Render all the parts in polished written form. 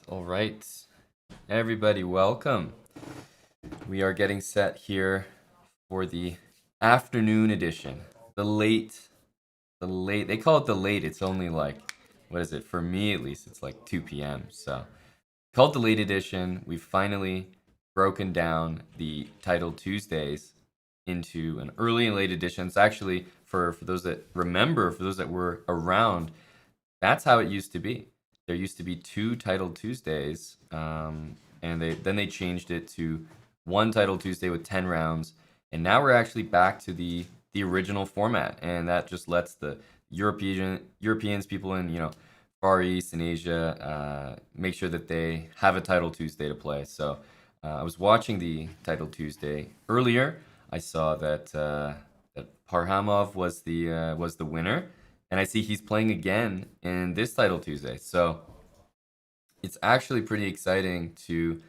all right. Everybody, welcome. We are getting set here for the afternoon edition. They call it the late. It's only like, what is it? For me, at least, it's like 2 p.m. So, called the late edition. We've finally broken down the title Tuesdays into an early and late edition. It's actually, for those that remember, for those that were around, that's how it used to be. There used to be two Title Tuesdays, and they changed it to one Title Tuesday with 10 rounds, and now we're actually back to the original format, and that just lets the Europeans, people in Far East and Asia, make sure that they have a Title Tuesday to play. So I was watching the Title Tuesday earlier. I saw that Parhamov was the winner, and I see he's playing again in this Title Tuesday. So it's actually pretty exciting to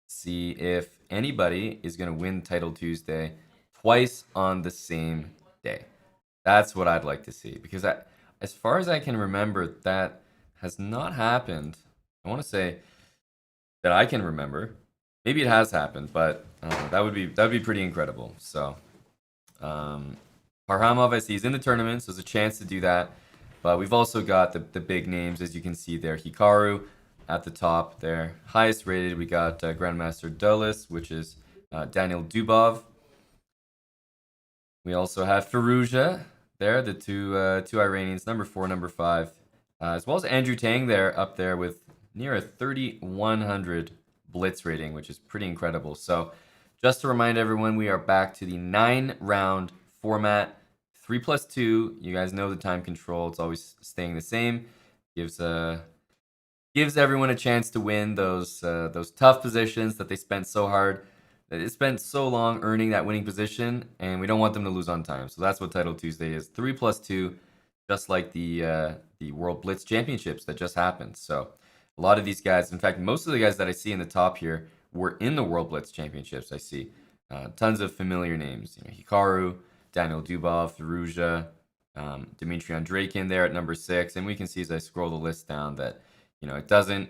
see if anybody is going to win Title Tuesday twice on the same day. That's what I'd like to see, because as far as I can remember, that has not happened. I want to say that I can remember. Maybe it has happened, but that would be pretty incredible. So Parhamov, I see, is in the tournament, so there's a chance to do that. But we've also got the big names, as you can see there. Hikaru at the top there. Highest rated, we got Grandmaster Dulles, which is Daniel Dubov. We also have Firouzja there, the two Iranians, number 4, number 5. As well as Andrew Tang there, up there with near a 3,100 blitz rating, which is pretty incredible. So just to remind everyone, we are back to the 9-round format. 3+2. You guys know the time control. It's always staying the same. Gives everyone a chance to win those tough positions that they spent so hard. They spent so long earning that winning position, and we don't want them to lose on time. So that's what Title Tuesday is. 3+2, just like the World Blitz Championships that just happened. So a lot of these guys, in fact, most of the guys that I see in the top here were in the World Blitz Championships. I see tons of familiar names. Hikaru, Daniel Dubov, Firouzja, Dmitry Andreikin there at number 6, and we can see as I scroll the list down that it doesn't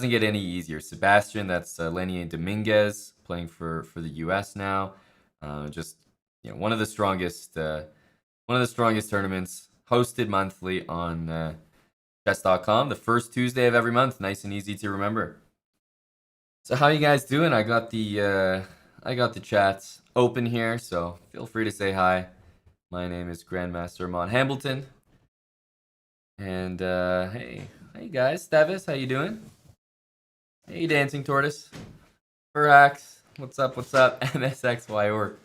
get any easier. Sebastian, that's Lenier Dominguez playing for the U.S. now. Just one of the strongest tournaments hosted monthly on Chess.com, the first Tuesday of every month. Nice and easy to remember. So how you guys doing? I got the chats open here, so feel free to say hi. My name is Grandmaster Mon Hambleton, and hey guys, Stavis, how you doing? Hey, Dancing Tortoise, Furax, what's up? MSXY or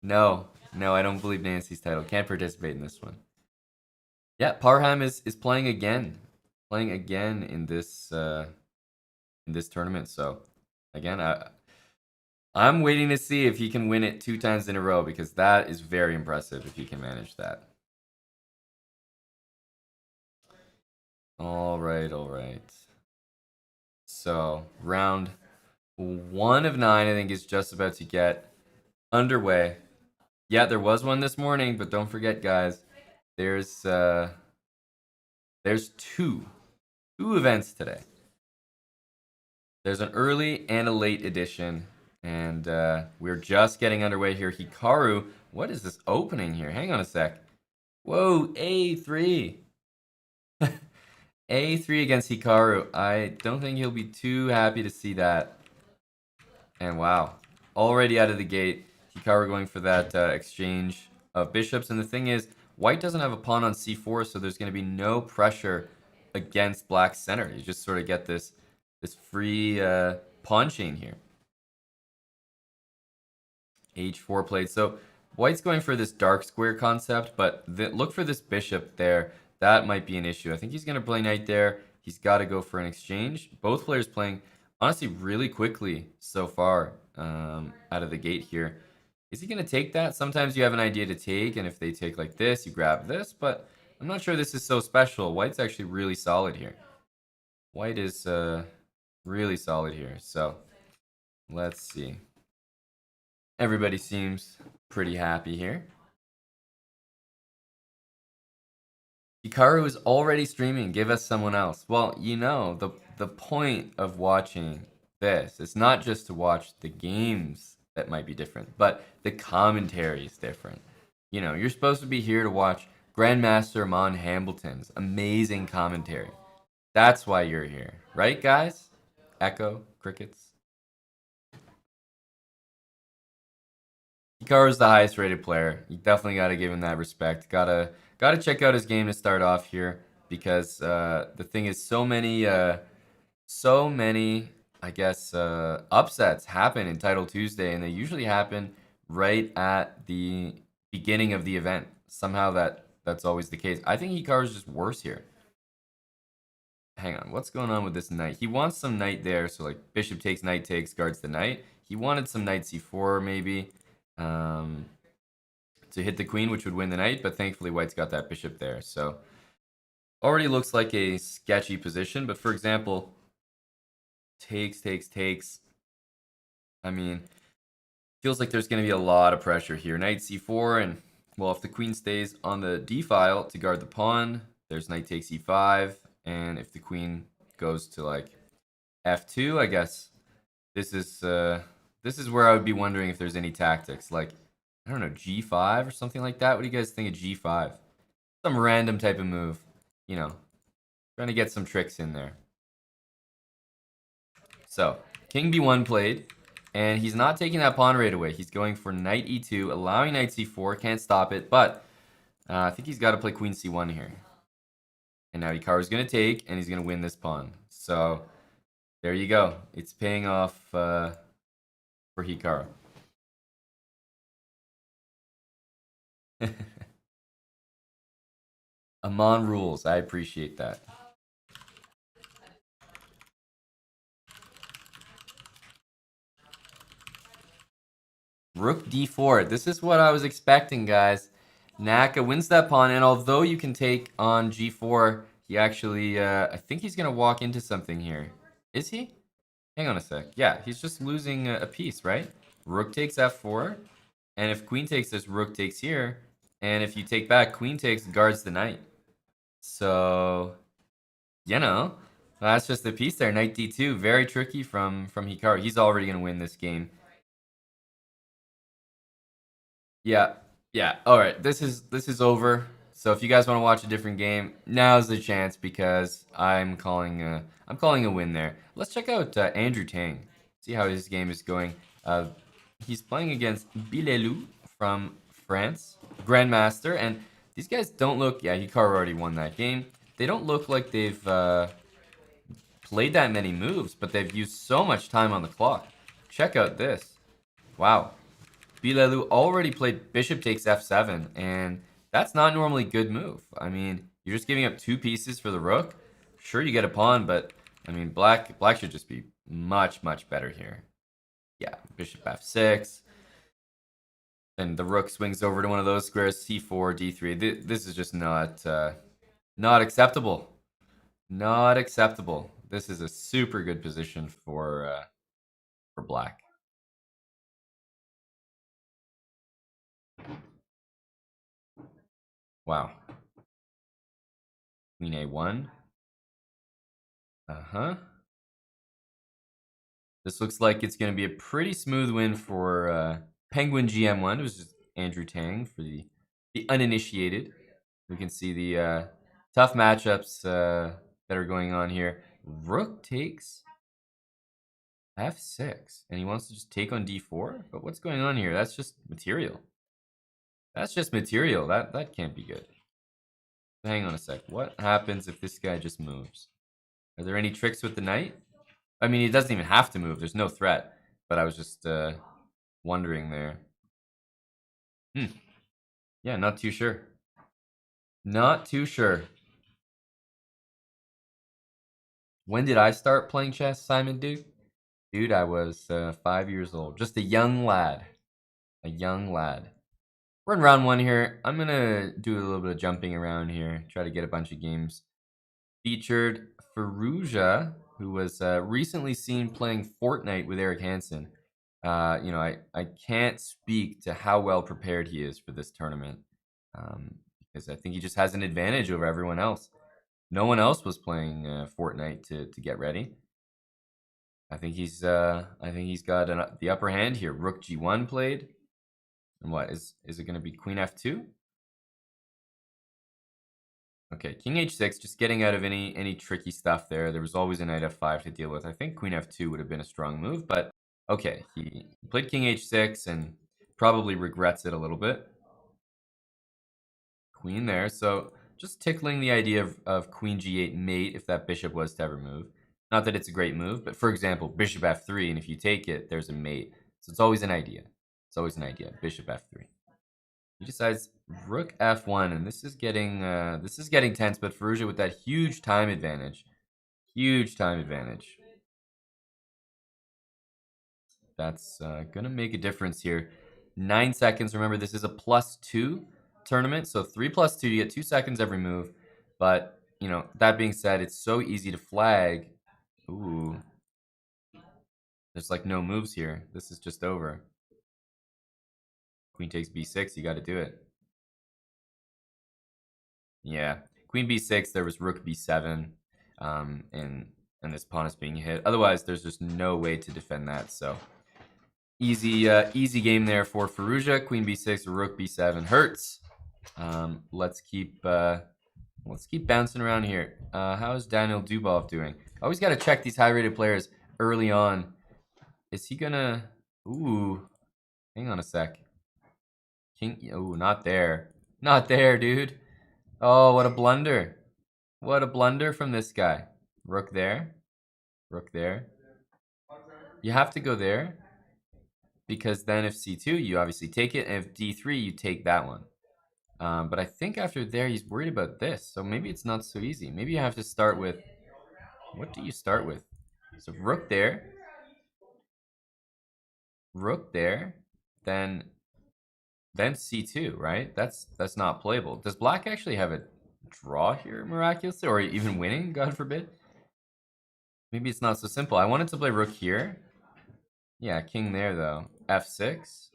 no, I don't believe Nancy's title. Can't participate in this one. Yeah, Parham is playing again in this tournament. So again, I'm waiting to see if he can win it 2 times in a row, because that is very impressive if he can manage that. All right. So round 1 of 9, I think, is just about to get underway. Yeah, there was one this morning, but don't forget, guys, there's two events today. There's an early and a late edition, and we're just getting underway here. Hikaru, what is this opening here? Hang on a sec. Whoa, A3. A3 against Hikaru. I don't think he'll be too happy to see that. And wow, already out of the gate, Hikaru going for that exchange of bishops. And the thing is, white doesn't have a pawn on c4, so there's going to be no pressure against black's center. You just sort of get this free pawn chain here. H4 played. So white's going for this dark square concept, but look for this bishop there. That might be an issue. I think he's going to play knight there. He's got to go for an exchange. Both players playing, honestly, really quickly so far out of the gate here. Is he going to take that? Sometimes you have an idea to take, and if they take like this, you grab this, but I'm not sure this is so special. White's actually really solid here. White is really solid here. So let's see. Everybody seems pretty happy here. Hikaru is already streaming. Give us someone else. Well, the point of watching this is not just to watch the games that might be different, but the commentary is different. You're supposed to be here to watch Grandmaster Mon Hambleton's amazing commentary. That's why you're here, right, guys? Echo, crickets. Hikaru's the highest rated player. You definitely got to give him that respect. Gotta check out his game to start off here because the thing is, so many, I guess, upsets happen in Title Tuesday, and they usually happen right at the beginning of the event. Somehow that's always the case. I think Hikaru's just worse here. Hang on, what's going on with this knight? He wants some knight there, so like bishop takes, knight takes, guards the knight. He wanted some knight c4 maybe um, to hit the queen, which would win the knight, but thankfully white's got that bishop there. So already looks like a sketchy position, but for example, takes. I mean, feels like there's going to be a lot of pressure here. Knight c4, and well, if the queen stays on the d file to guard the pawn, there's knight takes e5, and if the queen goes to like f2, I guess this is where I would be wondering if there's any tactics, like I don't know, g5 or something like that. What do you guys think of g5? Some random type of move, trying to get some tricks in there. So king b1 played, and he's not taking that pawn right away. He's going for knight e2, allowing knight c4. Can't stop it, but I think he's got to play queen c1 here. And now Hikaru's going to take, and he's going to win this pawn. So there you go. It's paying off for Hikaru. Amon rules. I appreciate that. Rook d4. This is what I was expecting, guys. Naka wins that pawn, and although you can take on g4, he actually, I think he's going to walk into something here. Is he? Hang on a sec. Yeah, he's just losing a piece, right? Rook takes f4, and if queen takes this, rook takes here, and if you take back, queen takes, guards the knight. So, that's just the piece there. Knight d2, very tricky from Hikaru. He's already going to win this game. Yeah, yeah. All right, this is over. So if you guys want to watch a different game, now's the chance because I'm calling a win there. Let's check out Andrew Tang. See how his game is going. He's playing against Bilelou from France, Grandmaster, and these guys don't look. Yeah, Hikaru already won that game. They don't look like they've played that many moves, but they've used so much time on the clock. Check out this. Wow. Bilelou already played bishop takes f7, and that's not normally a good move. I mean, you're just giving up two pieces for the rook. Sure, you get a pawn, but I mean, black should just be much better here. Yeah, bishop f6, and the rook swings over to one of those squares, c4, d3. This is just not acceptable. Not acceptable. This is a super good position for black. Wow. Queen a1. Uh-huh. This looks like it's going to be a pretty smooth win for Penguin GM1. It was just Andrew Tang for the uninitiated. We can see the tough matchups that are going on here. Rook takes f6, and he wants to just take on d4? But what's going on here? That's just material. That's just material. That can't be good. Hang on a sec. What happens if this guy just moves? Are there any tricks with the knight? I mean, he doesn't even have to move. There's no threat. But I was just wondering there. Yeah, not too sure. Not too sure. When did I start playing chess, Simon Duke? Dude, I was 5 years old. Just a young lad. A young lad. We're in round one here. I'm going to do a little bit of jumping around here. Try to get a bunch of games. Featured Faruja, who was recently seen playing Fortnite with Eric Hansen. I can't speak to how well prepared he is for this tournament because I think he just has an advantage over everyone else. No one else was playing Fortnite to get ready. I think he's got the upper hand here. Rook G1 played, and what is it going to be? Queen F2. Okay, King H6, just getting out of any tricky stuff there. There was always a Knight F5 to deal with. I think Queen F2 would have been a strong move, but okay, he played King H6 and probably regrets it a little bit. Queen there, so just tickling the idea of Queen G8 mate if that bishop was to ever move. Not that it's a great move, but for example, Bishop F3, and if you take it, there's a mate. So it's always an idea. It's always an idea. Bishop F3. He decides Rook F1, and this is getting tense. But Firouzja with that huge time advantage, that's gonna make a difference here. 9 seconds. Remember, this is a +2 tournament, so 3 + 2. You get 2 seconds every move. But you know, that being said, it's so easy to flag. Ooh, there's like no moves here. This is just over. Queen takes B6. You got to do it. Yeah, Queen B6. There was Rook B7, and this pawn is being hit. Otherwise, there's just no way to defend that. So easy game there for Firouzja. Queen B6, Rook B7 hurts. Let's keep bouncing around here. How's Daniel Dubov doing? Always got to check these high-rated players early on. Is he gonna? Ooh, hang on a sec. King. Oh, not there. Not there, dude. Oh, what a blunder. What a blunder from this guy. Rook there. Rook there. You have to go there, because then if C2, you obviously take it, and if D3, you take that one. But I think after there, he's worried about this, so maybe it's not so easy. Maybe you have to start with... What do you start with? So Rook there. Rook there. Then C2, right? That's not playable. Does Black actually have a draw here, miraculously? Or even winning, God forbid? Maybe it's not so simple. I wanted to play Rook here. Yeah, King there, though. F6.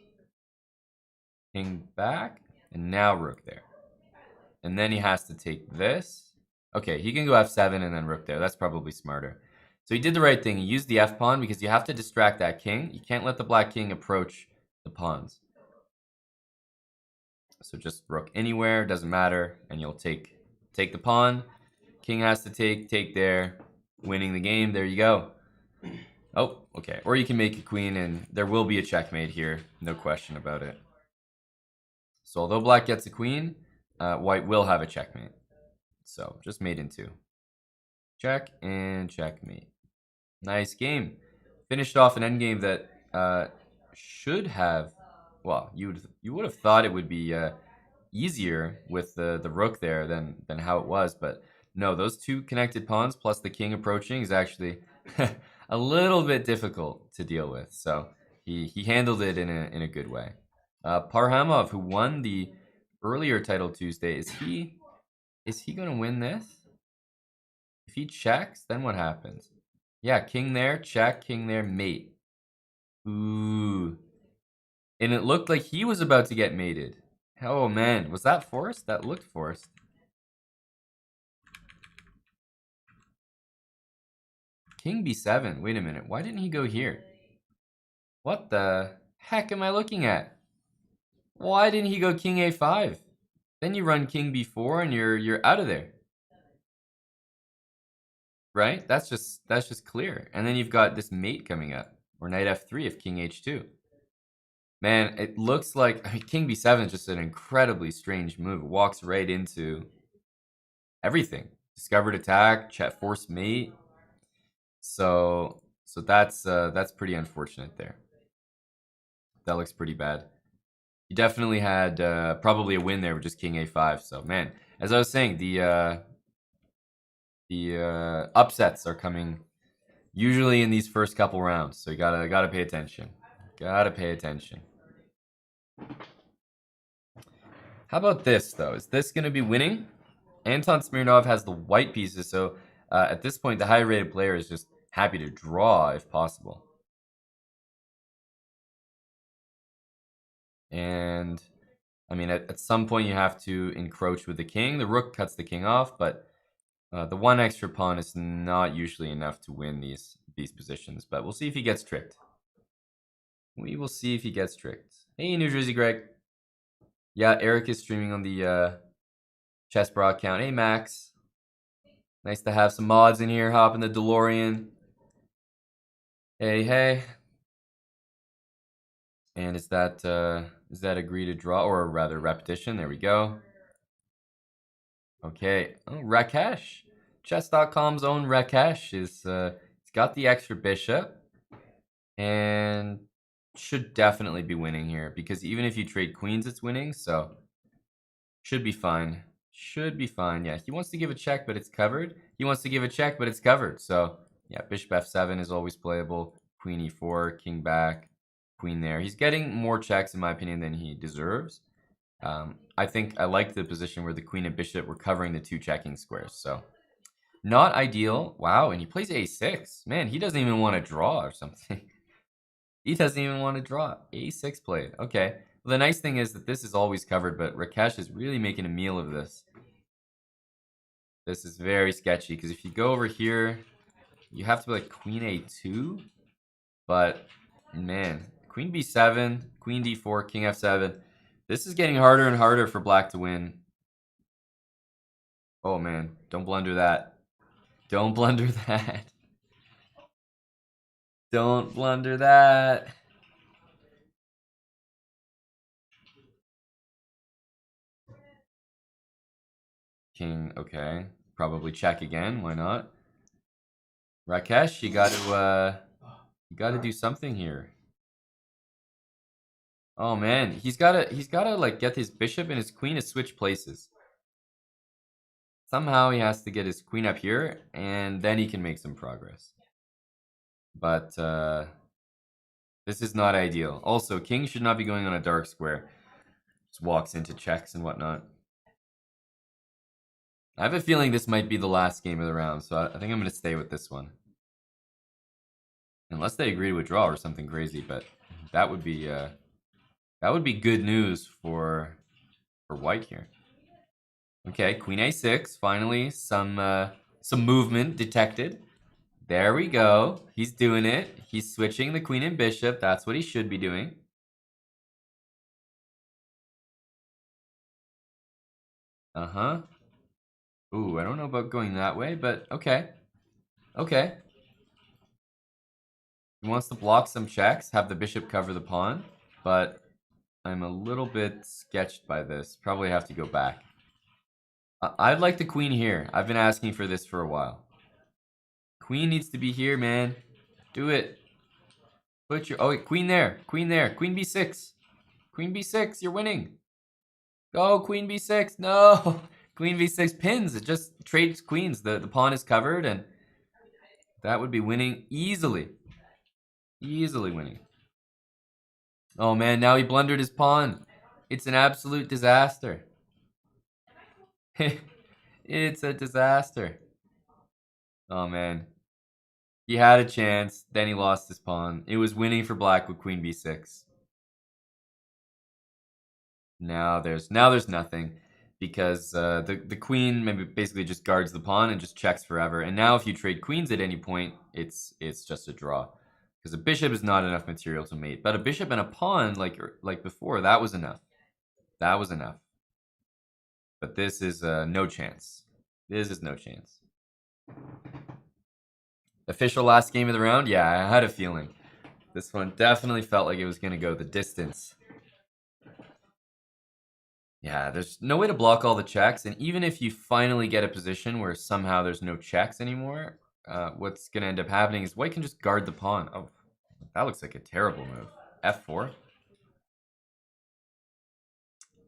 King back. And now Rook there. And then he has to take this. Okay, he can go F7 and then Rook there. That's probably smarter. So he did the right thing. He used the F pawn because you have to distract that king. You can't let the black king approach the pawns. So just Rook anywhere, doesn't matter, and you'll take the pawn. King has to take there, winning the game. There you go. Oh, okay. Or you can make a queen, and there will be a checkmate here. No question about it. So although black gets a queen, white will have a checkmate. So just mate in 2. Check and checkmate. Nice game. Finished off an endgame that should have... Well, you would have thought it would be easier with the rook there than how it was, but no, those 2 connected pawns plus the king approaching is actually a little bit difficult to deal with. So he handled it in a good way. Parhamov, who won the earlier title Tuesday, is he going to win this? If he checks, then what happens? Yeah, king there, check, king there, mate. Ooh. And it looked like he was about to get mated. Oh man, was that forced? That looked forced. King B7. Wait a minute. Why didn't he go here? What the heck am I looking at? Why didn't he go King A5? Then you run King B4 and you're out of there. Right? That's just clear. And then you've got this mate coming up. Or Knight F3 if King H2. Man, it looks like... I mean, King B7 is just an incredibly strange move. It walks right into everything. Discovered attack, chat force mate. So that's pretty unfortunate there. That looks pretty bad. He definitely had probably a win there with just King A5. So man, as I was saying, the upsets are coming usually in these first couple rounds. So you gotta pay attention. Gotta pay attention. How about this though? Is this gonna be winning? Anton Smirnov has the white pieces, so at this point the high-rated player is just happy to draw if possible. And I mean, at some point you have to encroach with the king. The rook cuts the king off, but the one extra pawn is not usually enough to win these positions. But we'll see if he gets tricked. We will see if he gets tricked. Hey, New Jersey Greg. Yeah, Eric is streaming on the Chess.com account. Hey, Max. Nice to have some mods in here. Hop in the DeLorean. Hey, hey. And is that agree to draw, or rather repetition? There we go. Okay. Oh, Rakesh. Chess.com's own Rakesh is he's got the extra bishop and should definitely be winning here, because even if you trade queens, it's winning, so should be fine. Should be fine. Yeah, he wants to give a check, but it's covered. He wants to give a check, but it's covered. So yeah, bishop f7 is always playable. Queen e4, king back, queen there. He's getting more checks, in my opinion, than he deserves. I think I like the position where the queen and bishop were covering the two checking squares. So not ideal. Wow, and he plays a6. Man, he doesn't even want to draw or something. He doesn't even want to draw. A6 played. Okay. Well, the nice thing is that this is always covered, but Rakesh is really making a meal of this. This is very sketchy, because if you go over here, you have to be like queen a2. But, man, queen b7, queen d4, king f7. This is getting harder and harder for black to win. Oh, man. Don't blunder that. Don't blunder that. Don't blunder that. King, okay. Probably check again. Why not? Rakesh, you gotta do something here. Oh man, he's gotta like get his bishop and his queen to switch places. Somehow he has to get his queen up here, and then he can make some progress. But this is not ideal. Also, king should not be going on a dark square. Just walks into checks and whatnot. I have a feeling this might be the last game of the round, so I think I'm gonna stay with this one. Unless they agree to withdraw or something crazy, but that would be good news for white here. Okay, queen a6. Finally, some movement detected. There we go. He's doing it. He's switching the queen and bishop. That's what he should be doing. Uh-huh. Ooh, I don't know about going that way, but okay. Okay. He wants to block some checks, have the bishop cover the pawn, but I'm a little bit sketched by this. Probably have to go back. I'd like the queen here. I've been asking for this for a while. Queen needs to be here, man. Do it. Put your... Oh, wait, queen there. Queen there. Queen b6. Queen b6. You're winning. Go, queen b6. No. Queen b6 pins. It just trades queens. The pawn is covered, and that would be winning easily. Easily winning. Oh, man. Now he blundered his pawn. It's an absolute disaster. It's a disaster. Oh, man. He had a chance. Then he lost his pawn. It was winning for black with queen b6. Now there's nothing, because the queen maybe basically just guards the pawn and just checks forever. And now if you trade queens at any point, it's just a draw, because a bishop is not enough material to mate. But a bishop and a pawn, like before, that was enough. That was enough. But this is no chance. This is no chance. Official last game of the round? Yeah, I had a feeling. This one definitely felt like it was going to go the distance. Yeah, there's no way to block all the checks, and even if you finally get a position where somehow there's no checks anymore, what's going to end up happening is white can just guard the pawn. Oh, that looks like a terrible move. F4?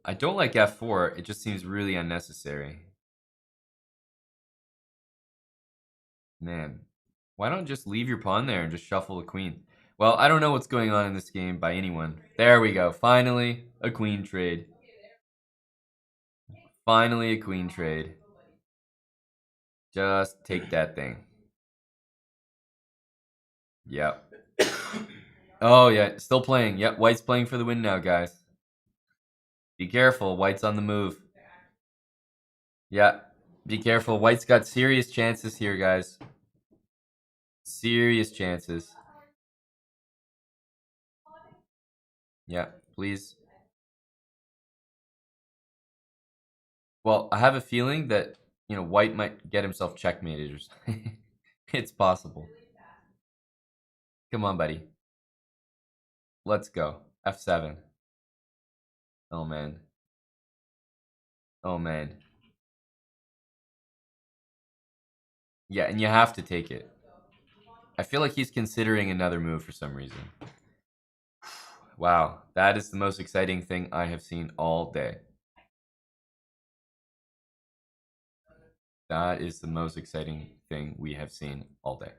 I don't like F4, it just seems really unnecessary. Man, why don't just leave your pawn there and just shuffle the queen? Well, I don't know what's going on in this game by anyone. There we go, finally a queen trade. Finally a queen trade. Just take that thing. Yep. Oh, yeah, still playing. Yep, white's playing for the win now, guys. Be careful. White's on the move. Yeah. Be careful. White's got serious chances here, guys. Serious chances. Yeah, please. Well, I have a feeling that, White might get himself checkmated or something. It's possible. Come on, buddy. Let's go. F7. Oh, man. Oh, man. Yeah, and you have to take it. I feel like he's considering another move for some reason. Wow, that is the most exciting thing I have seen all day. That is the most exciting thing we have seen all day.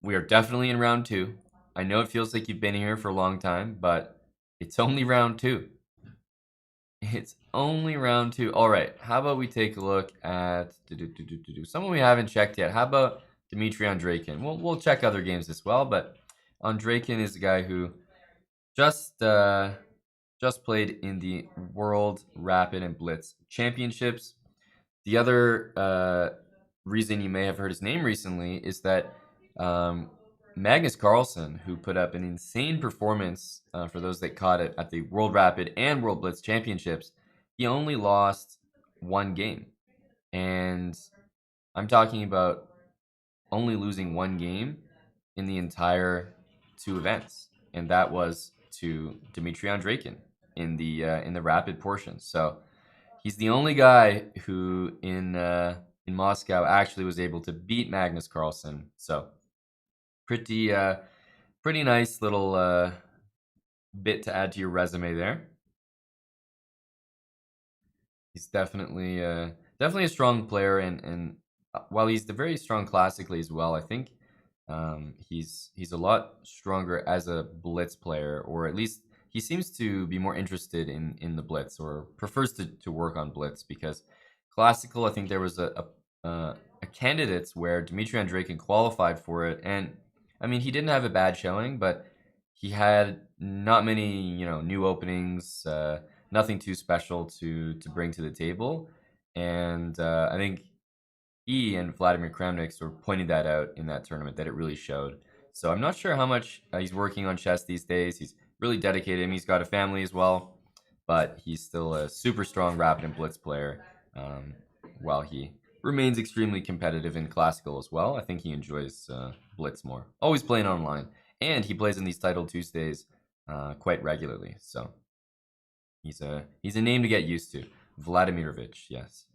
We are definitely in round 2. I know it feels like you've been here for a long time, but it's only round 2. It's only round 2. All right, how about we take a look at someone we haven't checked yet. How about Dmitry Andreikin? We'll check other games as well, but Andreikin is a guy who just played in the World Rapid and Blitz Championships. The other reason you may have heard his name recently is that Magnus Carlsen, who put up an insane performance for those that caught it at the World Rapid and World Blitz Championships, he only lost one game. And I'm talking about only losing one game in the entire 2 events. And that was to Dmitry Andreikin in the rapid portion. So he's the only guy who in Moscow actually was able to beat Magnus Carlsen. So pretty nice little bit to add to your resume there. He's definitely a strong player, and while he's very strong classically as well, I think he's a lot stronger as a blitz player, or at least he seems to be more interested in the blitz, or prefers to work on blitz, because classical, I think there was a candidates where Dmitry Andreikin qualified for it, and I mean he didn't have a bad showing, but he had not many new openings, nothing too special to bring to the table, and I think he and Vladimir Kramnik sort of pointed that out in that tournament, that it really showed. So I'm not sure how much he's working on chess these days. He's really dedicated. I mean, he's got a family as well, but he's still a super strong rapid and blitz player. While he remains extremely competitive in classical as well, I think he enjoys blitz more. Always playing online, and he plays in these Title Tuesdays quite regularly. So he's a name to get used to. Vladimirovich, yes.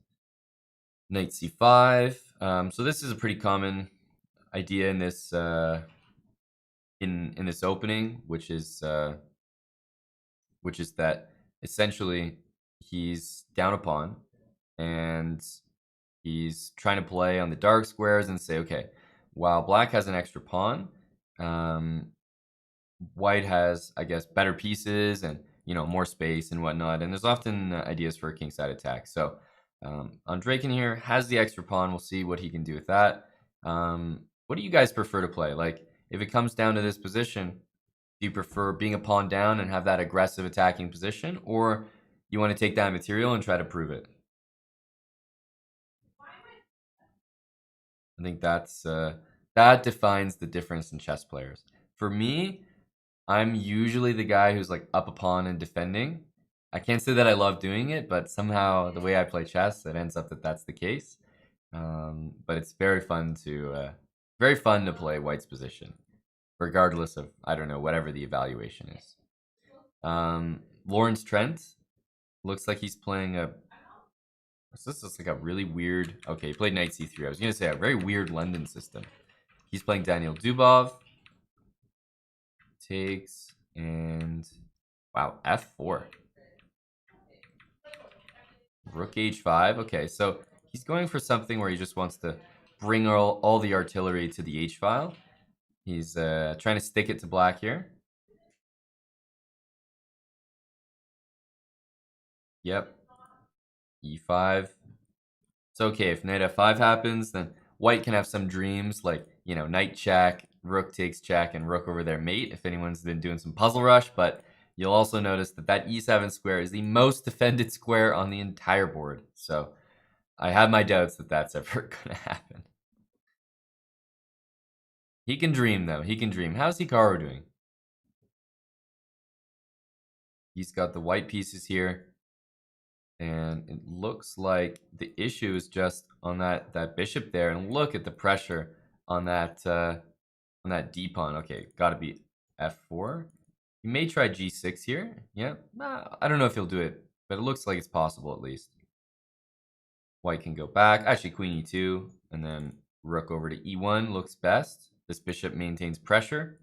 Knight c5. So this is a pretty common idea in this in this opening, which is that essentially he's down a pawn, and he's trying to play on the dark squares and say, okay, while black has an extra pawn, white has, I guess, better pieces and more space and whatnot. And there's often ideas for a kingside attack. So Andreikin here has the extra pawn. We'll see what he can do with that. What do you guys prefer to play? Like, if it comes down to this position, do you prefer being a pawn down and have that aggressive attacking position, or you want to take that material and try to prove it? I think that defines the difference in chess players. For me, I'm usually the guy who's like up a pawn and defending. I can't say that I love doing it, but somehow the way I play chess, it ends up that that's the case. But it's very fun to play White's position, regardless of, I don't know, whatever the evaluation is. Lawrence Trent looks like he's playing a. This is like a really weird. Okay, he played Knight C3. I was gonna say a very weird London system. He's playing Daniel Dubov. Takes and wow, F4. Rook H5. Okay, so he's going for something where he just wants to bring all the artillery to the H file. He's trying to stick it to black here. Yep. E5. It's okay if knight F5 happens, then white can have some dreams like, knight check, rook takes check, and rook over their mate, if anyone's been doing some puzzle rush. But You'll also notice that that e7 square is the most defended square on the entire board. So I have my doubts that that's ever going to happen. He can dream, though. He can dream. How's Hikaru doing? He's got the white pieces here. And it looks like the issue is just on that bishop there. And look at the pressure on that d pawn. Okay, got to be f4. You may try g6 here. Yeah, I don't know if he'll do it, but it looks like it's possible at least. White can go back. Actually, queen e2, and then rook over to e1 looks best. This bishop maintains pressure.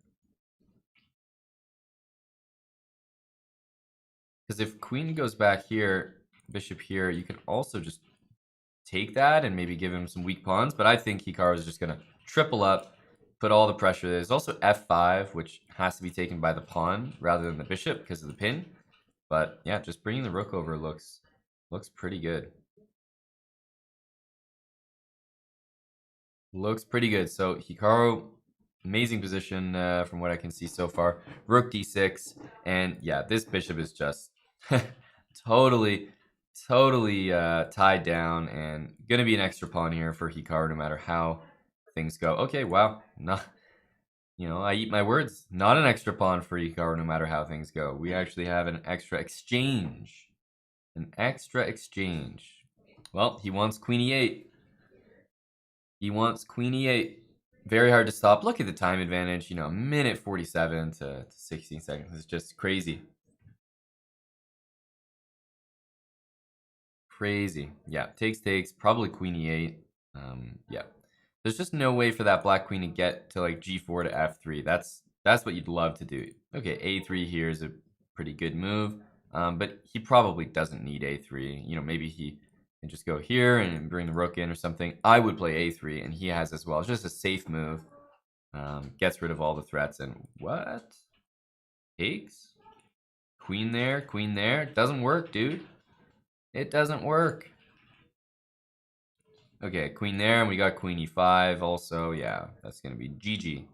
Because if queen goes back here, bishop here, you can also just take that and maybe give him some weak pawns. But I think Hikaru is just going to triple up, put all the pressure. There's also f5, which has to be taken by the pawn rather than the bishop because of the pin. But yeah, just bringing the rook over looks pretty good. Looks pretty good. So Hikaru, amazing position from what I can see so far. Rook d6, and yeah, this bishop is just totally tied down, and gonna be an extra pawn here for Hikaru no matter how things go. Okay, wow, not, I eat my words. Not an extra pawn for Hikaru no matter how things go. We actually have an extra exchange. An extra exchange. Well, he wants queen e8. He wants queen e8. Very hard to stop. Look at the time advantage. A minute 47 to 16 seconds. It's just crazy. Crazy. Yeah, takes. Probably queen e8. Yeah. There's just no way for that black queen to get to like g4 to f3. That's what you'd love to do. Okay, a3 here is a pretty good move. But he probably doesn't need a3. Maybe he can just go here and bring the rook in or something. I would play a3, and he has as well. It's just a safe move. Gets rid of all the threats. And what? Takes? Queen there. Doesn't work, dude. It doesn't work. Okay, queen there, and we got queen e5 also. Yeah, that's going to be GG.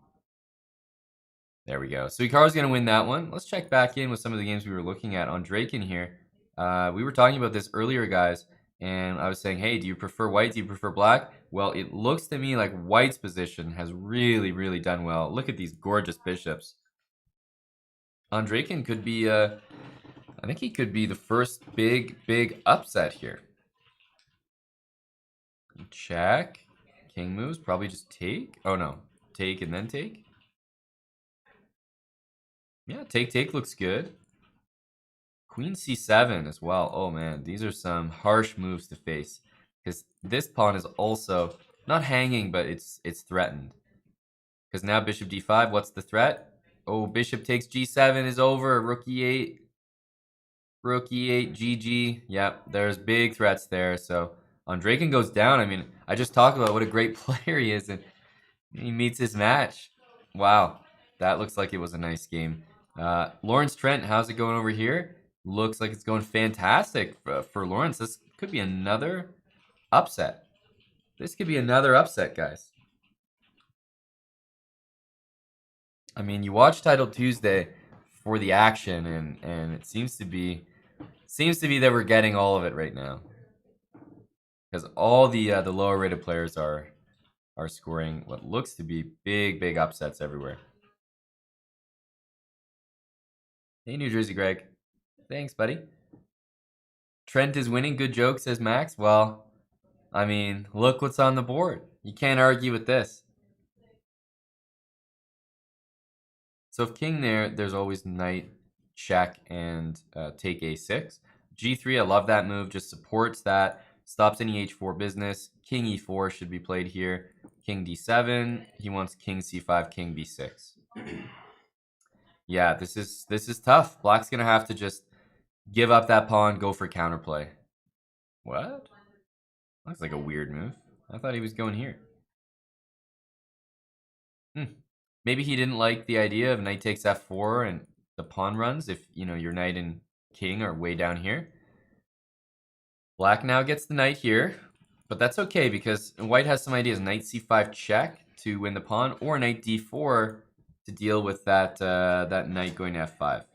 There we go. So Hikaru's going to win that one. Let's check back in with some of the games we were looking at on Draken here. We were talking about this earlier, guys, and I was saying, hey, do you prefer white? Do you prefer black? Well, it looks to me like white's position has really done well. Look at these gorgeous bishops. Draken could be, I think he could be the first big upset here. Check. King moves, probably just take. Oh no, take and then take. Yeah, take looks good. Queen c7 as well. Oh man, these are some harsh moves to face. Because this pawn is also not hanging, but it's threatened. Because now bishop d5, what's the threat? Oh, bishop takes g7 is over. Rook e8. Rook e8, GG. Yep, there's big threats there. So Draken goes down. I mean, I just talked about what a great player he is, and he meets his match. Wow, that looks like it was a nice game. Lawrence Trent, how's it going over here? Looks like it's going fantastic for Lawrence. This could be another upset. This could be another upset, guys. I mean, you watch Title Tuesday for the action, and it seems to be that we're getting all of it right now. Because all the lower rated players are scoring what looks to be big upsets everywhere. Hey, New Jersey Greg. Thanks, buddy. Trent is winning. Good joke, says Max. Well, I mean, look what's on the board. You can't argue with this. So if king there's always knight, check, and take a6. g3, I love that move. Just supports that. Stops any h4 business. King e4 should be played here. King d7. He wants king c5, king b6. Yeah, this is tough. Black's going to have to just give up that pawn, go for counterplay. What? Looks like a weird move. I thought he was going here. Maybe he didn't like the idea of knight takes f4 and the pawn runs if, your knight and king are way down here. Black now gets the knight here, but that's okay because white has some ideas. Knight c5 check to win the pawn, or knight d4 to deal with that knight going to f5.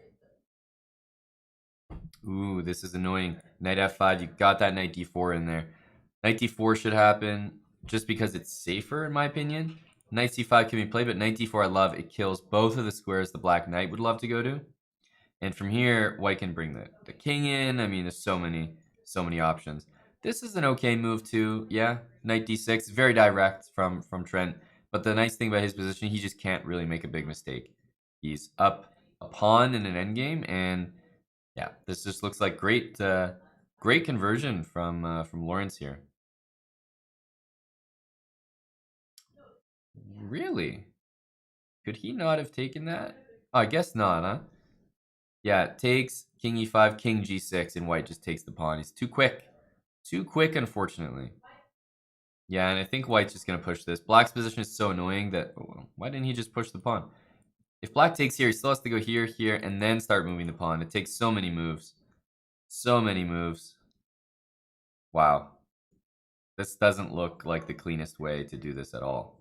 Ooh, this is annoying. Knight f5, you got that knight d4 in there. Knight d4 should happen just because it's safer, in my opinion. Knight c5 can be played, but knight d4 I love. It kills both of the squares the black knight would love to go to. And from here, white can bring the king in. I mean, there's so many options. This is an okay move too. Yeah, knight d6, very direct from Trent. But the nice thing about his position, he just can't really make a big mistake. He's up a pawn in an endgame, and yeah, this just looks like great conversion from Lawrence here. Really? Could he not have taken that? Oh, I guess not, huh? Yeah, it takes king e5, king g6, and white just takes the pawn. He's too quick. Too quick, unfortunately. Yeah, and I think white's just going to push this. Black's position is so annoying that... Oh, why didn't he just push the pawn? If black takes here, he still has to go here, here, and then start moving the pawn. It takes so many moves. So many moves. Wow. This doesn't look like the cleanest way to do this at all.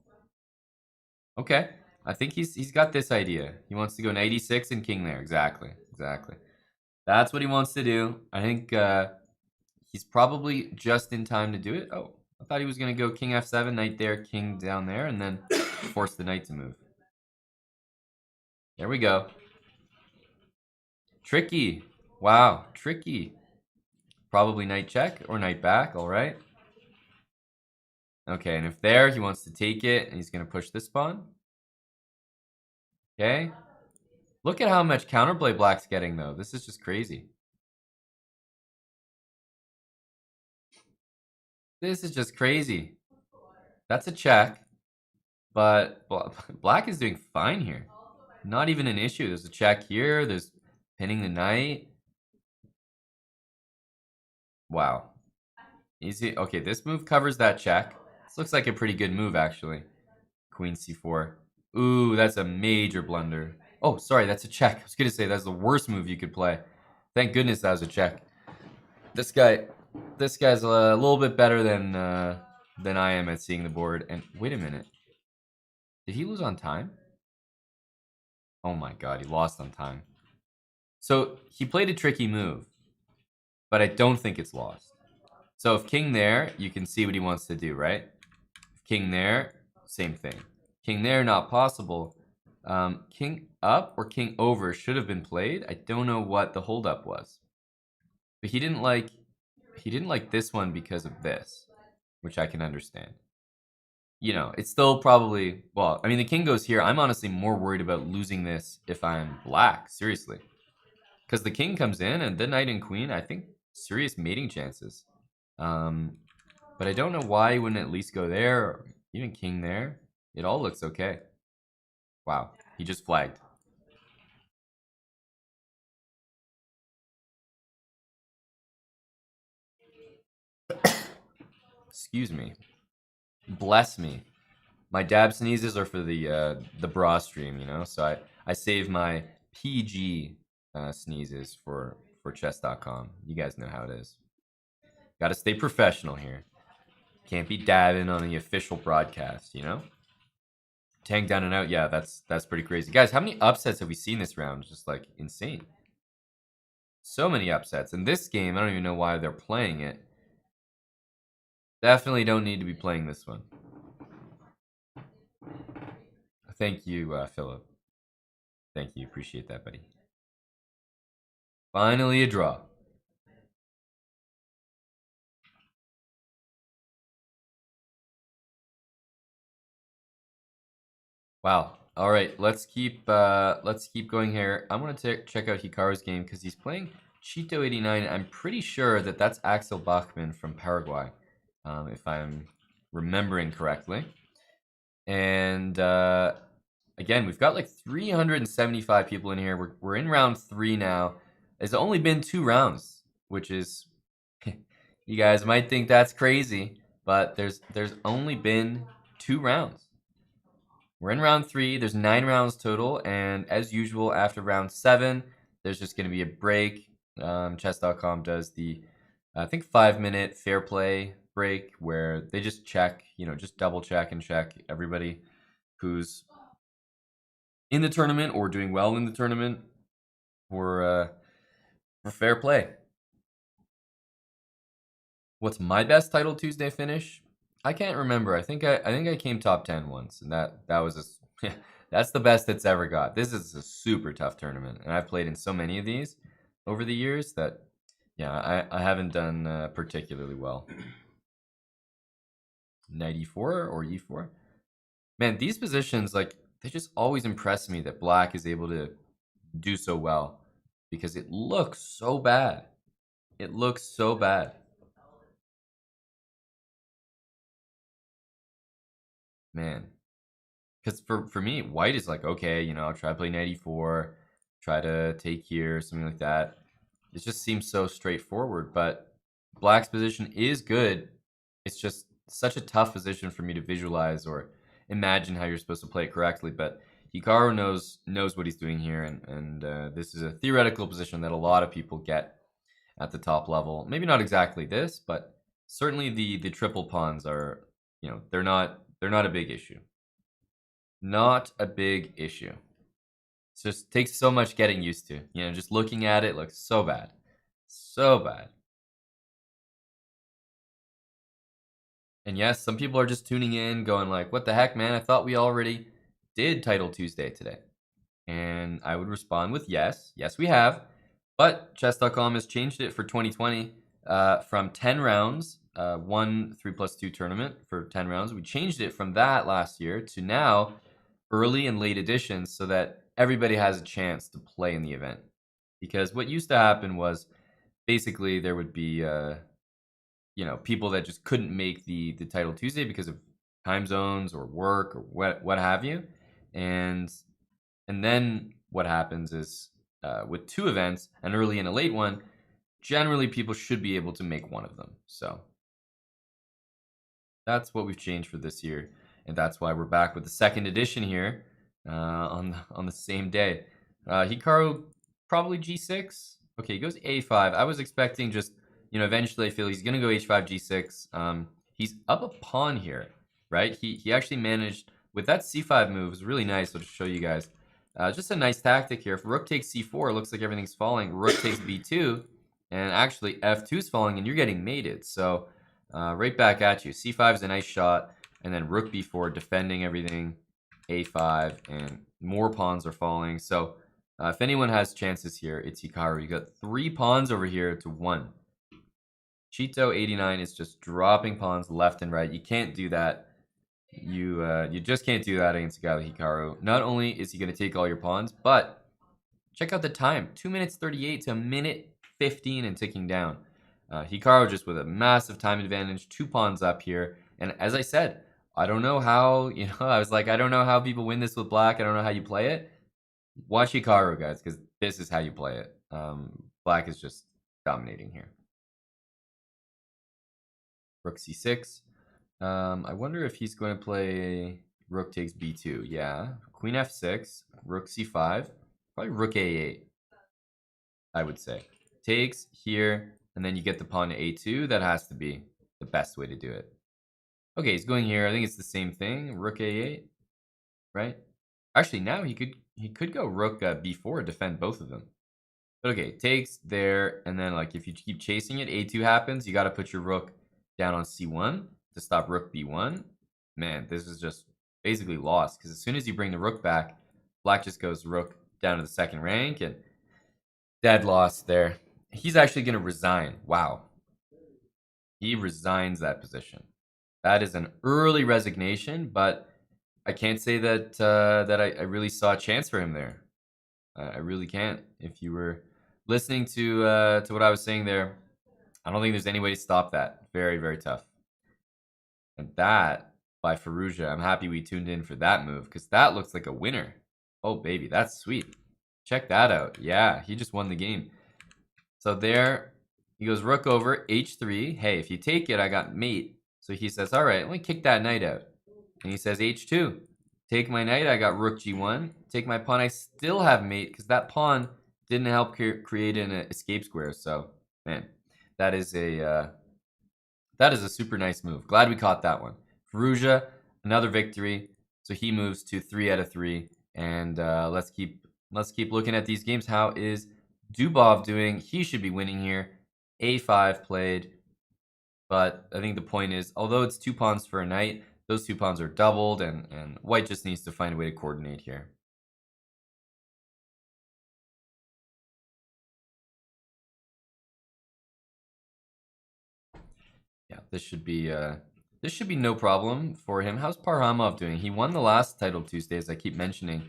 Okay. I think he's got this idea. He wants to go knight e6 and king there. Exactly. Exactly. That's what he wants to do. I think he's probably just in time to do it. Oh, I thought he was going to go king f7, knight there, king down there, and then force the knight to move. There we go. Tricky. Wow, tricky. Probably knight check or knight back, all right. Okay, and if there, he wants to take it, and he's going to push this pawn. Okay. Look at how much counterplay black's getting, though. This is just crazy. This is just crazy. That's a check, but black is doing fine here. Not even an issue. There's a check here. There's pinning the knight. Wow. Easy. Okay, this move covers that check. This looks like a pretty good move, actually. Queen c4. Ooh, that's a major blunder. Oh, sorry, that's a check. I was going to say that's the worst move you could play. Thank goodness that was a check. This guy's a little bit better than I am at seeing the board. And wait a minute. Did he lose on time? Oh my god, he lost on time. So he played a tricky move, but I don't think it's lost. So if king there, you can see what he wants to do, right? King there, same thing. King there, not possible. King up or king over should have been played. I don't know what the holdup was, but he didn't like this one because of this, which I can understand. You know, it's still probably, well, I mean, the king goes here. I'm honestly more worried about losing this if I'm black, seriously. Because the king comes in and the knight and queen, I think serious mating chances. But I don't know why he wouldn't at least go there, or even king there. It all looks okay. Wow, he just flagged. Excuse me. Bless me. My dab sneezes are for the bra stream, you know. So I save my PG sneezes for Chess.com. You guys know how it is. Got to stay professional here. Can't be dabbing on the official broadcast, you know. Tank down and out. Yeah, that's pretty crazy, guys. How many upsets have we seen this round? It's just like insane. So many upsets in this game. I don't even know why they're playing it. Definitely don't need to be playing this one. Thank you, Philip. Thank you. Appreciate that, buddy. Finally a draw. Wow. All right, let's keep going here. I'm gonna check out Hikaru's game because he's playing Cheeto 89. I'm pretty sure that that's Axel Bachmann from Paraguay, if I'm remembering correctly. And again, we've got like 375 people in here. We're in round 3 now. It's only been 2 rounds, which is you guys might think that's crazy, but there's only been 2 rounds. We're in round 3. There's 9 rounds total, and as usual, after round 7, there's just going to be a break. Chess.com does the, I think, 5-minute fair play break where they just check, just double check and check everybody who's in the tournament or doing well in the tournament for Fair play. What's my best Title Tuesday finish? I can't remember. I think I came top 10 once, and that was a that's the best it's ever got. This is a super tough tournament, and I've played in so many of these over the years that yeah, I haven't done particularly well. 94 or E4? Man, these positions like they just always impress me that black is able to do so well because it looks so bad. It looks so bad. Man, because for me, white is like, okay, try to play 94, try to take here, something like that. It just seems so straightforward, but black's position is good. It's just such a tough position for me to visualize or imagine how you're supposed to play it correctly. But Hikaru knows what he's doing here, and this is a theoretical position that a lot of people get at the top level. Maybe not exactly this, but certainly the triple pawns are, they're not a big issue. Not a big issue. It just takes so much getting used to. Just looking at it looks so bad. So bad. And yes, some people are just tuning in going like, what the heck, man? I thought we already did Title Tuesday today. And I would respond with yes. Yes, we have. But Chess.com has changed it for 2020 from 10 rounds, 3+2 tournament for 10 rounds. We changed it from that last year to now early and late editions so that everybody has a chance to play in the event. Because what used to happen was basically there would be people that just couldn't make the Title Tuesday because of time zones or work or what have you. And then what happens is with two events, an early and a late one, generally people should be able to make one of them. So that's what we've changed for this year, and that's why we're back with the second edition here on the same day. Hikaru probably G6. Okay, he goes A5. I was expecting just eventually I feel he's gonna go H5 G6. He's up a pawn here, right? He actually managed with that C5 move. It was really nice. I'll just show you guys. Just a nice tactic here. If Rook takes C4, it looks like everything's falling. Rook takes B2, and actually F2 is falling, and you're getting mated. So right back at you. C5 is a nice shot, and then Rook B4 defending everything. A5, and more pawns are falling. So if anyone has chances here, it's Hikaru. You got 3 pawns over here to 1. Cheeto 89 is just dropping pawns left and right. You can't do that. You just can't do that against a guy like Hikaru. Not only is he going to take all your pawns, but check out the time. 2 minutes 38 to 1:15 and ticking down. Hikaru just with a massive time advantage. 2 pawns up here. And as I said, I don't know how, I was like, I don't know how people win this with black. I don't know how you play it. Watch Hikaru, guys, because this is how you play it. Black is just dominating here. Rook C6. I wonder if he's going to play Rook takes B2. Yeah. Queen F6. Rook C5. Probably Rook A8. I would say. Takes here, and then you get the pawn to A2. That has to be the best way to do it. Okay, he's going here. I think it's the same thing. Rook A8. Right? Actually, now he could go Rook B4 defend both of them. But okay, takes there, and then like if you keep chasing it, A2 happens. You got to put your Rook down on C1 to stop Rook B1. Man, this is just basically lost because as soon as you bring the Rook back, black just goes Rook down to the second rank and dead loss there. He's actually going to resign. Wow. He resigns that position. That is an early resignation, but I can't say that I really saw a chance for him there. I really can't. If you were listening to what I was saying there, I don't think there's any way to stop that. Very, very tough. And that by Firouzja, I'm happy we tuned in for that move because that looks like a winner. Oh, baby, that's sweet. Check that out. Yeah, he just won the game. So there, he goes Rook over, H3. Hey, if you take it, I got mate. So he says, all right, let me kick that knight out. And he says H2. Take my knight, I got Rook G1. Take my pawn, I still have mate because that pawn didn't help create an escape square. So, man, that is a super nice move. Glad we caught that one. Firouzja, another victory. So he moves to 3 out of 3. And let's keep looking at these games. How is Dubov doing? He should be winning here. A5 played. But I think the point is, although it's 2 pawns for a knight, those 2 pawns are doubled, and white just needs to find a way to coordinate here. Yeah, this should be no problem for him. How's Parhamov doing? He won the last title Tuesday, as I keep mentioning,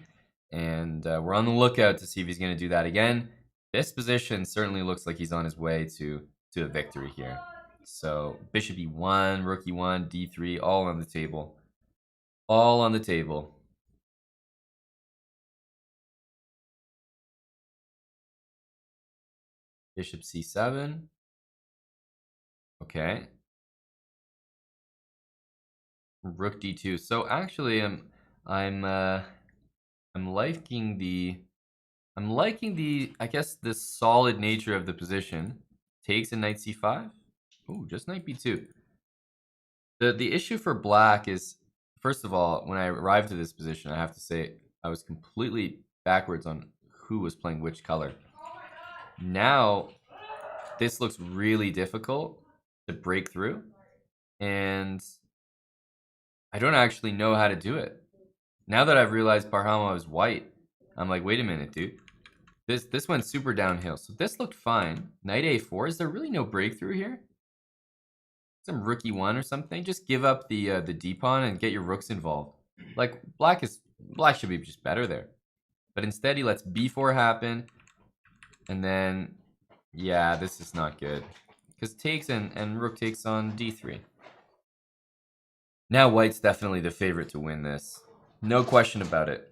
and we're on the lookout to see if he's going to do that again. This position certainly looks like he's on his way to a victory here. So bishop e1, rook e1, d3, all on the table. All on the table. Bishop c7. Okay. Rook d2. So actually, I'm liking the I guess the solid nature of the position. Takes a knight c5. Ooh, just knight b2. The issue for black is, first of all, when I arrived at this position, I have to say I was completely backwards on who was playing which color. Now, this looks really difficult to break through, and I don't actually know how to do it. Now that I've realized Barhamov is white, I'm like, wait a minute, dude. This went super downhill. So this looked fine. Knight a4. Is there really no breakthrough here? Some rook e1 or something? Just give up the d pawn and get your rooks involved. Like black should be just better there. But instead he lets b4 happen, and then yeah, this is not good. Because takes and rook takes on d3. Now white's definitely the favorite to win this. No question about it.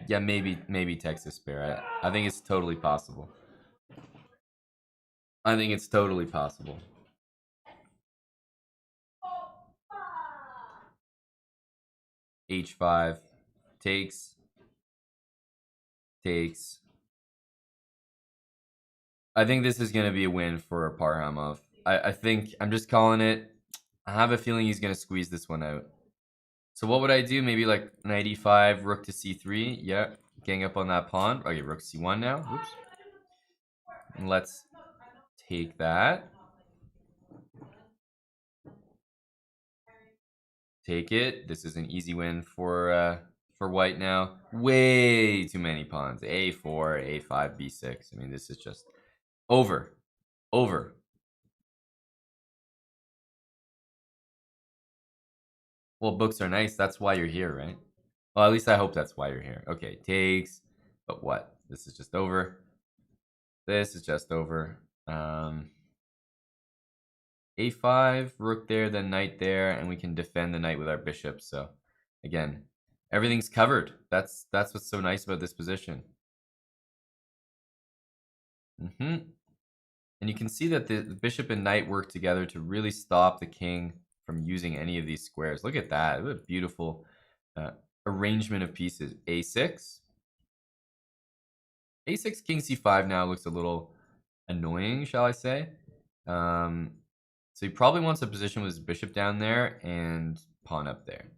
Yeah, maybe Texas Spare. I think it's totally possible. I think it's totally possible. H5 takes. I think this is going to be a win for Parhamov. I think I'm just calling it. I have a feeling he's going to squeeze this one out. So what would I do? Maybe like knight e5, rook to c3. Yeah, gang up on that pawn. Okay, rook c1 now. Oops. And let's take that. Take it. This is an easy win for white now. Way too many pawns. A4, A5, B6. I mean, this is just over. Over. Well, books are nice. That's why you're here, right? Well, at least I hope that's why you're here. Okay, takes. But what? This is just over. This is just over. A5, rook there, then knight there, and we can defend the knight with our bishop. So, again, everything's covered. That's what's so nice about this position. And you can see that the bishop and knight work together to really stop the king from using any of these squares. Look at that. What a beautiful arrangement of pieces. A6. A6, king c5 now looks a little annoying, shall I say. So he probably wants a position with his bishop down there and pawn up there.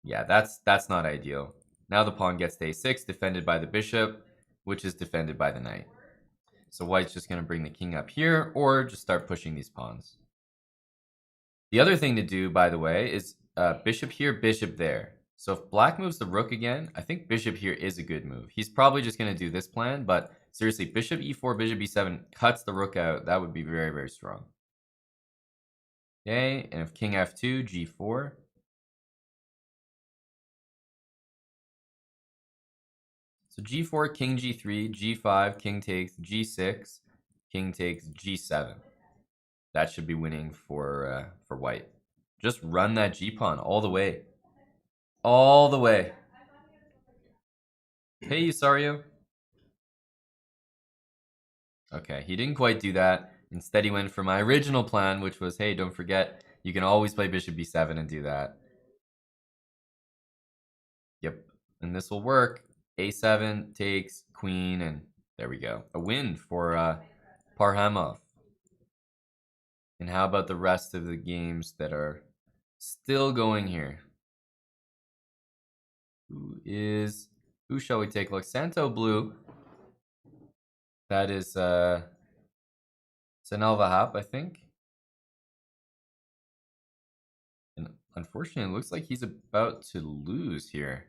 Yeah, that's not ideal. Now the pawn gets to a6, defended by the bishop, which is defended by the knight. So white's just going to bring the king up here, or just start pushing these pawns. The other thing to do, by the way, is bishop here, bishop there. So if black moves the rook again, I think bishop here is a good move. He's probably just going to do this plan, but seriously, bishop e4, bishop e7 cuts the rook out. That would be very, very strong. Okay, and if king f2, g4. So g4, king g3, g5, king takes, g6, king takes, g7. That should be winning for white. Just run that g-pawn all the way. All the way. Hey, Usario. Okay, he didn't quite do that. Instead, he went for my original plan, which was, hey, don't forget, you can always play bishop b7 and do that. Yep, and this will work. a7 takes queen, and there we go. A win for Parhamov. And how about the rest of the games that are Still going here. Who shall we take? Look, Santo Blue. That is Senalvahap, I think. And unfortunately, it looks like he's about to lose here.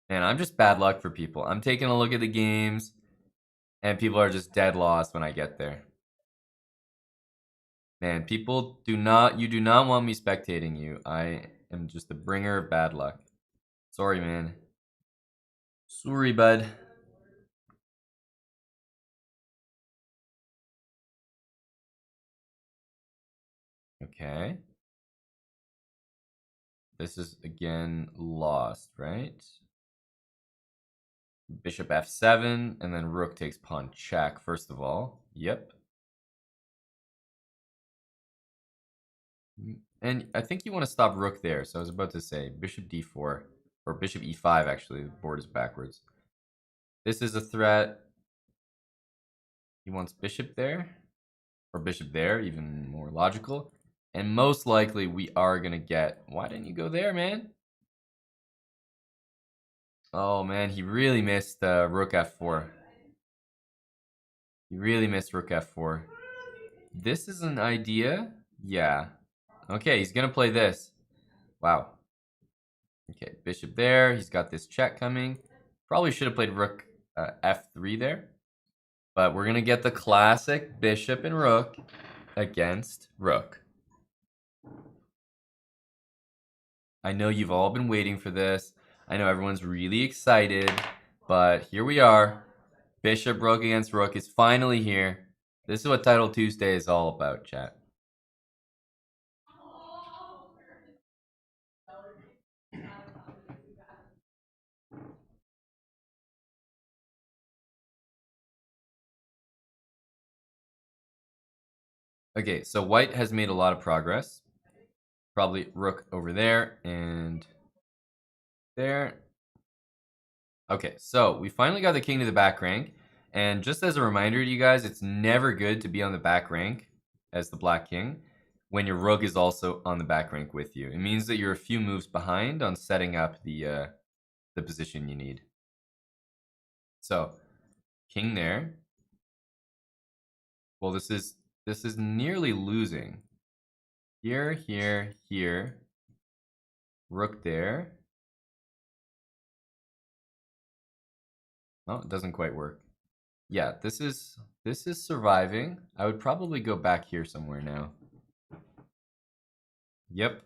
Man, I'm just bad luck for people. I'm taking a look at the games, and people are just dead lost when I get there. Man, people you do not want me spectating you. I am just the bringer of bad luck. Sorry, man. Sorry, bud. Okay. This is, again, lost, right? Bishop f7, and then rook takes pawn check, first of all. Yep. And I think you want to stop rook there, so I was about to say bishop d4, or bishop e5, actually. The board is backwards. This is a threat. He wants bishop there, or bishop there, even more logical. And most likely we are going to get... Why didn't you go there, man? Oh, man, he really missed rook f4. He really missed rook f4. This is an idea. Yeah. Okay, he's going to play this. Wow. Okay, bishop there. He's got this check coming. Probably should have played rook f3 there. But we're going to get the classic bishop and rook against rook. I know you've all been waiting for this. I know everyone's really excited. But here we are. Bishop rook against rook is finally here. This is what Title Tuesday is all about, chat. Okay, so white has made a lot of progress. Probably rook over there and there. Okay, so we finally got the king to the back rank. And just as a reminder to you guys, it's never good to be on the back rank as the black king when your rook is also on the back rank with you. It means that you're a few moves behind on setting up the position you need. So, king there. Well, this is nearly losing. Here, here, here. Rook there. Oh, it doesn't quite work. Yeah, this is surviving. I would probably go back here somewhere now. Yep.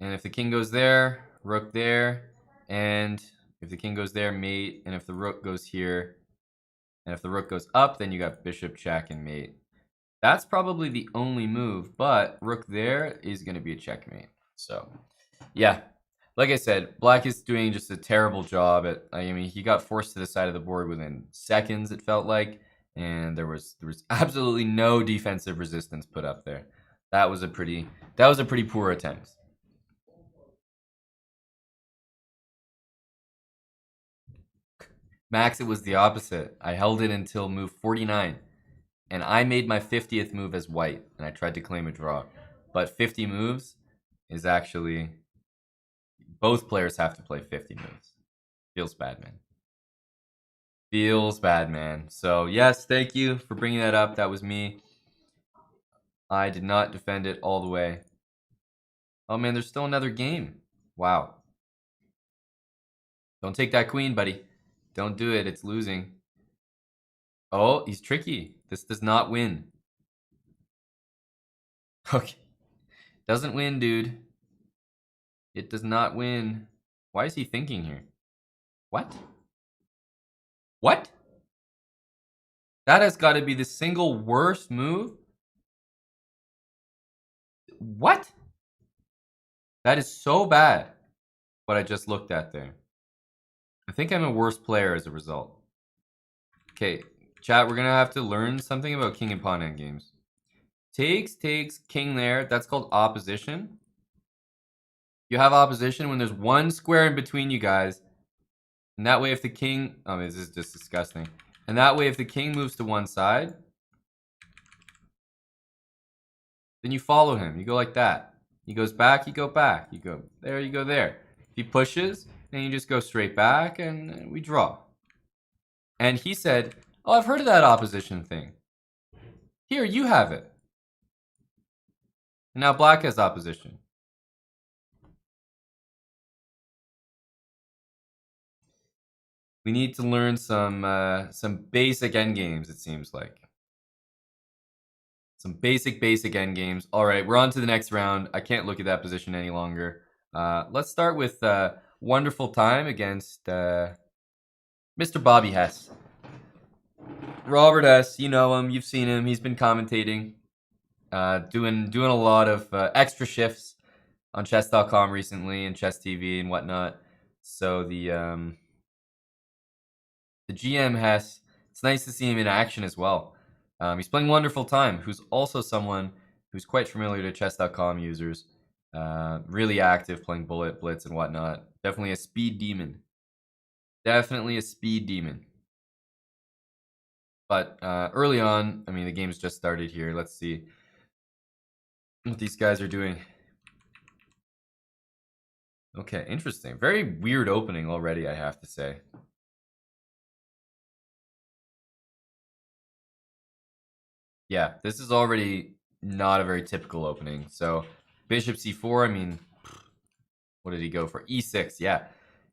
And if the king goes there, rook there, and if the king goes there, mate, and if the rook goes here, and if the rook goes up, then you got bishop, check, and mate. That's probably the only move, but rook there is going to be a checkmate. So, yeah. Like I said, black is doing just a terrible job at... I mean, he got forced to the side of the board within seconds, it felt like, and there was absolutely no defensive resistance put up there. That was a pretty poor attempt. Max, it was the opposite. I held it until move 49, and I made my 50th move as white, and I tried to claim a draw. But 50 moves is actually... Both players have to play 50 moves. Feels bad, man. Feels bad, man. So, yes, thank you for bringing that up. That was me. I did not defend it all the way. Oh, man, there's still another game. Wow. Don't take that queen, buddy. Don't do it. It's losing. Oh, he's tricky. This does not win. Okay. Doesn't win, dude. It does not win. Why is he thinking here? What? What? That has got to be the single worst move. What? That is so bad, what I just looked at there. I think I'm a worse player as a result. Okay, chat, we're going to have to learn something about king and pawn endgames. Takes, king there. That's called opposition. You have opposition when there's one square in between you guys. And that way if the king... Oh, this is just disgusting. And that way if the king moves to one side, then you follow him. You go like that. He goes back, you go back. You go there, you go there. If he pushes, then you just go straight back and we draw. And he said, oh, I've heard of that opposition thing. Here, you have it. And now black has opposition. We need to learn some basic endgames, it seems like. Some basic endgames. All right, we're on to the next round. I can't look at that position any longer. Let's start with Wonderful Time against Mr. Bobby Hess. Robert Hess, you know him, you've seen him. He's been commentating, doing a lot of extra shifts on Chess.com recently and Chess TV and whatnot. So the GM Hess, it's nice to see him in action as well. He's playing Wonderful Time, who's also someone who's quite familiar to Chess.com users. Really active playing Bullet, Blitz, and whatnot. Definitely a speed demon. Definitely a speed demon. But early on, I mean, the game's just started here. Let's see what these guys are doing. Okay, interesting. Very weird opening already, I have to say. Yeah, this is already not a very typical opening. So, bishop c4, I mean, what did he go for? e6, yeah.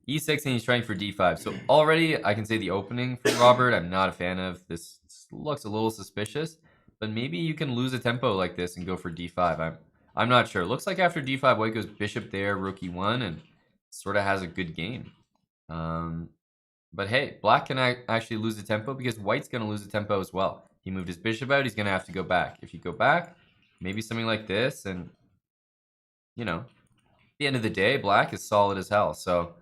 e6 and he's trying for d5. So already I can say the opening for Robert, I'm not a fan of. This looks a little suspicious, but maybe you can lose a tempo like this and go for d5. I'm not sure. Looks like after d5, white goes bishop there, rook e1, and sort of has a good game. But hey, black can actually lose the tempo because white's going to lose the tempo as well. He moved his bishop out, he's going to have to go back. If you go back, maybe something like this, and, you know, at the end of the day, black is solid as hell. So,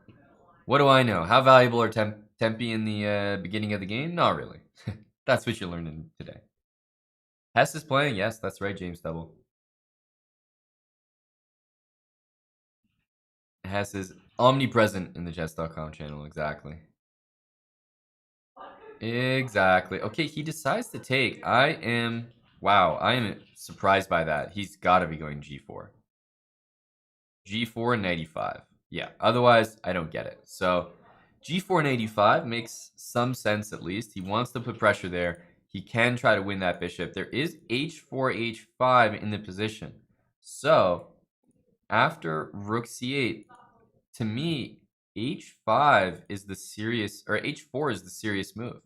what do I know? How valuable are tempi in the beginning of the game? Not really. That's what you're learning today. Hess is playing? Yes, that's right, James Double. Hess is omnipresent in the Chess.com channel, exactly. Exactly. Okay, he decides to take. Wow, I am surprised by that. He's got to be going g4. g4 and 85. Yeah, otherwise, I don't get it. So, g4 and 85 makes some sense at least. He wants to put pressure there. He can try to win that bishop. There is h4, h5 in the position. So, after rook c8, to me, h5 is the serious, or h4 is the serious move.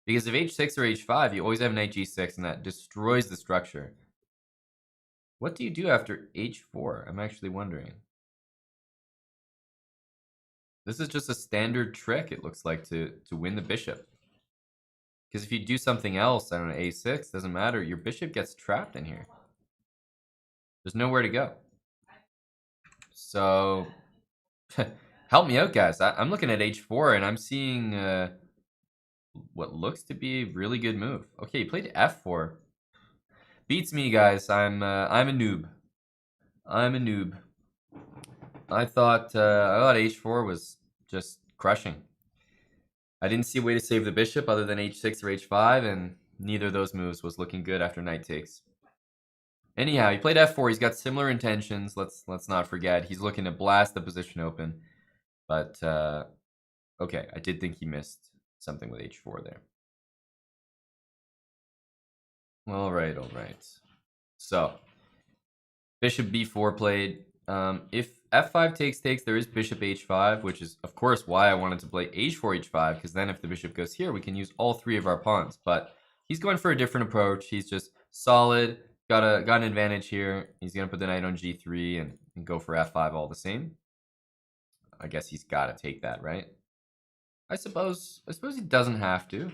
Because if h6 or h5, you always have knight g6, and that destroys the structure. What do you do after h4? I'm actually wondering. This is just a standard trick, it looks like, to win the bishop. Because if you do something else, I don't know, a6, doesn't matter. Your bishop gets trapped in here. There's nowhere to go. So, help me out, guys. I'm looking at h4, and I'm seeing what looks to be a really good move. Okay, he played f4. Beats me, guys. I'm a noob. I'm a noob. I thought h4 was just crushing. I didn't see a way to save the bishop other than h6 or h5, and neither of those moves was looking good after knight takes. Anyhow, he played f4. He's got similar intentions. Let's not forget. He's looking to blast the position open. But okay, I did think he missed something with h4 there. All right. So, bishop b4 played. If f5 takes, there is bishop h5, which is, of course, why I wanted to play h4, h5, because then if the bishop goes here, we can use all three of our pawns. But he's going for a different approach. He's just solid, got an advantage here. He's going to put the knight on g3 and go for f5 all the same. I guess he's got to take that, right? I suppose he doesn't have to.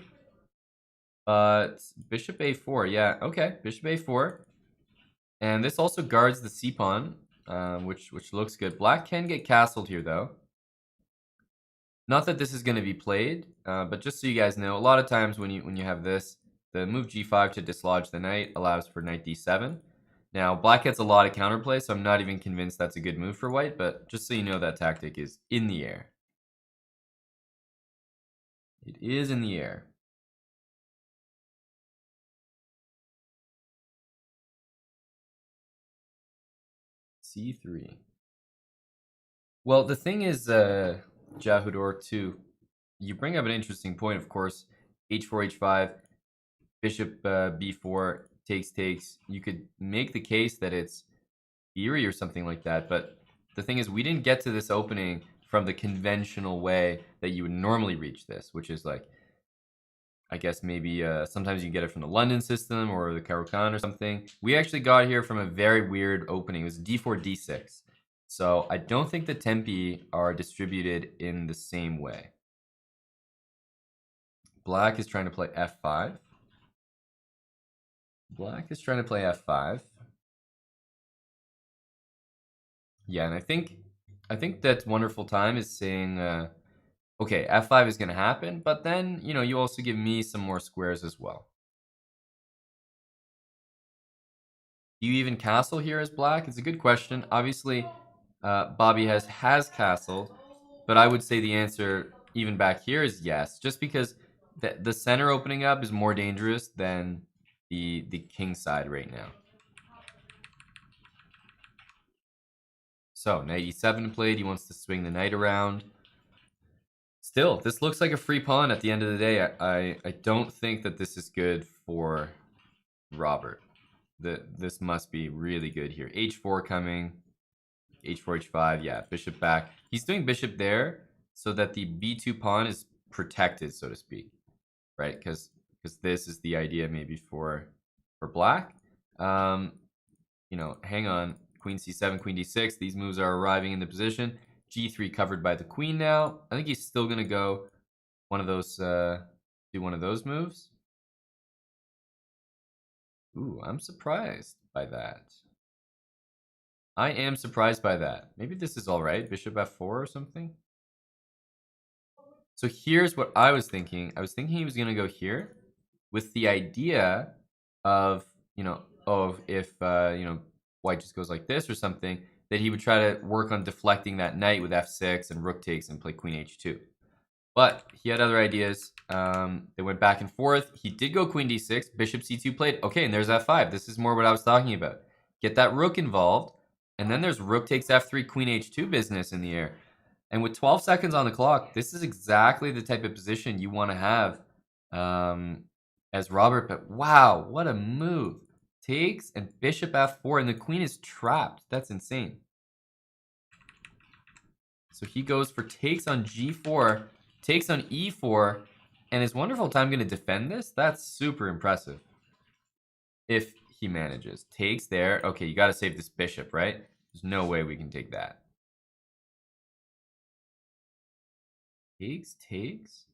But bishop a4, yeah, okay, bishop a4. And this also guards the c-pawn, which looks good. Black can get castled here, though. Not that this is going to be played, but just so you guys know, a lot of times when you have this, the move g5 to dislodge the knight allows for knight d7. Now, black gets a lot of counterplay, so I'm not even convinced that's a good move for white, but just so you know, that tactic is in the air. It is in the air. c3. Well, the thing is, Jahudor, too, you bring up an interesting point, of course. h4, h5, bishop b4, takes. You could make the case that it's theory or something like that, but the thing is, we didn't get to this opening from the conventional way that you would normally reach this, which is like, I guess maybe sometimes you get it from the London system or the Caro-Kann or something. We actually got here from a very weird opening. It was d4, d6. So I don't think the tempi are distributed in the same way. Black is trying to play f5. Black is trying to play f5. Yeah, and I think that Wonderful Time is saying, okay, f5 is going to happen, but then, you also give me some more squares as well. Do you even castle here as black? It's a good question. Obviously, Bobby has castled, but I would say the answer, even back here, is yes, just because the center opening up is more dangerous than the king side right now. So, knight e7 played. He wants to swing the knight around. Still, this looks like a free pawn at the end of the day. I don't think that this is good for Robert. This must be really good here. h4 coming. h4, h5. Yeah, bishop back. He's doing bishop there so that the b2 pawn is protected, so to speak. Right? Because this is the idea maybe for black. Hang on. Queen c7, queen d6. These moves are arriving in the position. g3 covered by the queen now. I think he's still going to go one of those, do one of those moves. Ooh, I'm surprised by that. I am surprised by that. Maybe this is all right. Bishop f4 or something. So here's what I was thinking. I was thinking he was going to go here with the idea of, if, white just goes like this or something, that he would try to work on deflecting that knight with f6 and rook takes and play queen h2. But he had other ideas. They went back and forth. He did go queen d6, bishop c2 played. Okay, and there's f5. This is more what I was talking about. Get that rook involved, and then there's rook takes f3, queen h2 business in the air. And with 12 seconds on the clock, this is exactly the type of position you want to have as Robert. But wow, what a move. Takes and bishop f4, and the queen is trapped. That's insane. So he goes for takes on g4, takes on e4, and is Wonderful Time going to defend this? That's super impressive. If he manages. Takes there. Okay, you got to save this bishop, right? There's no way we can take that. Takes.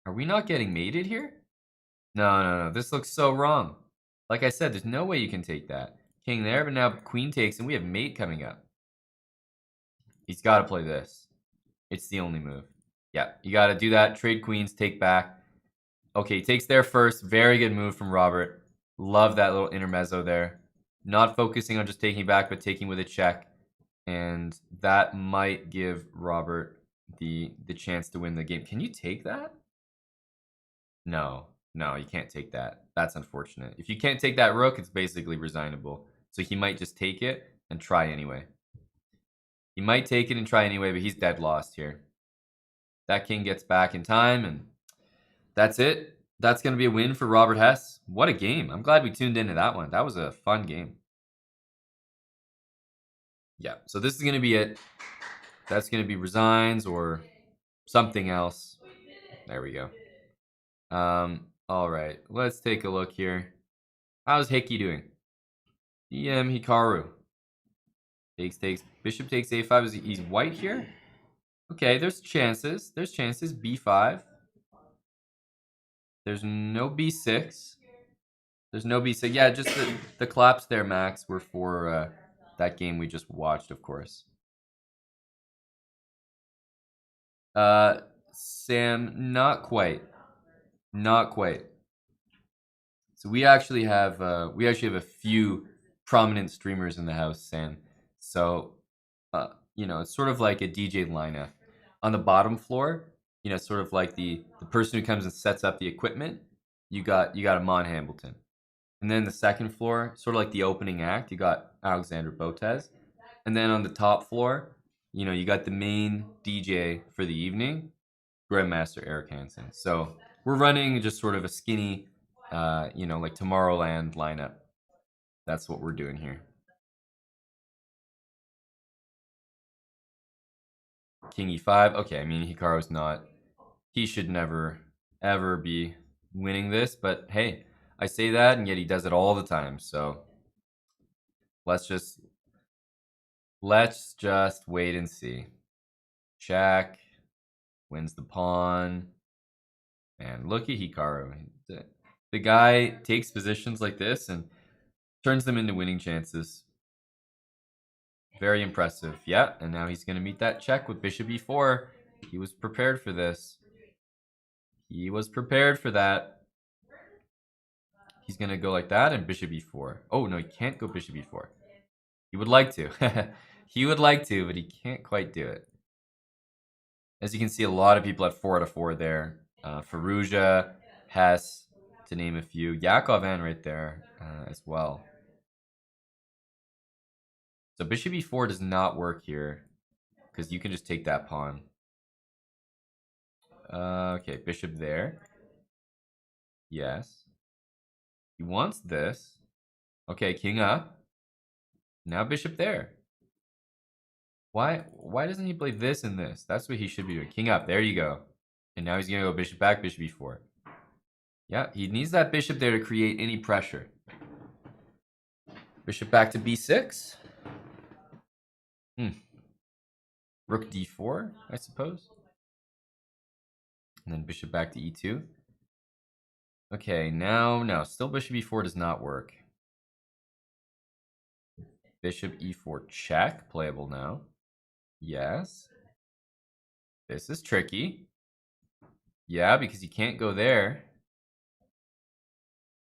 Are we not getting mated here? No. This looks so wrong. Like I said, there's no way you can take that. King there, but now queen takes, and we have mate coming up. He's got to play this. It's the only move. Yeah, you got to do that. Trade queens, take back. Okay, takes there first. Very good move from Robert. Love that little intermezzo there. Not focusing on just taking back, but taking with a check. And that might give Robert the chance to win the game. Can you take that? No, you can't take that. That's unfortunate. If you can't take that rook, it's basically resignable. So he might just take it and try anyway. He might take it and try anyway, but he's dead lost here. That king gets back in time, and that's it. That's going to be a win for Robert Hess. What a game. I'm glad we tuned into that one. That was a fun game. Yeah, so this is going to be it. That's going to be resigns or something else. There we go. All right, let's take a look here. How's Hickey doing? IM Hikaru. Takes. Bishop takes a5. He's white here? Okay, there's chances. b5. There's no b6. There's no b6. Yeah, just the claps there, Max, were for that game we just watched, of course. Sam, not quite. So we actually have a few prominent streamers in the house, Sam. So it's sort of like a DJ lineup. On the bottom floor, sort of like the person who comes and sets up the equipment. You got Amon Hambleton, and then the second floor, sort of like the opening act, you got Alexander Botez, And then on the top floor, you got the main DJ for the evening, Grandmaster Eric Hansen. So we're running just sort of a skinny, like Tomorrowland lineup. That's what we're doing here. King e5. Okay, I mean, Hikaru's not. He should never, ever be winning this. But hey, I say that, and yet he does it all the time. So let's just wait and see. Check. Wins the pawn. And look at Hikaru. The guy takes positions like this and turns them into winning chances. Very impressive. Yeah, and now he's going to meet that check with bishop e4. He was prepared for this. He was prepared for that. He's going to go like that and bishop e4. Oh, no, he can't go bishop e4. He would like to. He would like to, but he can't quite do it. As you can see, a lot of people at 4 out of 4 there. Firouzja, Hess, to name a few. Yakovan right there as well. So bishop e4 does not work here because you can just take that pawn. Okay, bishop there. Yes. He wants this. Okay, king up. Now bishop there. Why doesn't he play this and this? That's what he should be doing. King up. There you go. And now he's going to go bishop back, bishop e4. Yeah, he needs that bishop there to create any pressure. Bishop back to b6. Rook d4, I suppose. And then bishop back to e2. Okay, now, no. Still bishop e4 does not work. Bishop e4 check. Playable now. Yes. This is tricky. Yeah, because you can't go there.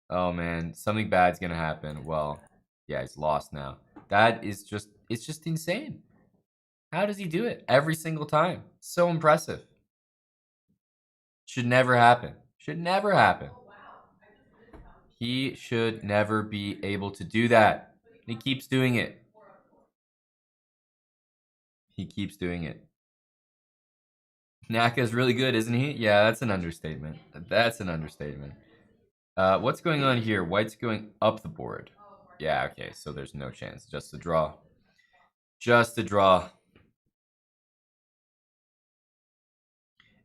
Oh, man. Something bad's going to happen. Well, yeah, he's lost now. That is just, it's just insane. How does he do it every single time? So impressive. Should never happen. Should never happen. He should never be able to do that. He keeps doing it. He keeps doing it. Naka's really good, isn't he? Yeah, that's an understatement. That's an understatement. What's going on here? White's going up the board. Yeah, okay, so there's no chance. Just a draw. Just a draw.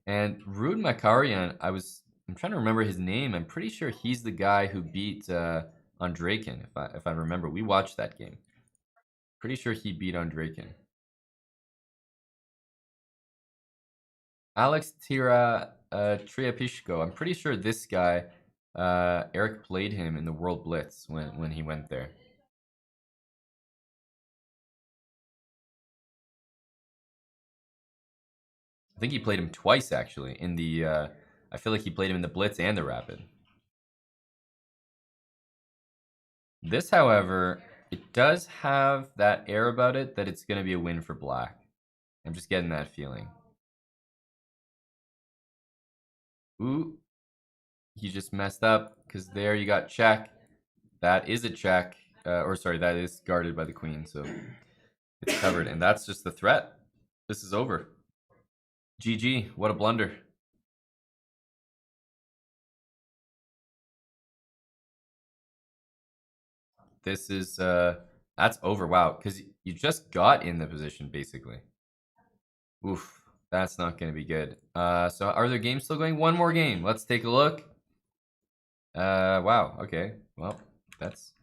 And Rud Makarian, I'm trying to remember his name. I'm pretty sure he's the guy who beat Andreykin, if I remember. We watched that game. Pretty sure he beat Andreykin. Alex Triapishko. I'm pretty sure this guy, Eric played him in the World Blitz when he went there. I think he played him twice, actually. In the, I feel like he played him in the Blitz and the Rapid. This, however, it does have that air about it that it's going to be a win for black. I'm just getting that feeling. Ooh. He just messed up because there you got check. That is a check. Or sorry, that is guarded by the queen, so it's covered. And that's just the threat. This is over. GG. What a blunder. This is, that's over. Wow. Because you just got in the position, basically. Oof. That's not going to be good. So are there games still going? One more game. Let's take a look. Wow. Okay. Well, that's...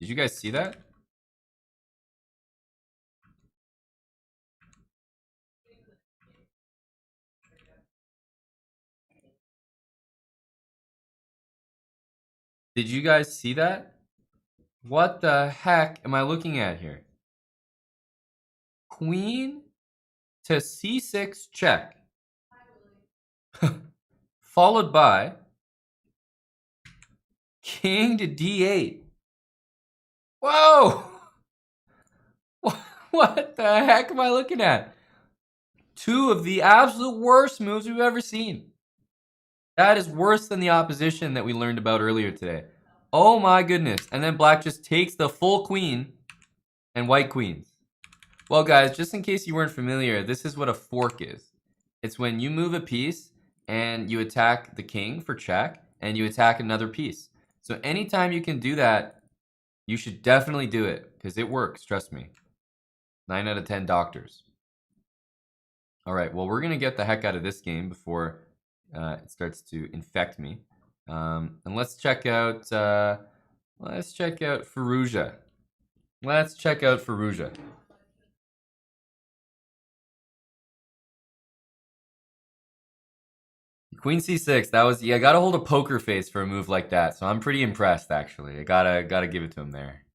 Did you guys see that? Did you guys see that? What the heck am I looking at here? Queen to c6 check. Followed by king to d8. Whoa! What the heck am I looking at? Two of the absolute worst moves we've ever seen. That is worse than the opposition that we learned about earlier today. Oh my goodness. And then black just takes the full queen and white queens. Well, guys, just in case you weren't familiar, this is what a fork is. It's when you move a piece and you attack the king for check and you attack another piece. So anytime you can do that, you should definitely do it because it works, trust me. 9 out of 10 doctors. All right, well, we're going to get the heck out of this game before it starts to infect me. And let's check out Fallujah. Let's check out Fallujah. Queen c6. That was, yeah. Gotta hold a poker face for a move like that. So I'm pretty impressed, actually. I gotta give it to him there.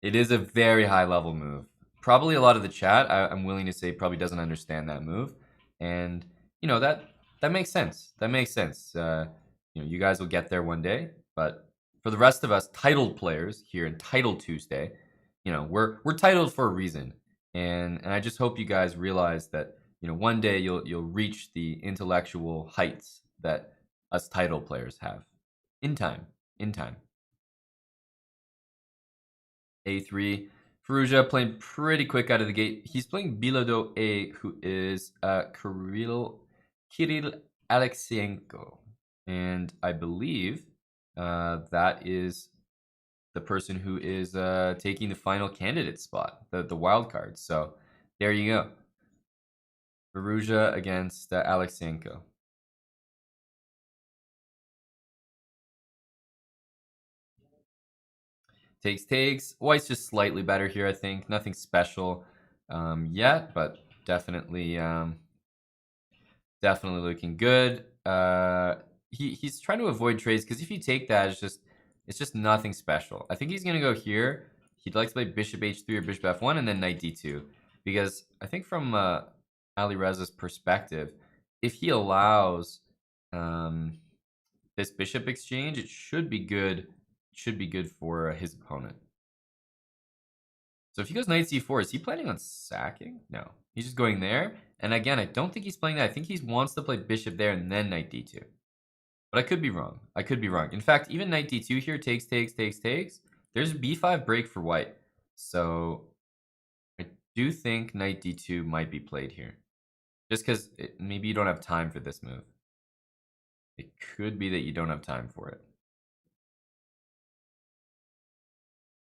It is a very high level move. Probably a lot of the chat, I'm willing to say, probably doesn't understand that move, and that makes sense. That makes sense. You guys will get there one day, but for the rest of us titled players here in Title Tuesday, we're titled for a reason, and I just hope you guys realize that one day you'll reach the intellectual heights that us title players have in time. In time. A3. Fallujah playing pretty quick out of the gate. He's playing Bilodo A, who is Kirill Alexienko. And I believe that is the person who is taking the final candidate spot, the wild card. So there you go. Fallujah against Alexienko. Takes. White's just slightly better here, I think. Nothing special yet, but definitely looking good. He's trying to avoid trades because if you take that, it's just nothing special. I think he's gonna go here. He'd like to play bishop h3 or bishop f1 and then knight d2 because I think from Ali Reza's perspective, if he allows this bishop exchange, it should be good. Should be good for his opponent. So if he goes knight c4, is he planning on sacking? No. He's just going there. And again, I don't think he's playing that. I think he wants to play bishop there and then knight d2. But I could be wrong. In fact, even knight d2 here takes. There's a b5 break for white. So I do think knight d2 might be played here. Just because maybe you don't have time for this move. It could be that you don't have time for it.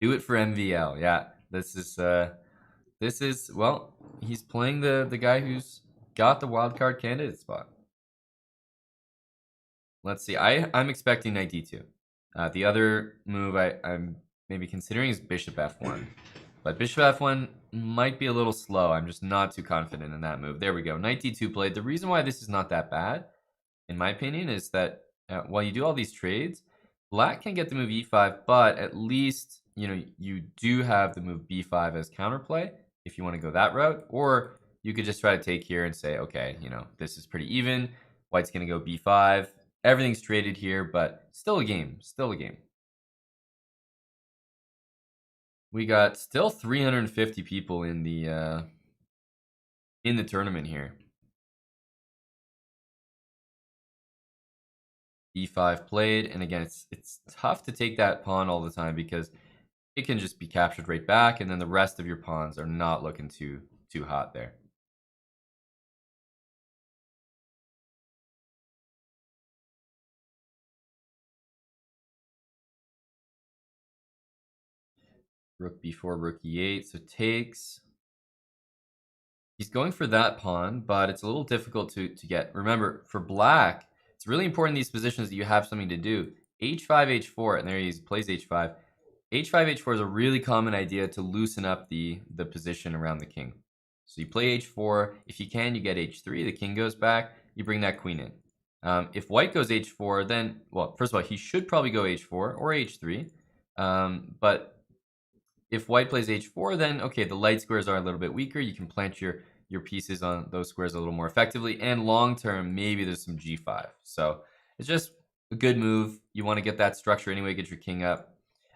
Do it for MVL. Yeah, this is well, he's playing the guy who's got the wildcard candidate spot. Let's see. I'm expecting knight d2. The other move I'm maybe considering is bishop f1. But bishop f1 might be a little slow. I'm just not too confident in that move. There we go. Knight d2 played. The reason why this is not that bad, in my opinion, is that while you do all these trades, black can get the move e5, but at least you do have the move b5 as counterplay if you want to go that route, or you could just try to take here and say, okay, this is pretty even. White's going to go b5. Everything's traded here, but still a game. We got still 350 people in the tournament here. e5 played, and again, it's tough to take that pawn all the time because it can just be captured right back, and then the rest of your pawns are not looking too hot there. Rook b4, rook e8, so takes. He's going for that pawn, but it's a little difficult to get. Remember, for black, it's really important in these positions that you have something to do. h5, h4, and there he plays h5. h5, h4 is a really common idea to loosen up the position around the king. So you play h4. If you can, you get h3. The king goes back. You bring that queen in. If white goes h4, then, well, first of all, he should probably go h4 or h3. But if white plays h4, then, okay, the light squares are a little bit weaker. You can plant your pieces on those squares a little more effectively. And long term, maybe there's some g5. So it's just a good move. You want to get that structure anyway, get your king up.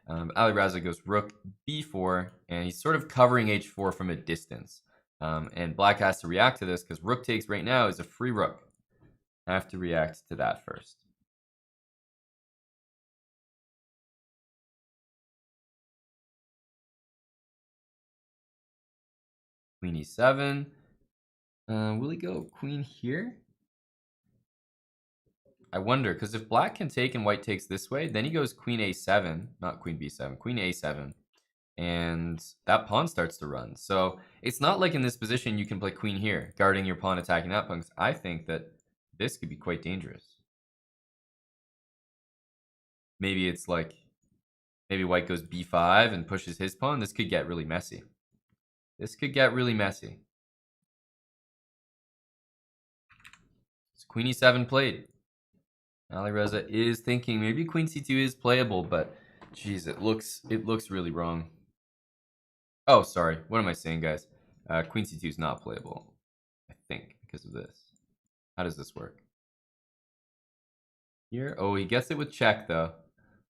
Ali Reza goes rook b4, and he's sort of covering h4 from a distance. And black has to react to this because rook takes right now is a free rook. I have to react to that first. Queen e7. Will he go queen here? I wonder, because if black can take and white takes this way, then he goes queen a7, not queen b7, queen a7. And that pawn starts to run. So it's not like in this position you can play queen here, guarding your pawn, attacking that pawn. I think that this could be quite dangerous. Maybe it's like, maybe white goes b5 and pushes his pawn. This could get really messy. This could get really messy. So queen e7 played. Alireza is thinking maybe queen c2 is playable, but geez, it looks really wrong. Oh, sorry. What am I saying, guys? Queen c2 is not playable, I think, because of this. How does this work? Here? Oh, he gets it with check, though.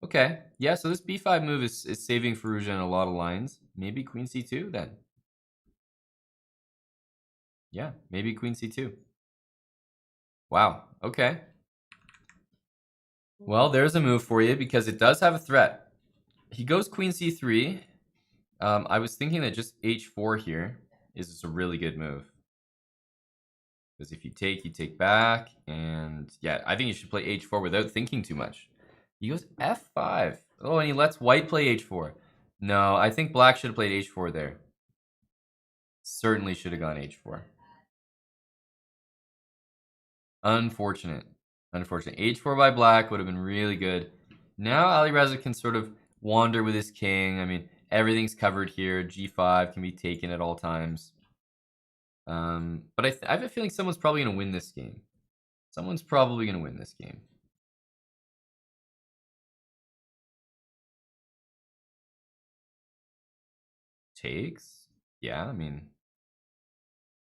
Okay. Yeah, so this b5 move is saving Firouzja in a lot of lines. Maybe queen c2, then. Yeah, maybe queen c2. Wow. Okay. Well, there's a move for you because it does have a threat. He goes queen c3. I was thinking that just h4 here is a really good move. Because if you take back. And yeah, I think you should play h4 without thinking too much. He goes f5. Oh, and he lets white play h4. No, I think black should have played h4 there. Certainly should have gone h4. Unfortunate. Unfortunate. h4 by black would have been really good. Now Alireza can sort of wander with his king. I mean, everything's covered here. g5 can be taken at all times. But I have a feeling someone's probably going to win this game. Someone's probably going to win this game. Takes? Yeah, I mean...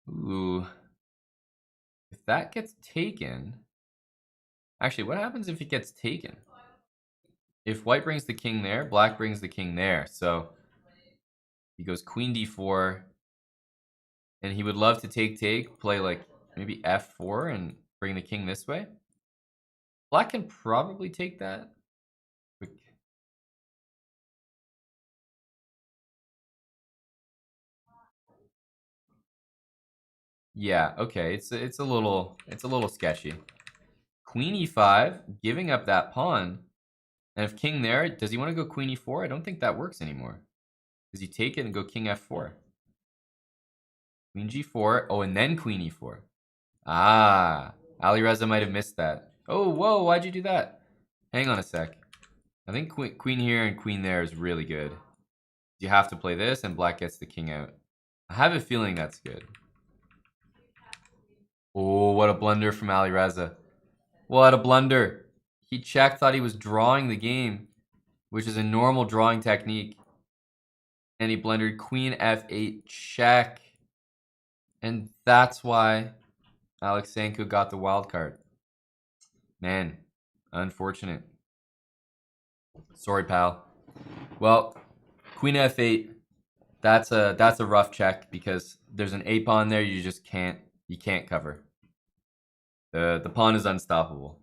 Ooh. If that gets taken... Actually, what happens if it gets taken? If white brings the king there, black brings the king there. So he goes queen d4. And he would love to take, play like maybe f4 and bring the king this way. Black can probably take that. Yeah, okay. It's a little sketchy. Queen e5, giving up that pawn. And if king there, does he want to go queen e4? I don't think that works anymore. Does he take it and go king f4? Queen g4. Oh, and then queen e4. Ah, Alireza might have missed that. Oh, whoa, why'd you do that? Hang on a sec. I think queen here and queen there is really good. You have to play this, and black gets the king out. I have a feeling that's good. Oh, what a blunder from Alireza. What a blunder. He checked, thought he was drawing the game, which is a normal drawing technique. And he blundered queen f8 check. And that's why Alexenko got the wild card. Man, unfortunate. Sorry, pal. Well, queen f8. That's a rough check because there's an a pawn there. You just can't cover. The pawn is unstoppable.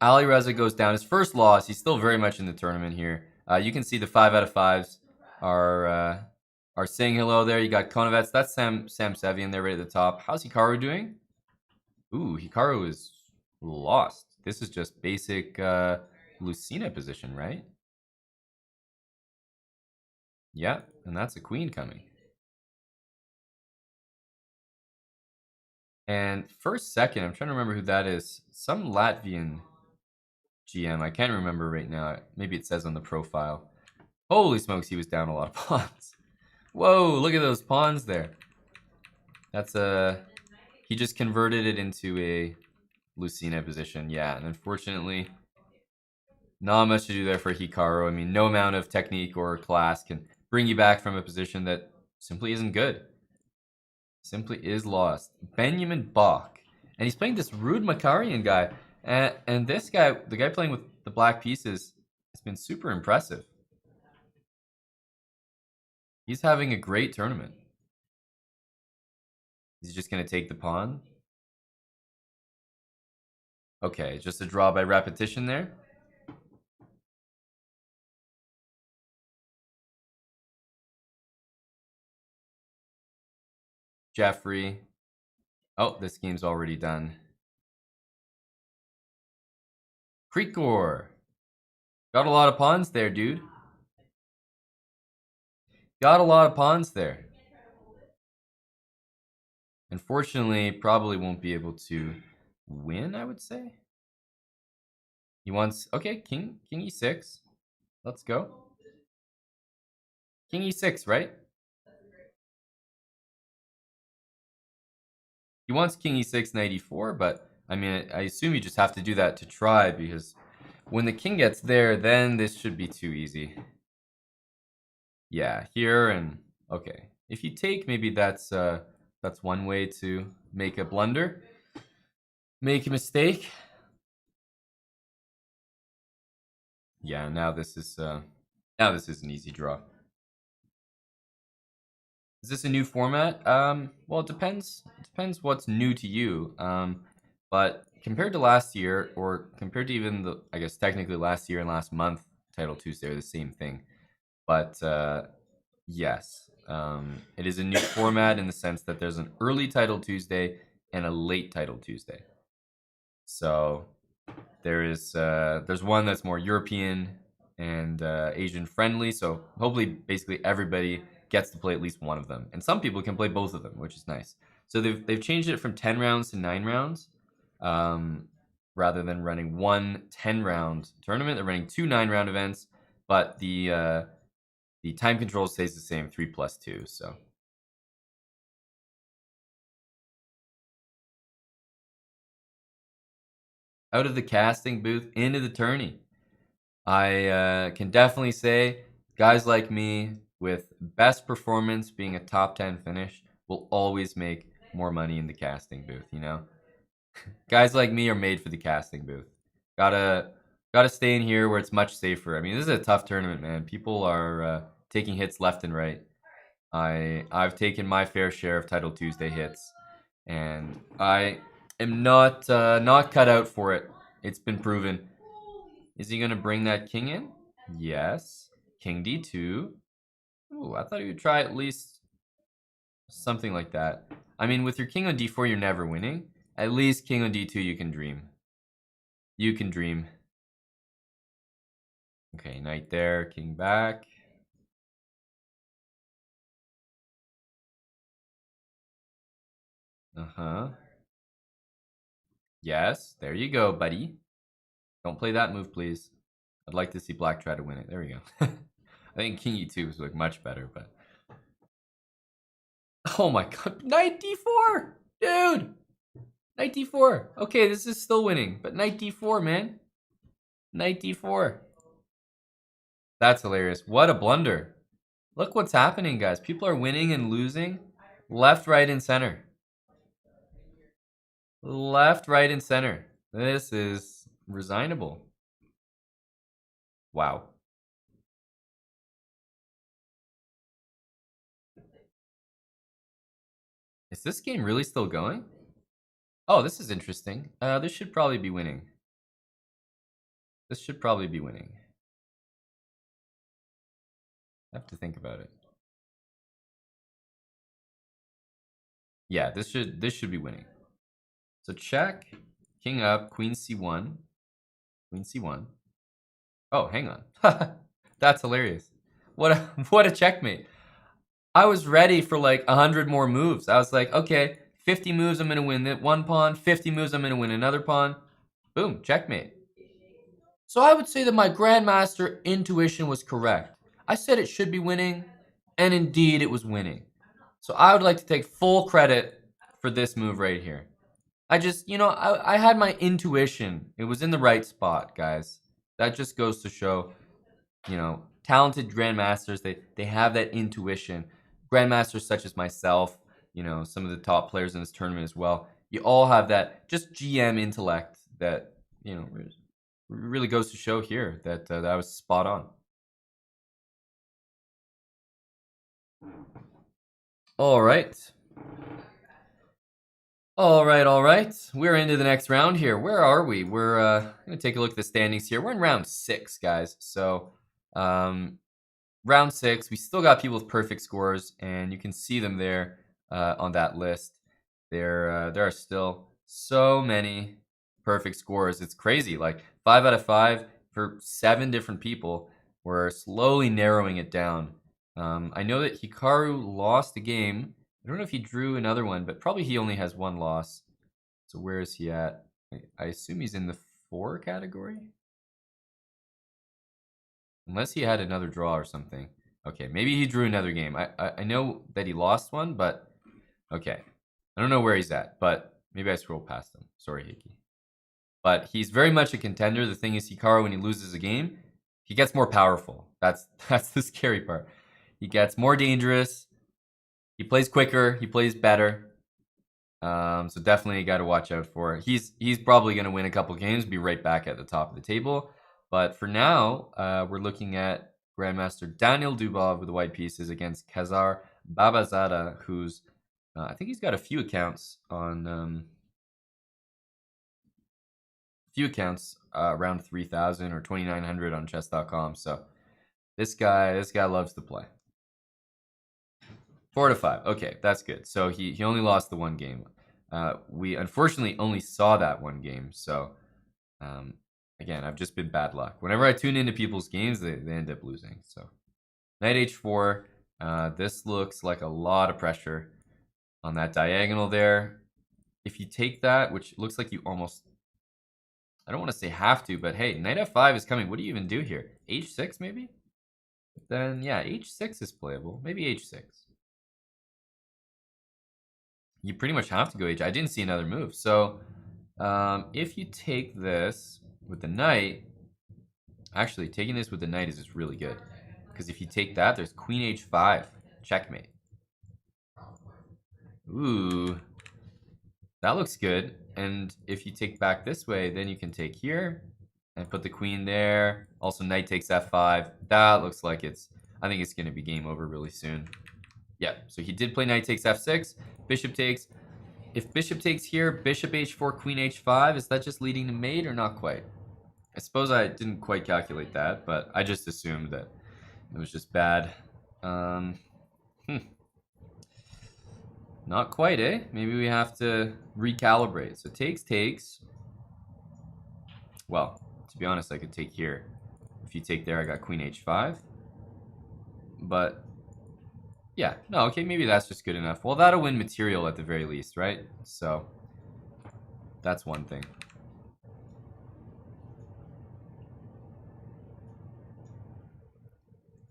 Alireza goes down. His first loss. He's still very much in the tournament here. You can see the 5 out of 5s are saying hello there. You got Konovets. That's Sam Sevian there right at the top. How's Hikaru doing? Ooh, Hikaru is lost. This is just basic Lucina position, right? Yeah, and that's a queen coming. And first, second, I'm trying to remember who that is. Some Latvian GM. I can't remember right now. Maybe it says on the profile. Holy smokes, he was down a lot of pawns. Whoa, look at those pawns there. That's he just converted it into a Lucina position. Yeah, and unfortunately, not much to do there for Hikaru. I mean, no amount of technique or class can bring you back from a position that simply isn't good. Simply is lost. Benjamin Bach. And he's playing this rude Makarian guy. And this guy, the guy playing with the black pieces, has been super impressive. He's having a great tournament. He's just going to take the pawn. Okay, just a draw by repetition there. Jeffrey. Oh, this game's already done. Precor. Got a lot of pawns there, dude. Got a lot of pawns there. Unfortunately, probably won't be able to win, I would say. He wants, okay, king e6. Let's go. King e6, right? He wants king e6, knight e4, but I mean, I assume you just have to do that to try, because when the king gets there, then this should be too easy. Yeah, here and okay. If you take, maybe that's one way to make a blunder, make a mistake. Yeah, now this is an easy draw. Is this a new format? Well, it depends. It depends what's new to you. But compared to last year, or compared to even the, I guess technically last year and last month, Title Tuesday are the same thing. But yes, it is a new format in the sense that there's an early Title Tuesday and a late Title Tuesday. So there's one that's more European and Asian friendly. So hopefully, basically everybody gets to play at least one of them, and some people can play both of them, which is nice. So they've changed it from 10 rounds to 9 rounds, rather than running one 10-round tournament. They're running 2 9-round events, but the time control stays the same, 3+2. So out of the casting booth into the tourney. I can definitely say guys like me with best performance being a top 10 finish will always make more money in the casting booth, you know? Guys like me are made for the casting booth. Gotta stay in here where it's much safer. I mean, this is a tough tournament, man. People are taking hits left and right. I've taken my fair share of Title Tuesday hits, and I am not cut out for it. It's been proven. Is he going to bring that king in? Yes. King d2. Ooh, I thought he would try at least something like that. I mean, with your king on d4, you're never winning. At least king on d2, you can dream. You can dream. Okay, knight there, king back. Uh-huh. Yes, there you go, buddy. Don't play that move, please. I'd like to see black try to win it. There we go. I think king e2 would look much better, but... Oh my god, knight d4! Dude! Knight d4. Okay, this is still winning, but knight d4, man. Knight d4. That's hilarious. What a blunder. Look what's happening, guys. People are winning and losing left, right, and center. Left, right, and center. This is resignable. Wow. Is this game really still going? Oh, this is interesting. This should probably be winning. This should probably be winning. I have to think about it. Yeah, this should be winning. So check, king up, queen c1, queen c1. Oh, hang on. That's hilarious. What a checkmate. I was ready for like 100 more moves. I was like, okay, 50 moves, I'm going to win that one pawn. 50 moves, I'm going to win another pawn. Boom, checkmate. So I would say that my Grandmaster intuition was correct. I said it should be winning, and indeed it was winning. So I would like to take full credit for this move right here. I just, I had my intuition. It was in the right spot, guys. That just goes to show, talented grandmasters, they have that intuition. Grandmasters such as myself, some of the top players in this tournament as well. You all have that just GM intellect that, really goes to show here that I was spot on. All right. All right. We're into the next round here. Where are we? We're going to take a look at the standings here. We're in round 6, guys. So, round 6, we still got people with perfect scores, and you can see them there. on that list. There are still so many perfect scores. It's crazy. Like 5 out of 5 for 7 different people. We're slowly narrowing it down. I know that Hikaru lost a game. I don't know if he drew another one, but probably he only has one loss. So where is he at? I assume he's in the 4 category? Unless he had another draw or something. Okay, maybe he drew another game. I know that he lost one, but okay. I don't know where he's at, but maybe I scrolled past him. Sorry, Hiki. But he's very much a contender. The thing is, Hikaru, when he loses a game, he gets more powerful. That's the scary part. He gets more dangerous. He plays quicker. He plays better. So definitely got to watch out for it. He's probably going to win a couple games, be right back at the top of the table. But for now, we're looking at Grandmaster Daniel Dubov with the white pieces against Khazar Babazada, who's I think he's got a few accounts on around 3,000 or 2,900 on Chess.com. So this guy loves to play. 4 to 5. Okay, that's good. So he only lost the one game. We unfortunately only saw that one game. So again, I've just been bad luck. Whenever I tune into people's games, they end up losing. So knight h4. This looks like a lot of pressure on that diagonal there. If you take that, which looks like you almost, I don't want to say have to, but hey, knight f5 is coming. What do you even do here? h6 maybe? Then yeah, h6 is playable. Maybe h6. You pretty much have to go h. I didn't see another move. So if you take this with the knight, actually taking this with the knight is just really good. Because if you take that, there's queen h5. Checkmate. Ooh. That looks good. And if you take back this way, then you can take here and put the queen there. Also, knight takes f5. That looks like I think it's going to be game over really soon. Yeah, so he did play knight takes f6. Bishop takes. If bishop takes here, bishop h4, queen h5, is that just leading to mate or not quite? I suppose I didn't quite calculate that, but I just assumed that it was just bad. Not quite, eh? Maybe we have to recalibrate. So takes. Well, to be honest, I could take here. If you take there, I got queen h5. But yeah, no, okay, maybe that's just good enough. Well, that'll win material at the very least, right? So that's one thing.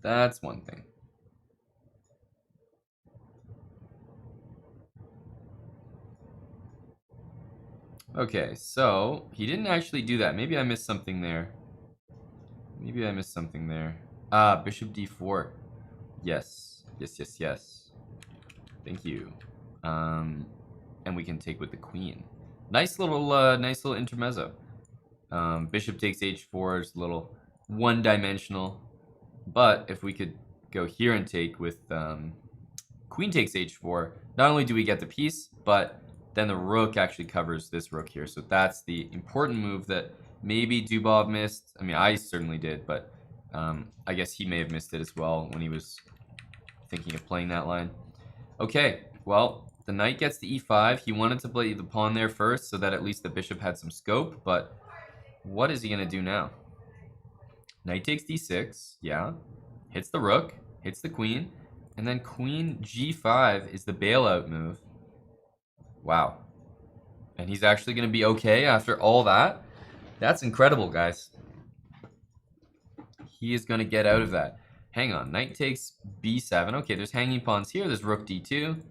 That's one thing. Okay, so he didn't actually do that. Maybe I missed something there. Ah, bishop d4. Yes. Thank you. And we can take with the queen. Nice little intermezzo. Bishop takes h4 is a little one-dimensional. But if we could go here and take with queen takes h4, not only do we get the piece, but then the rook actually covers this rook here. So that's the important move that maybe Dubov missed. I mean, I certainly did, but I guess he may have missed it as well when he was thinking of playing that line. Okay, well, the knight gets to e5. He wanted to play the pawn there first so that at least the bishop had some scope, but what is he going to do now? Knight takes d6, yeah. Hits the rook, hits the queen, and then queen g5 is the bailout move. Wow. And he's actually going to be okay after all that? That's incredible, guys. He is going to get out of that. Hang on, knight takes b7. Okay, there's hanging pawns here. There's rook d2.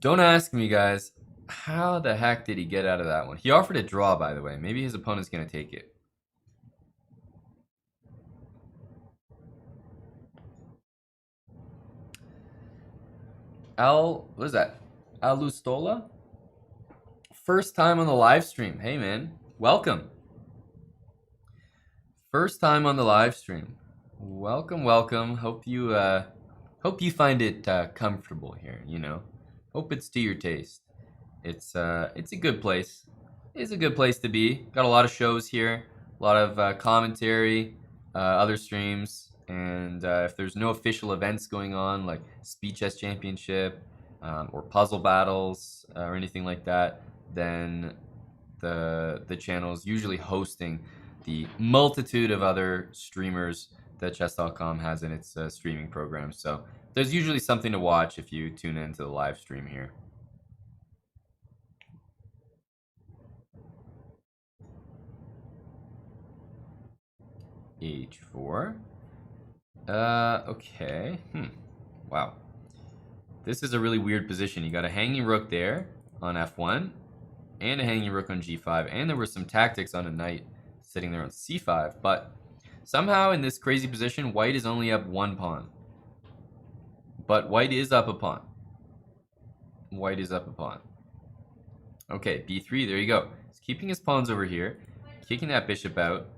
Don't ask me, guys. How the heck did he get out of that one? He offered a draw, by the way. Maybe his opponent's going to take it. What is that? Alustola? First time on the live stream. Hey, man. Welcome. First time on the live stream. Welcome. Hope you find it comfortable here, you know. Hope it's to your taste. It's a good place. It's a good place to be. Got a lot of shows here, a lot of commentary, other streams, And if there's no official events going on, like Speed Chess Championship or puzzle battles or anything like that, then the channel is usually hosting the multitude of other streamers that Chess.com has in its streaming program. So there's usually something to watch if you tune into the live stream here. H4. Okay. Wow. This is a really weird position. You got a hanging rook there on f1 and a hanging rook on g5, and there were some tactics on a knight sitting there on c5, but somehow in this crazy position, white is only up one pawn. But white is up a pawn. White is up a pawn. Okay, b3, there you go. He's keeping his pawns over here, kicking that bishop out.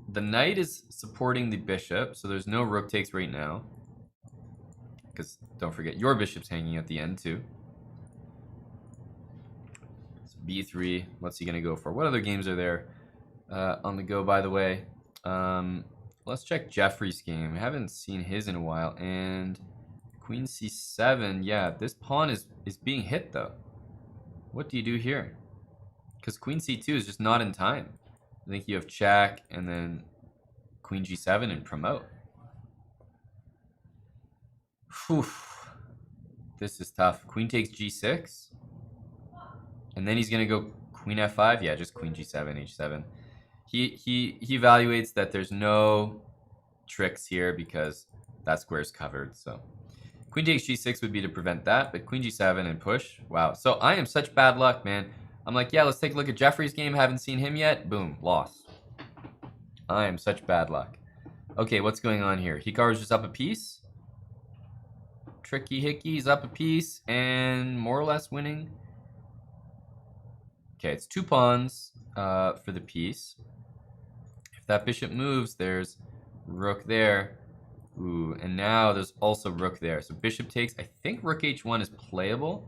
The knight is supporting the bishop, so there's no rook takes right now. Because don't forget, your bishop's hanging at the end too. So b3, what's he going to go for? What other games are there on the go, by the way? Let's check Jeffrey's game. I haven't seen his in a while. And queen c7, yeah, this pawn is being hit, though. What do you do here? Because queen c2 is just not in time. I think you have check and then queen g7 and promote. Whew. This is tough. Queen takes g6. And then he's going to go queen f5. Yeah, just queen g7, h7. He evaluates that there's no tricks here because that square is covered. So queen takes g6 would be to prevent that, but queen g7 and push. Wow. So I am such bad luck, man. I'm like, yeah, let's take a look at Jeffrey's game. Haven't seen him yet. Boom, loss. I am such bad luck. Okay, what's going on here? Hikaru's just up a piece. Tricky Hickey's up a piece and more or less winning. Okay, it's 2 pawns for the piece. If that bishop moves, there's rook there. Ooh, and now there's also rook there. So bishop takes. I think rook h1 is playable,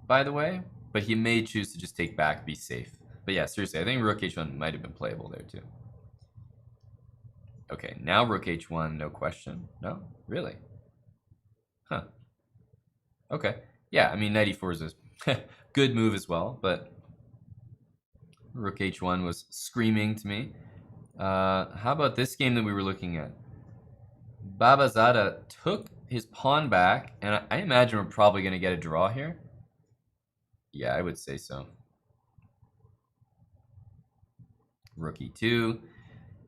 by the way. But he may choose to just take back, be safe. But yeah, seriously, I think rook h1 might have been playable there too. Okay, now rook h1, no question. No? Really? Huh. Okay. Yeah, I mean, knight e4 is a good move as well, but rook h1 was screaming to me. How about this game that we were looking at? Babazada took his pawn back, and I imagine we're probably going to get a draw here. Yeah, I would say so. Rook e2.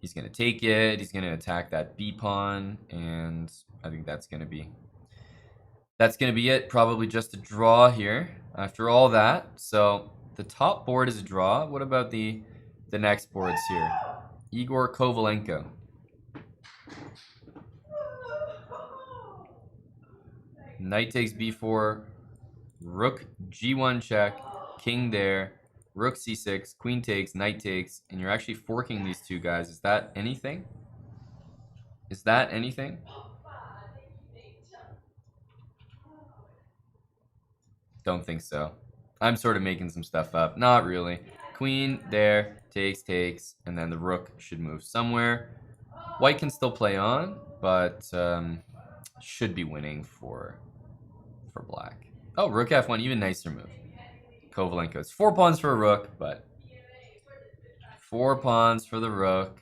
He's going to take it. He's going to attack that b pawn, and I think that's going to be it. Probably just a draw here after all that. So the top board is a draw. What about the next boards here? Igor Kovalenko. Knight takes b4, rook g1 check, king there, rook c6, queen takes, knight takes, and you're actually forking these two guys. Is that anything? Is that anything? Don't think so. I'm sort of making some stuff up. Not really. Queen there, takes, and then the rook should move somewhere. White can still play on, but should be winning for black. Oh, rook f1, even nicer move. Kovalenko. It's 4 pawns for a rook, but 4 pawns for the rook,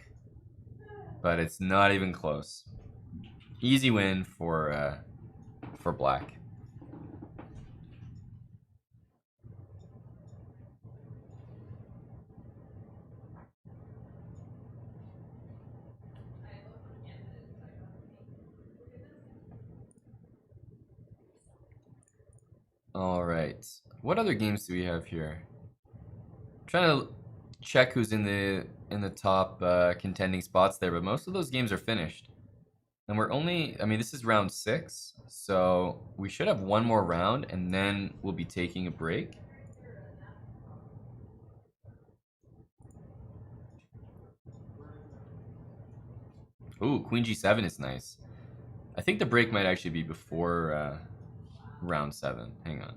but it's not even close. Easy win for black. All right. What other games do we have here? I'm trying to check who's in the top contending spots there, but most of those games are finished. And we're only, I mean, this is round 6, so we should have one more round, and then we'll be taking a break. Ooh, queen g7 is nice. I think the break might actually be before round 7. Hang on.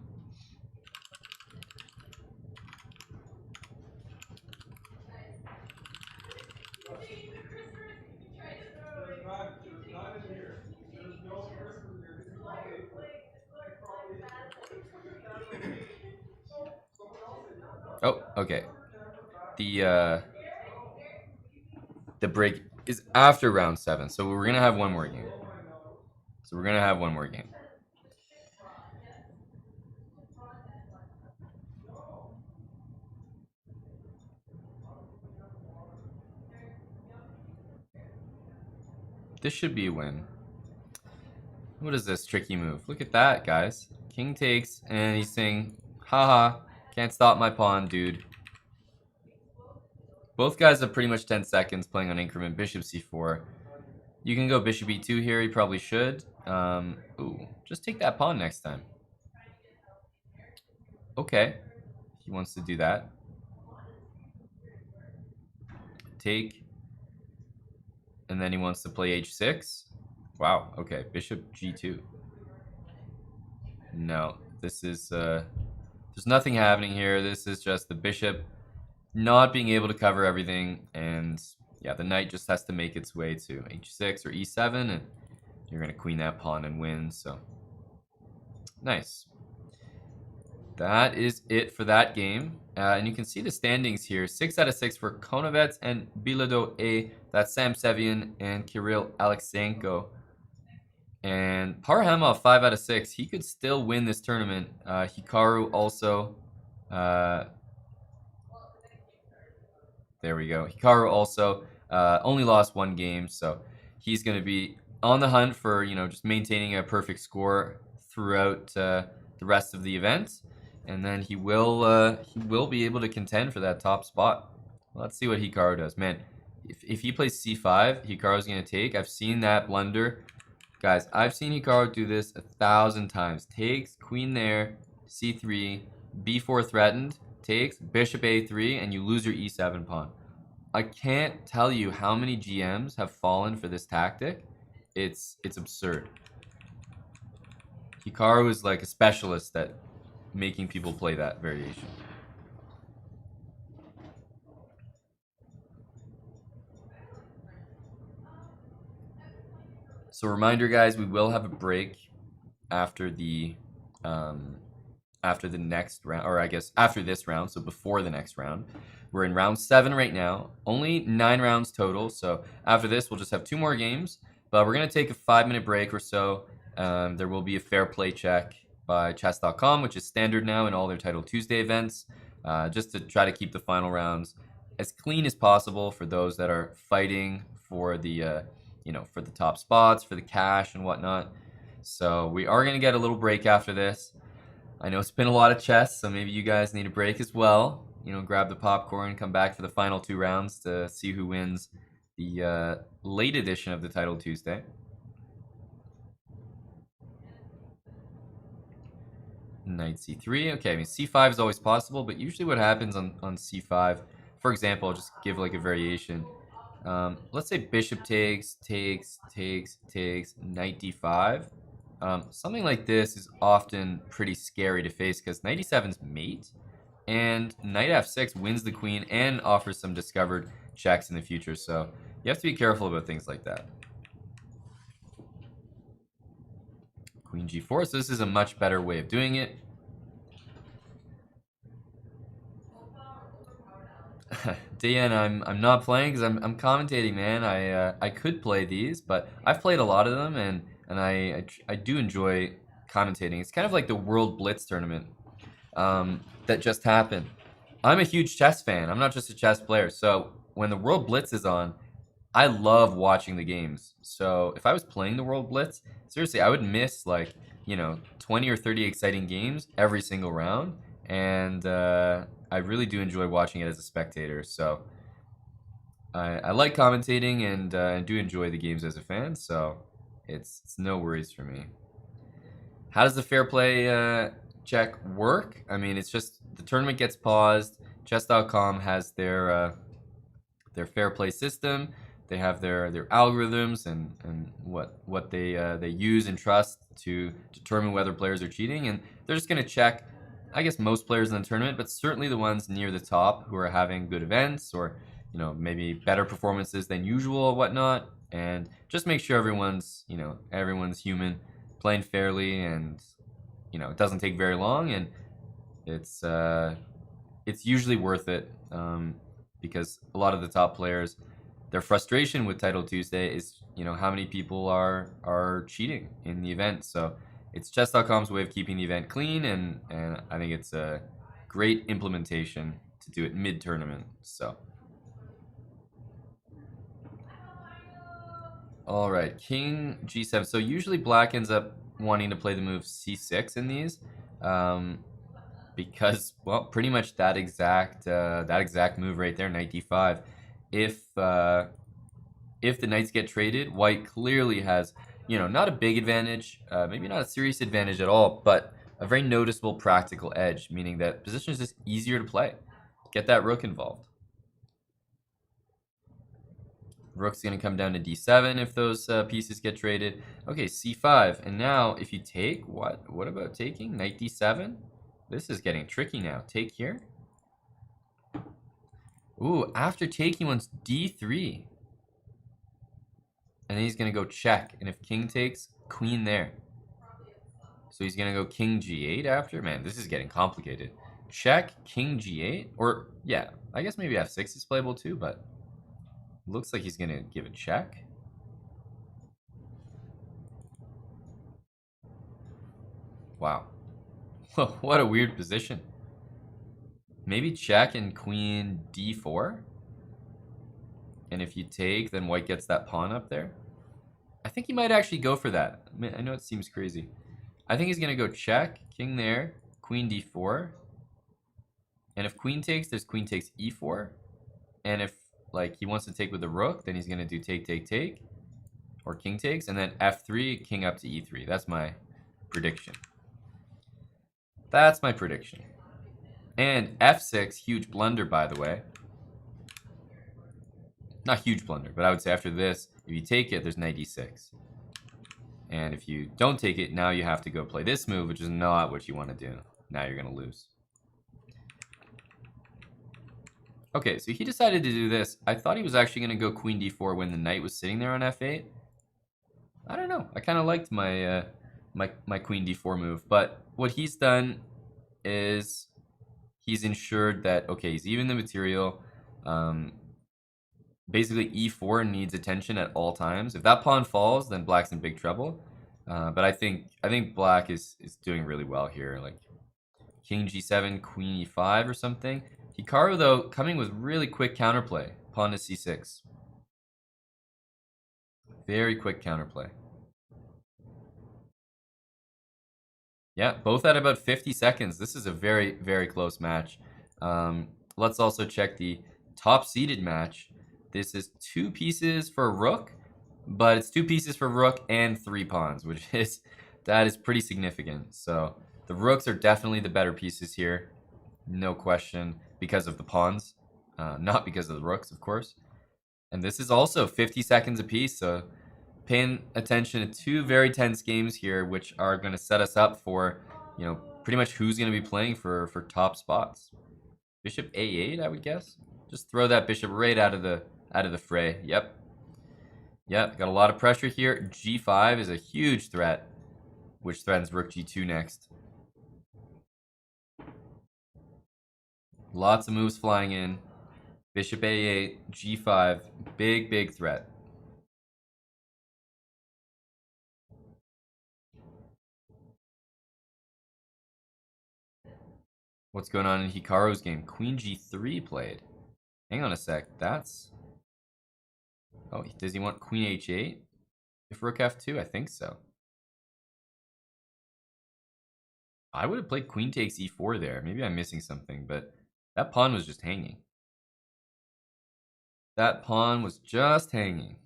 Okay. The break is after round 7, so we're gonna have one more game. This should be a win. What is this tricky move? Look at that, guys. King takes, and he's saying, haha, can't stop my pawn, dude. Both guys have pretty much 10 seconds playing on increment. Bishop c4. You can go bishop e2 here. You probably should. Ooh, just take that pawn next time. Okay, he wants to do that. Take. And then he wants to play h6. Wow, okay, bishop g2. No, this is, there's nothing happening here. This is just the bishop not being able to cover everything. And yeah, the knight just has to make its way to h6 or e7. And you're going to queen that pawn and win. So, nice. That is it for that game. And you can see the standings here. 6 out of 6 for Konovets and Bilodeau A. That's Sam Sevian and Kirill Alexenko. And Parhamov 5 out of 6. He could still win this tournament. Hikaru also. There we go. Hikaru also only lost 1 game, so he's going to be on the hunt for just maintaining a perfect score throughout the rest of the event, and then he will be able to contend for that top spot. Well, let's see what Hikaru does. Man, if he plays c5, Hikaru's going to take. I've seen that blunder. Guys, I've seen Hikaru do this 1,000 times. Takes, queen there, c3, b4 threatened, takes, bishop a3, and you lose your e7 pawn. I can't tell you how many GMs have fallen for this tactic. It's absurd. Hikaru is like a specialist at making people play that variation. So reminder, guys, we will have a break after the next round, or I guess after this round, so before the next round. We're in round 7 right now, only 9 rounds total, so after this we'll just have 2 more games, but we're going to take a 5-minute break or so. There will be a fair play check by Chess.com, which is standard now in all their Title Tuesday events, just to try to keep the final rounds as clean as possible for those that are fighting for the for the top spots, for the cash and whatnot. So we are going to get a little break after this. I know it's been a lot of chess, so maybe you guys need a break as well. Grab the popcorn, come back for the final 2 rounds to see who wins the late edition of the Title Tuesday. Knight c3. Okay, I mean, c5 is always possible, but usually what happens on c5, for example, I'll just give like a variation. Let's say bishop takes, knight d5. Something like this is often pretty scary to face because knight e7's mate, and knight f6 wins the queen and offers some discovered checks in the future. So you have to be careful about things like that. Queen g4, so this is a much better way of doing it. Dan, I'm not playing because I'm commentating, man. I could play these, but I've played a lot of them, and I do enjoy commentating. It's kind of like the World Blitz tournament that just happened. I'm a huge chess fan. I'm not just a chess player. So when the World Blitz is on, I love watching the games. So if I was playing the World Blitz, seriously, I would miss 20 or 30 exciting games every single round. And I really do enjoy watching it as a spectator. So I like commentating and I do enjoy the games as a fan. So it's no worries for me. How does the fair play check work? I mean, it's just the tournament gets paused. Chess.com has their fair play system. They have their algorithms and what they use and trust to determine whether players are cheating, and they're just going to check, I guess, most players in the tournament, but certainly the ones near the top who are having good events or maybe better performances than usual or whatnot, and just make sure everyone's human, playing fairly, and it doesn't take very long, and it's it's usually worth it because a lot of the top players, their frustration with Title Tuesday is, how many people are cheating in the event. So it's Chess.com's way of keeping the event clean, and I think it's a great implementation to do it mid-tournament. So, all right, King G7. So usually Black ends up wanting to play the move C6 in these. Because, well, pretty much that exact move right there, knight d5. If the knights get traded, White clearly has, not a big advantage, maybe not a serious advantage at all, but a very noticeable practical edge, meaning that position is just easier to play. Get that rook involved. Rook's going to come down to d7 if those pieces get traded. Okay, c5. And now, if you take, what about taking? Knight d7? This is getting tricky now. Take here. Ooh, after taking one's d3. And then he's going to go check. And if king takes, queen there. So he's going to go king g8 after? Man, this is getting complicated. Check, king g8? Or, yeah, I guess maybe f6 is playable too, but looks like he's going to give a check. Wow. What a weird position. Maybe check and queen d4? And if you take, then white gets that pawn up there. I think he might actually go for that. I know it seems crazy. I think he's going to go check, king there, queen d4. And if queen takes, there's queen takes e4. And if like he wants to take with the rook, then he's going to do take, take, take. Or king takes, and then f3, king up to e3. That's my prediction. That's my prediction. And f6, huge blunder, by the way. Not huge blunder, but I would say after this, if you take it, there's knight d6. And if you don't take it, now you have to go play this move, which is not what you want to do. Now you're going to lose. Okay, so he decided to do this. I thought he was actually going to go queen d4 when the knight was sitting there on f8. I don't know. I kind of liked my my queen d4 move. But what he's done is he's ensured that, okay, he's even the material. Basically, e4 needs attention at all times. If that pawn falls, then black's in big trouble. But I think black is doing really well here. Like king g7, queen e5 or something. Hikaru, though, coming with really quick counterplay. Pawn to c6. Very quick counterplay. Yeah, both at about 50 seconds. This is a very, very close match. Let's also check the top-seeded match. This is 2 pieces for rook, but it's 2 pieces for rook and 3 pawns, which is pretty significant. So the rooks are definitely the better pieces here, no question, because of the pawns, not because of the rooks, of course. And this is also 50 seconds apiece, so paying attention to 2 very tense games here, which are going to set us up for, pretty much who's going to be playing for top spots. Bishop a8, I would guess. Just throw that bishop right out of the fray. Yep, got a lot of pressure here. g5 is a huge threat, which threatens rook g2 next. Lots of moves flying in. Bishop a8, g5, big threat. What's going on in Hikaru's game? Queen g3 played. Hang on a sec. Oh, does he want queen h8? If rook f2? I think so. I would have played queen takes e4 there. Maybe I'm missing something, but that pawn was just hanging. That pawn was just hanging.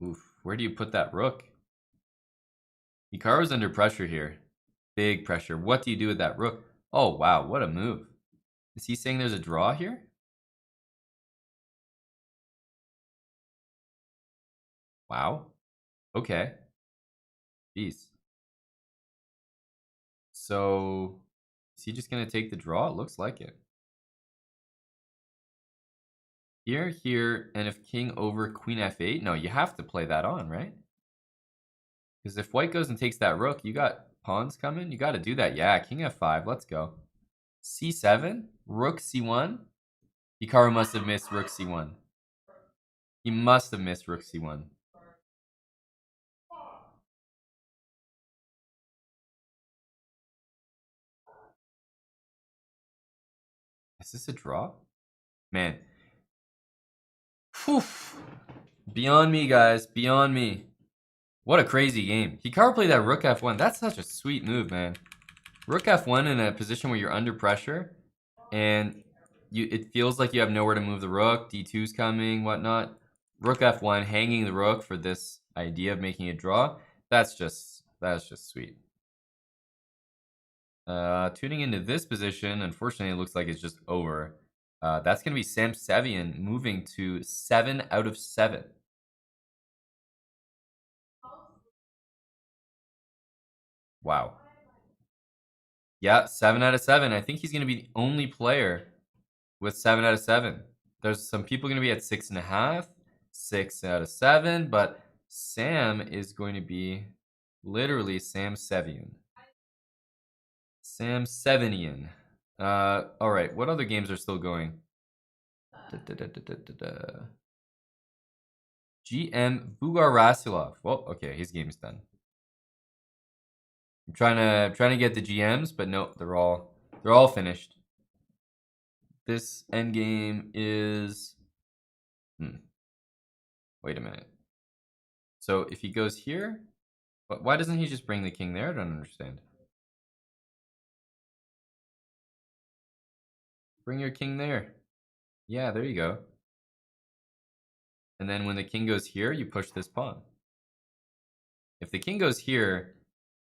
Oof. Where do you put that rook? Hikaru's under pressure here. Big pressure. What do you do with that rook? Oh, wow. What a move. Is he saying there's a draw here? Wow. Okay. Jeez. So, is he just going to take the draw? It looks like it. Here, and if king over queen f8? No, you have to play that on, right? Because if white goes and takes that rook, you got pawns coming. You got to do that. Yeah, king f5. Let's go. c7, rook c1. Hikaru must have missed rook c1. He must have missed rook c1. Is this a draw? Man. Whew. Beyond me, guys. Beyond me. What a crazy game. Hikaru played that rook f1. That's such a sweet move, man. Rook f1 in a position where you're under pressure and it feels like you have nowhere to move the rook. d2's coming, whatnot. Rook f1, hanging the rook for this idea of making a draw. That's just sweet. Tuning into this position, unfortunately, it looks like it's just over. That's going to be Sam Sevian moving to 7 out of 7. Wow. Yeah, 7 out of 7. I think he's going to be the only player with 7 out of 7. There's some people going to be at 6.5, 6 out of 7, but Sam is going to be literally Sam Sevian. Sam Sevian. All right, what other games are still going? GM Vugar Rasilov. Well, okay, his game is done. I'm trying to get the GMs, but no, they're all finished. This endgame is wait a minute. So if he goes here, why doesn't he just bring the king there? I don't understand. Bring your king there. Yeah, there you go. And then when the king goes here, you push this pawn. If the king goes here,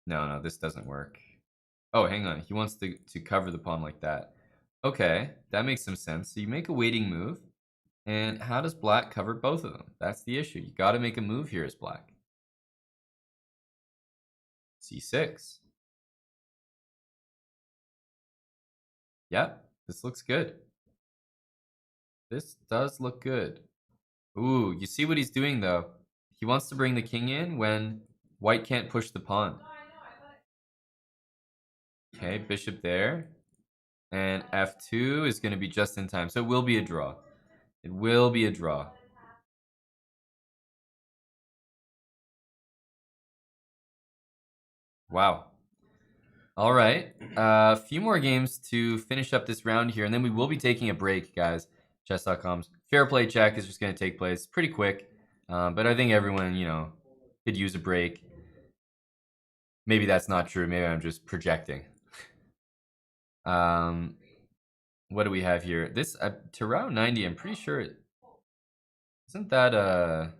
no, this doesn't work. Oh, hang on. He wants to cover the pawn like that. Okay, that makes some sense. So you make a waiting move. And how does black cover both of them? That's the issue. You got to make a move here as black. c6. Yep, this looks good. This does look good. Ooh, you see what he's doing though? He wants to bring the king in when white can't push the pawn. Okay, bishop there. And f2 is going to be just in time. So it will be a draw. It will be a draw. Wow. All right. A few more games to finish up this round here, and then we will be taking a break, guys. Chess.com's fair play check is just going to take place pretty quick. But I think everyone, could use a break. Maybe that's not true. Maybe I'm just projecting. What do we have here? This Terrao 90, I'm pretty sure isn't that I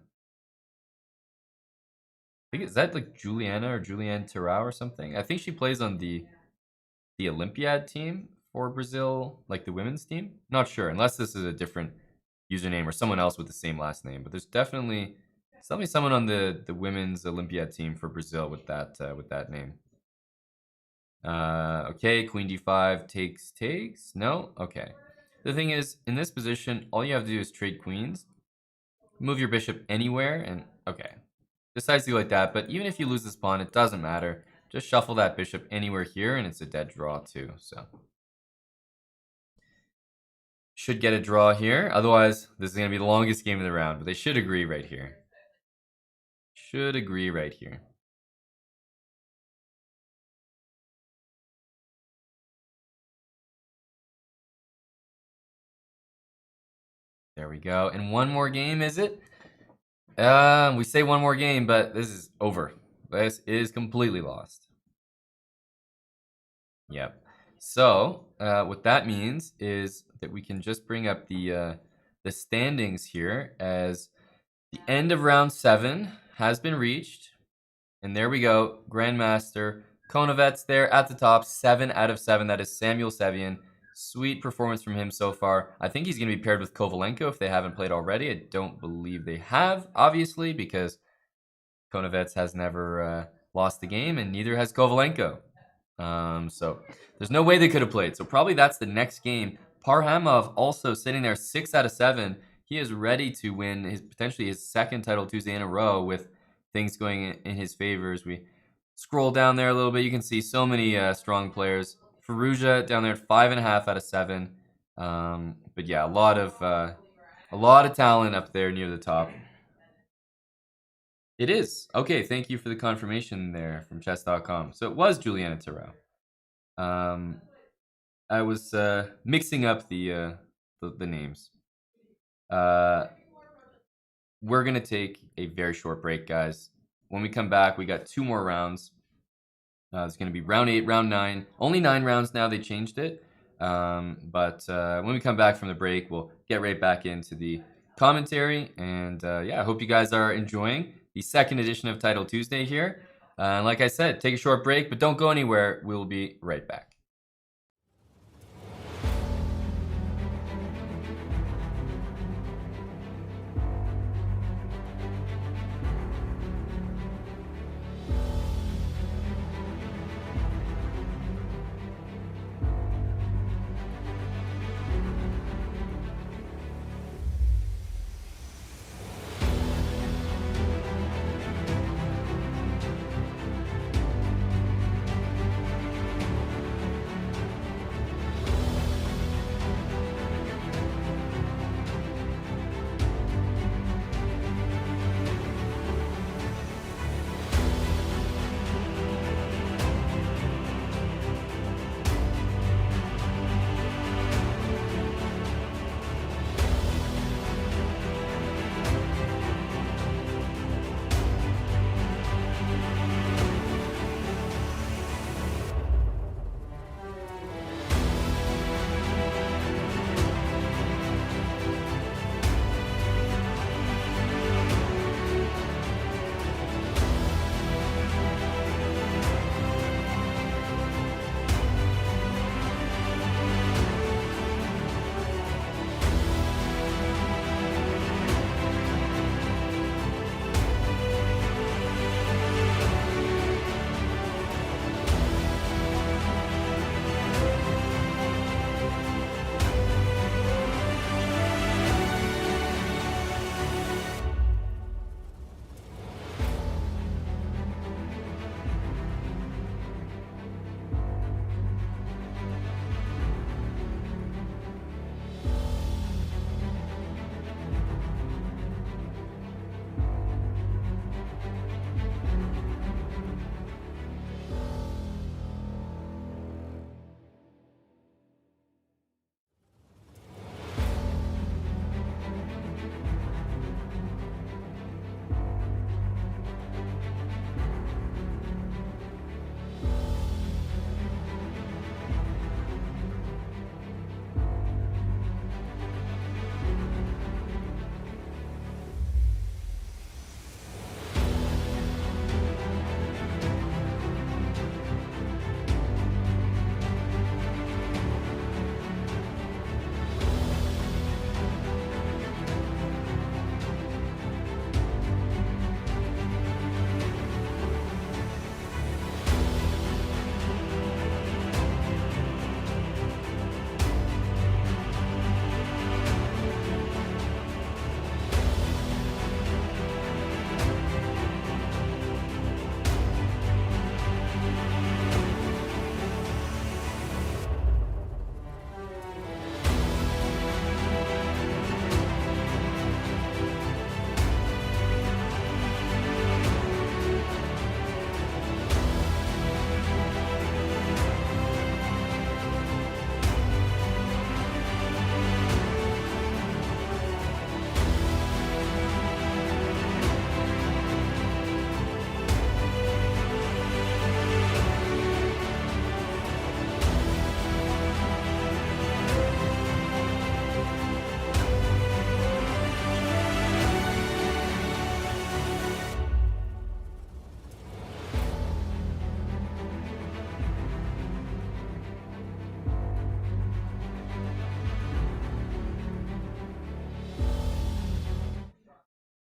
think is that like Juliana or Julianne Terrao or something? I think she plays on the Olympiad team for Brazil, like the women's team. Not sure, unless this is a different username or someone else with the same last name. But there's definitely someone on the women's Olympiad team for Brazil with that name. Okay, queen d5 takes. No? Okay. The thing is, in this position, all you have to do is trade queens. Move your bishop anywhere, and okay. Decides to do like that, but even if you lose this pawn, it doesn't matter. Just shuffle that bishop anywhere here, and it's a dead draw too, so. Should get a draw here. Otherwise, this is going to be the longest game of the round, but they should agree right here. Should agree right here. There we go. And one more game, is it? We say one more game, but this is over. This is completely lost. Yep. So, what that means is that we can just bring up the standings here as the end of round 7 has been reached. And there we go. Grandmaster Konovets there at the top, 7 out of 7. That is Samuel Sevian. Sweet performance from him so far. I think he's going to be paired with Kovalenko if they haven't played already. I don't believe they have, obviously, because Konovets has never lost the game, and neither has Kovalenko. So there's no way they could have played. So probably that's the next game. Parhamov also sitting there 6 out of 7. He is ready to win potentially his second title Tuesday in a row with things going in his favor. As we scroll down there a little bit, you can see so many strong players. Firouzja down there at 5.5 out of 7. But yeah, a lot of talent up there near the top. It is. Okay, thank you for the confirmation there from Chess.com. So it was Juliana Terrell. I was mixing up the names. We're going to take a very short break, guys. When we come back, we got 2 more rounds. It's going to be round 8, round 9. Only 9 rounds now. They changed it. But when we come back from the break, we'll get right back into the commentary. And yeah, I hope you guys are enjoying the second edition of Title Tuesday here. Like I said, take a short break, but don't go anywhere. We'll be right back.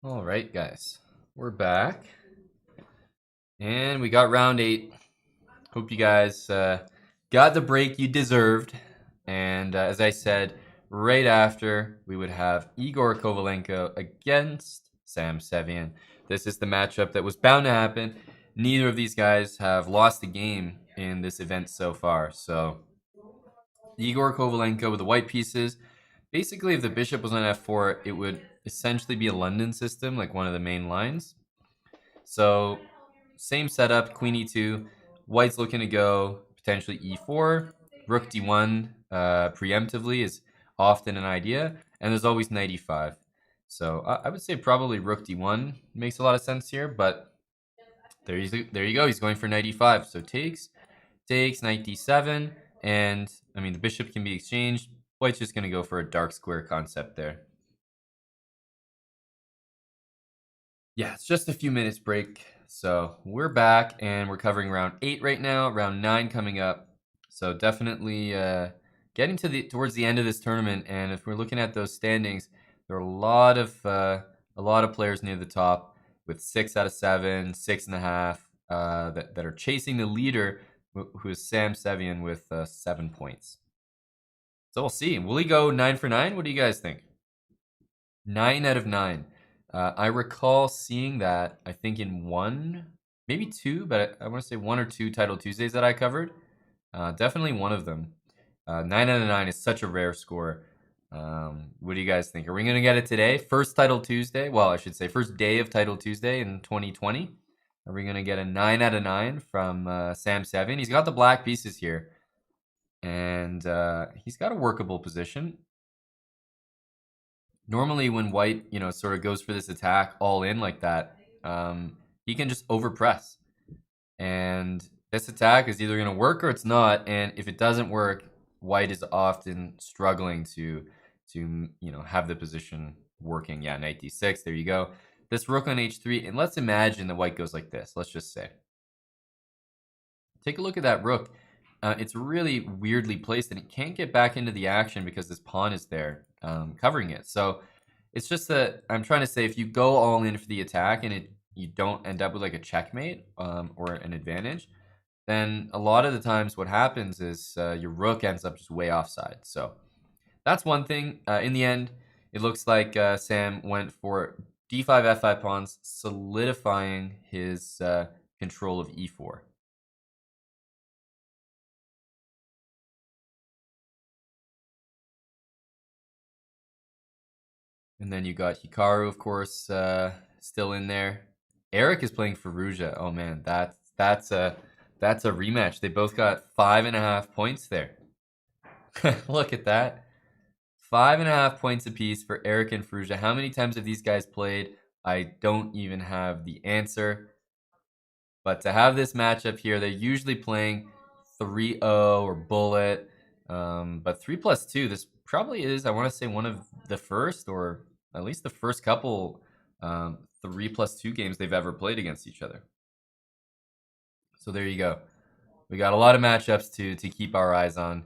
All right, guys, we're back, and we got round 8. Hope you guys got the break you deserved. And as I said, right after we would have Igor Kovalenko against Sam Sevian. This is the matchup that was bound to happen. Neither of these guys have lost a game in this event so far. So Igor Kovalenko with the white pieces. Basically, if the bishop was on f4, it would essentially be a London system, like one of the main lines. So same setup, queen e2. White's looking to go potentially e4. Rook d1 preemptively is often an idea. And there's always knight e5. So I would say probably rook d1 makes a lot of sense here. But there you go. He's going for knight e5. So takes, knight d7. And, I mean, the bishop can be exchanged. White's just going to go for a dark square concept there. Yeah, it's just a few minutes break. So we're back and we're covering round 8 right now, round 9 coming up. So definitely getting towards the end of this tournament. And if we're looking at those standings, there are a lot of players near the top with 6 out of 7, 6.5 that are chasing the leader, who is Sam Sevian with 7 points. So we'll see. Will he go 9 for 9? What do you guys think? 9 out of 9. I recall seeing that, I think in one, maybe two, but I want to say 1 or 2 Title Tuesdays that I covered. Definitely one of them. 9 out of 9 is such a rare score. What do you guys think? Are we going to get it today? First Title Tuesday? Well, I should say first day of Title Tuesday in 2020. Are we going to get a 9 out of 9 from Sam Sevian? He's got the black pieces here. And he's got a workable position. Normally when white, sort of goes for this attack all in like that, he can just overpress. And this attack is either going to work or it's not. And if it doesn't work, white is often struggling to have the position working. Yeah, knight d6, there you go. This rook on h3, and let's imagine that white goes like this, let's just say. Take a look at that rook. It's really weirdly placed, and it can't get back into the action because this pawn is there covering it. So it's just that I'm trying to say, if you go all in for the attack and you don't end up with like a checkmate or an advantage, then a lot of the times what happens is your rook ends up just way offside. So that's one thing. In the end, it looks like Sam went for d5, f5 pawns, solidifying his control of e4. And then you got Hikaru, of course, still in there. Eric is playing Fallujah. Oh man, that's a rematch. They both got 5.5 points there. Look at that. 5.5 points apiece for Eric and Fallujah. How many times have these guys played? I don't even have the answer. But to have this matchup here, they're usually playing 3-0 or bullet. But 3+2, this probably is, I want to say, one of the first, or at least the first couple 3+2 games they've ever played against each other. So there you go. We got a lot of matchups to keep our eyes on.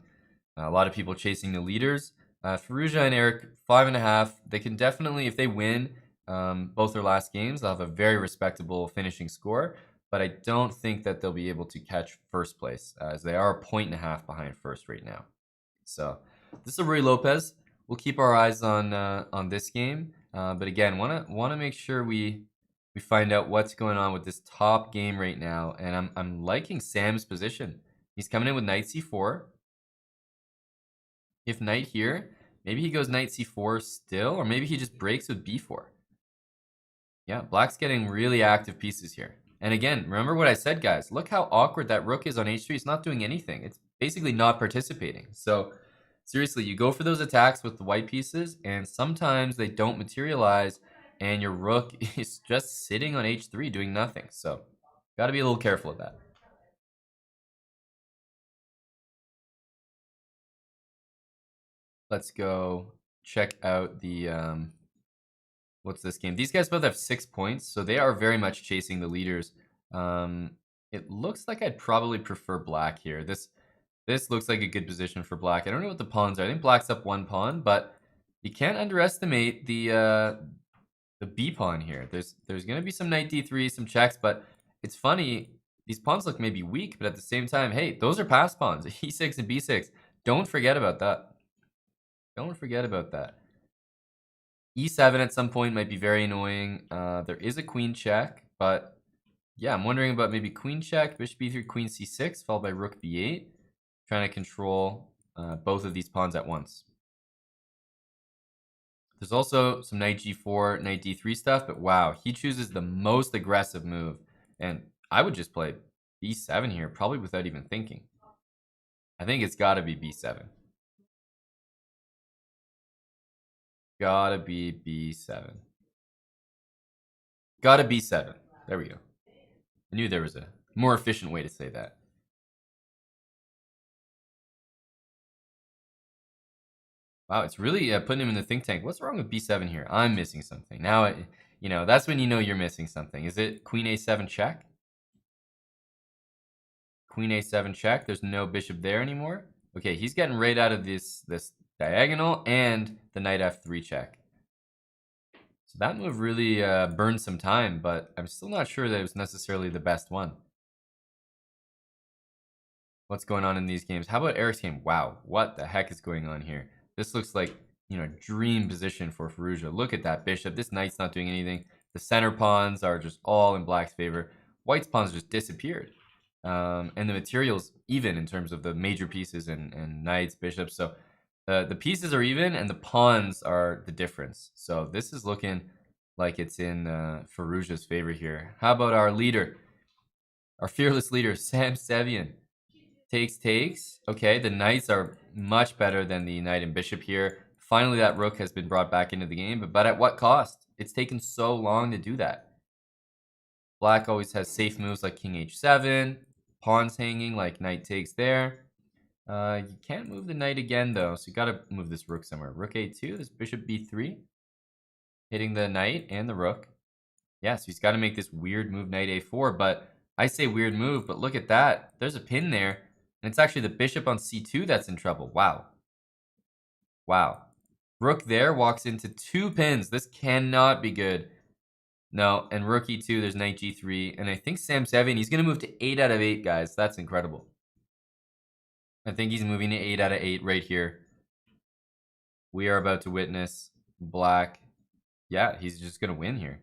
A lot of people chasing the leaders. Fallujah and Eric, 5.5. They can definitely, if they win both their last games, they'll have a very respectable finishing score. But I don't think that they'll be able to catch first place, as they are 1.5 behind first right now. So this is Rui Lopez. We'll keep our eyes on this game. But again, wanna make sure we find out what's going on with this top game right now. And I'm liking Sam's position. He's coming in with knight c4. If knight here, maybe he goes knight c4 still, or maybe he just breaks with b4. Yeah, black's getting really active pieces here. And again, remember what I said, guys. Look how awkward that rook is on h3. It's not doing anything. It's basically not participating. So seriously, you go for those attacks with the white pieces, and sometimes they don't materialize, and your rook is just sitting on h3 doing nothing. So got to be a little careful of that. Let's go check out the what's this game? These guys both have 6 points, so they are very much chasing the leaders. It looks like I'd probably prefer black here. This looks like a good position for black. I don't know what the pawns are. I think black's up 1 pawn, but you can't underestimate the b pawn here. There's going to be some knight d3, some checks, but it's funny. These pawns look maybe weak, but at the same time, hey, those are pass pawns, e6 and b6. Don't forget about that. Don't forget about that. E7 at some point might be very annoying. There is a queen check, but yeah, I'm wondering about maybe queen check, bishop b3, queen c6, followed by rook b8, trying to control both of these pawns at once. There's also some knight g4, knight d3 stuff, but wow, he chooses the most aggressive move. And I would just play b7 here, probably without even thinking. I think it's got to be b7. Gotta be b7. Gotta b7. There we go. I knew there was a more efficient way to say that. Wow, it's really putting him in the think tank. What's wrong with b7 here? I'm missing something. Now, that's when you know you're missing something. Is it queen a7 check? Queen a7 check. There's no bishop there anymore. Okay, he's getting right out of this diagonal and the knight f3 check. So that move really burned some time, but I'm still not sure that it was necessarily the best one. What's going on in these games? How about Eric's game? Wow, what the heck is going on here? This looks like, dream position for Firouzja. Look at that bishop. This knight's not doing anything. The center pawns are just all in black's favor. White's pawns just disappeared. And the material's even in terms of the major pieces and knights, bishops. So the pieces are even and the pawns are the difference. So this is looking like it's in Firouzja's favor here. How about our leader? Our fearless leader, Sam Sevian. Takes. Okay, the knights are much better than the knight and bishop here. Finally, that rook has been brought back into the game, but at what cost? It's taken so long to do that. Black always has safe moves like king h7, pawns hanging like knight takes there. You can't move the knight again, though, so you got to move this rook somewhere. Rook a2, this bishop b3, hitting the knight and the rook. Yeah, so he's got to make this weird move, knight a4, but I say weird move, but look at that. There's a pin there. And it's actually the bishop on c2 that's in trouble. Wow. Wow. Rook there walks into 2 pins. This cannot be good. No, and rook e2, there's knight g3. And I think Sam Sevian, he's going to move to 8 out of 8, guys. That's incredible. I think he's moving to 8 out of 8 right here. We are about to witness black. Yeah, he's just going to win here.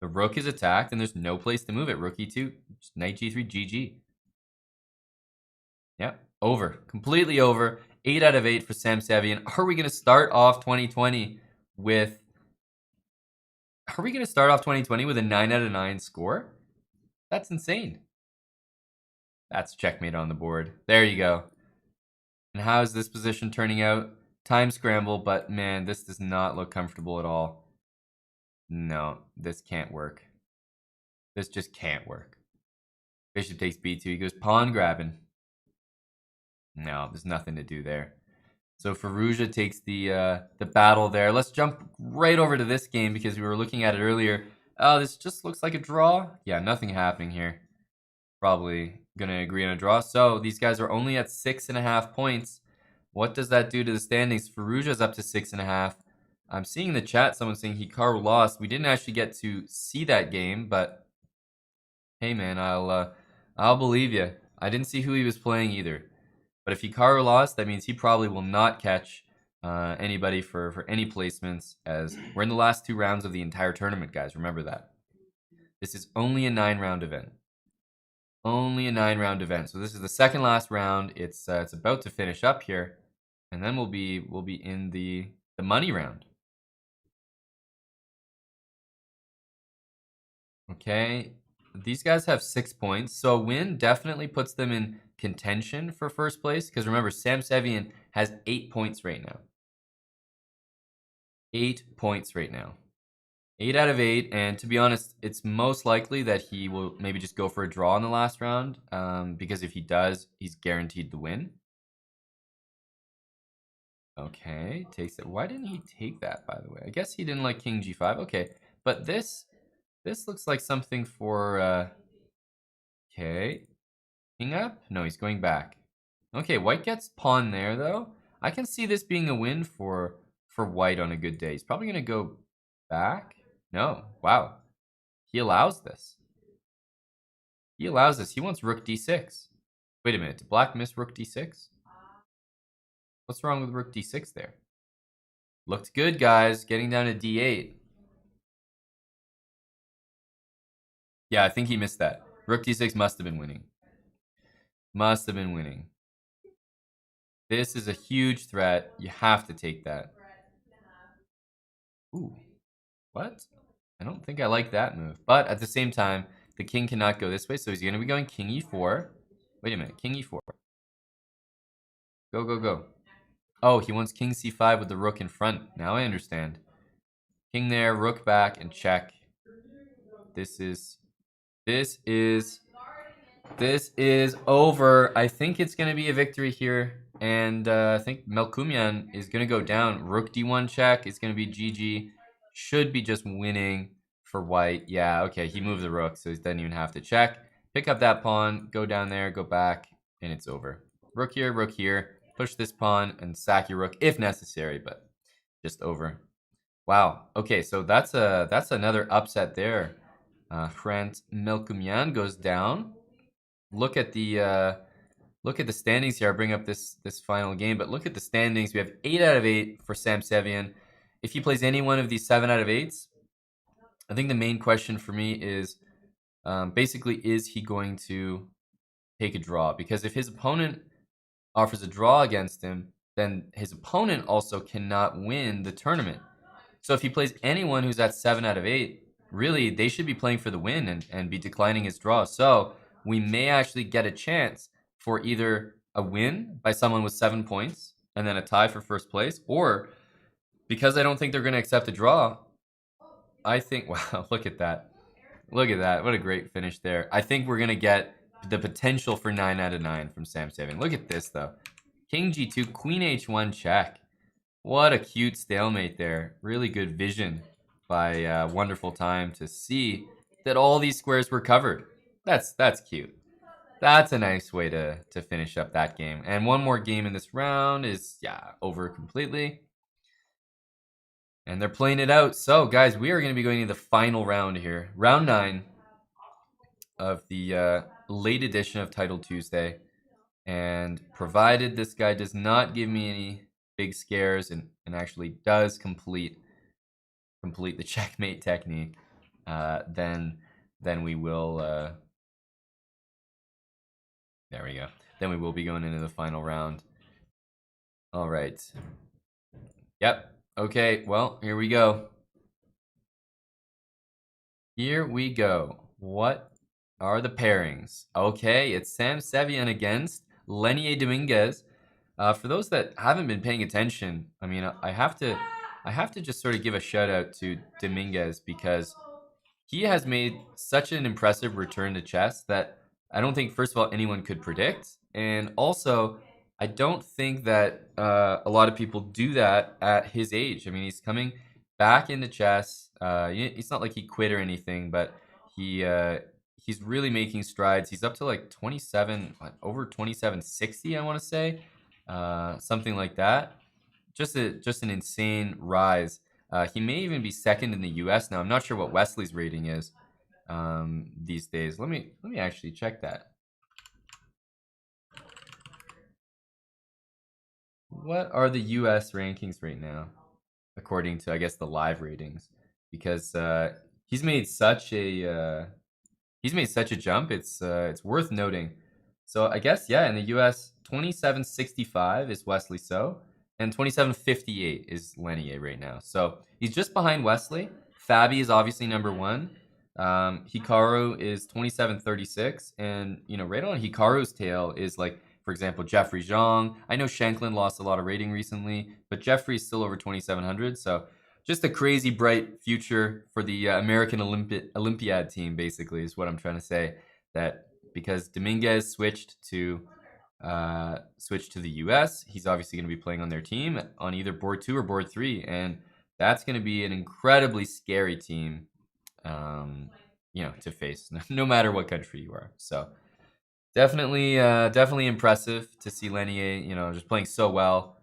The rook is attacked, and there's no place to move it. Rook e2, knight g3, GG. Yep, over. Completely over. 8 out of 8 for Sam Sevian. Are we going to start off 2020 with... Are we going to start off 2020 with a 9 out of 9 score? That's insane. That's checkmate on the board. There you go. And how is this position turning out? Time scramble, but man, this does not look comfortable at all. No, this can't work. This just can't work. Bishop takes b2. He goes pawn grabbing. No, there's nothing to do there. So Firouzja takes the battle there. Let's jump right over to this game because we were looking at it earlier. Oh, this just looks like a draw. Yeah, nothing happening here. Probably going to agree on a draw. So these guys are only at 6.5 points. What does that do to the standings? Firouzja's up to 6.5. I'm seeing in the chat someone saying Hikaru lost. We didn't actually get to see that game, but hey man, I'll believe you. I didn't see who he was playing either. But if Hikaru lost, that means he probably will not catch anybody for any placements, as we're in the last 2 rounds of the entire tournament, guys. Remember that. This is only a 9-round event. Only a 9-round event. So this is the second last round. It's about to finish up here, and then we'll be in the money round. Okay, these guys have 6 points, so a win definitely puts them in contention for first place, because remember, Sam Sevian has 8 points right now. 8 points right now. 8 out of 8, and to be honest, it's most likely that he will maybe just go for a draw in the last round, because if he does, he's guaranteed the win. Okay, takes it. Why didn't he take that, by the way? I guess he didn't like king g5. Okay, but this looks like something for... Okay. King up? No, he's going back. Okay, white gets pawn there, though. I can see this being a win for white on a good day. He's probably going to go back. No. Wow. He allows this. He allows this. He wants rook d6. Wait a minute. Did black miss rook d6? What's wrong with rook d6 there? Looked good, guys. Getting down to d8. Yeah, I think he missed that. Rook d6 must have been winning. Must have been winning. This is a huge threat. You have to take that. Ooh, what? I don't think I like that move. But at the same time, the king cannot go this way, so he's going to be going king e4. Wait a minute, king e4. Go, go, go. Oh, he wants king c5 with the rook in front. Now I understand. King there, rook back, and check. This is over. I think it's going to be a victory here. And I think Melkumian is going to go down. Rook d1 check. It's going to be GG. Should be just winning for white. Yeah, okay. He moved the rook, so he doesn't even have to check. Pick up that pawn. Go down there. Go back. And it's over. Rook here. Push this pawn and sack your rook if necessary, but just over. Wow. Okay, so that's another upset there. Hrant Melkumian goes down. Look at the standings here. I'll bring up this final game, but look at the standings. We have 8 out of 8 for Sam Sevian. If he plays any one of these 7 out of 8s, I think the main question for me is basically, is he going to take a draw? Because if his opponent offers a draw against him, then his opponent also cannot win the tournament. So if he plays anyone who's at 7 out of 8, really, they should be playing for the win and be declining his draw. So we may actually get a chance for either a win by someone with 7 points and then a tie for first place, or because I don't think they're going to accept a draw, I think, wow, look at that. Look at that. What a great finish there. I think we're going to get the potential for 9 out of 9 from Sam Sevian. Look at this, though. King g2, queen h1 check. What a cute stalemate there. Really good vision by Wonderful Time to see that all these squares were covered. That's cute. That's a nice way to finish up that game. And one more game in this round is, yeah, over completely. And they're playing it out. So, guys, we are going to be going to the final round here. Round 9 of the late edition of Title Tuesday. And provided this guy does not give me any big scares and actually does complete the checkmate technique, then we will there we go. Then we will be going into the final round. All right. Yep. Okay, well, here we go. Here we go. What are the pairings? Okay, it's Sam Sevian against Lenier Dominguez. For those that haven't been paying attention, I mean, I have to just sort of give a shout out to Dominguez because he has made such an impressive return to chess that I don't think, first of all, anyone could predict, and also I don't think that a lot of people do that at his age. I mean, he's coming back into chess. It's not like he quit or anything, but he's really making strides. He's up to like 27, over 2760, I want to say, something like that. Just an insane rise. He may even be second in the U.S. now. I'm not sure what Wesley's rating is these days. Let me actually check that. What are the U.S. rankings right now, according to, I guess, the live ratings? Because he's made such a jump. It's worth noting. So I guess, yeah, in the U.S., 2765 is Wesley So, and 2758 is Lenier right now. So he's just behind Wesley. Fabi is obviously number 1. Hikaru is 2736, and right on Hikaru's tail is, like, for example, Jeffrey Zhang. I know Shanklin lost a lot of rating recently, but Jeffrey's still over 2700. So just a crazy bright future for the American Olympiad team, basically, is what I'm trying to say. That because Dominguez switched to the U.S., he's obviously going to be playing on their team on either board 2 or board 3, and that's going to be an incredibly scary team, to face, no matter what country you are. So definitely impressive to see Lenier, just playing so well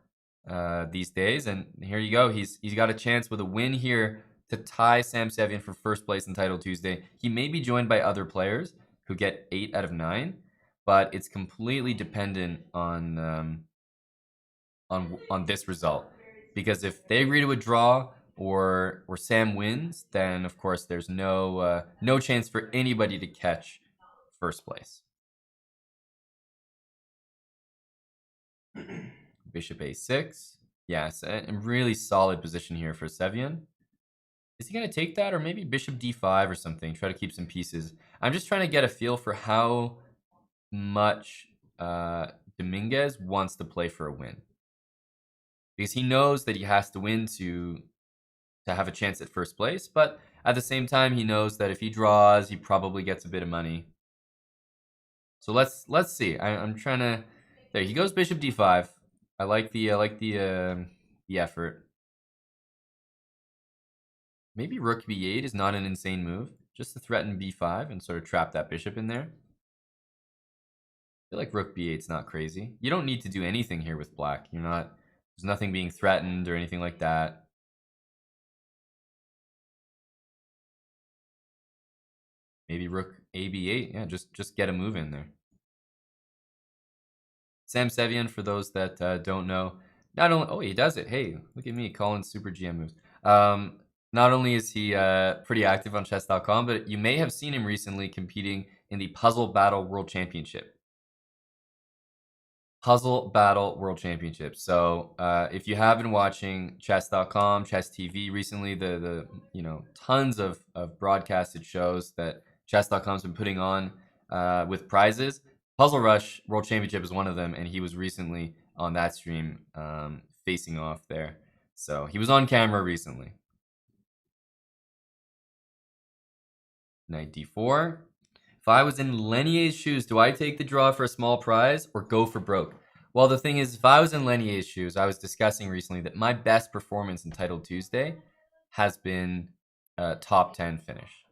these days. And here you go. He's got a chance with a win here to tie Sam Sevian for first place in Title Tuesday. He may be joined by other players who get 8 out of 9, but it's completely dependent on this result. because if they agree to a draw or Sam wins, then of course there's no chance for anybody to catch first place. Bishop a6. Yes, a really solid position here for Sevian. Is he going to take that, or maybe bishop d5 or something? Try to keep some pieces. I'm just trying to get a feel for how much Dominguez wants to play for a win, because he knows that he has to win to have a chance at first place, but at the same time he knows that if he draws, he probably gets a bit of money. So let's see. I'm trying to. There he goes, bishop d5. I like the effort. Maybe rook b8 is not an insane move, just to threaten b5 and sort of trap that bishop in there. I feel like rook b8 is not crazy. You don't need to do anything here with black. There's nothing being threatened or anything like that. Maybe rook ab8. Yeah, just get a move in there. Sam Sevian, for those that don't know, not only... Oh, he does it. Hey, look at me calling super GM moves. Not only is he pretty active on Chess.com, but you may have seen him recently competing in the Puzzle Battle World Championship. Puzzle Battle World Championship. So if you have been watching Chess.com, Chess TV recently, the tons of broadcasted shows that Chess.com's been putting on with prizes, Puzzle Rush World Championship is one of them, and he was recently on that stream facing off there. So he was on camera recently. Knight d4. If I was in Lenier's shoes, do I take the draw for a small prize or go for broke? Well, the thing is, if I was in Lenier's shoes, I was discussing recently that my best performance in Title Tuesday has been a top 10 finish.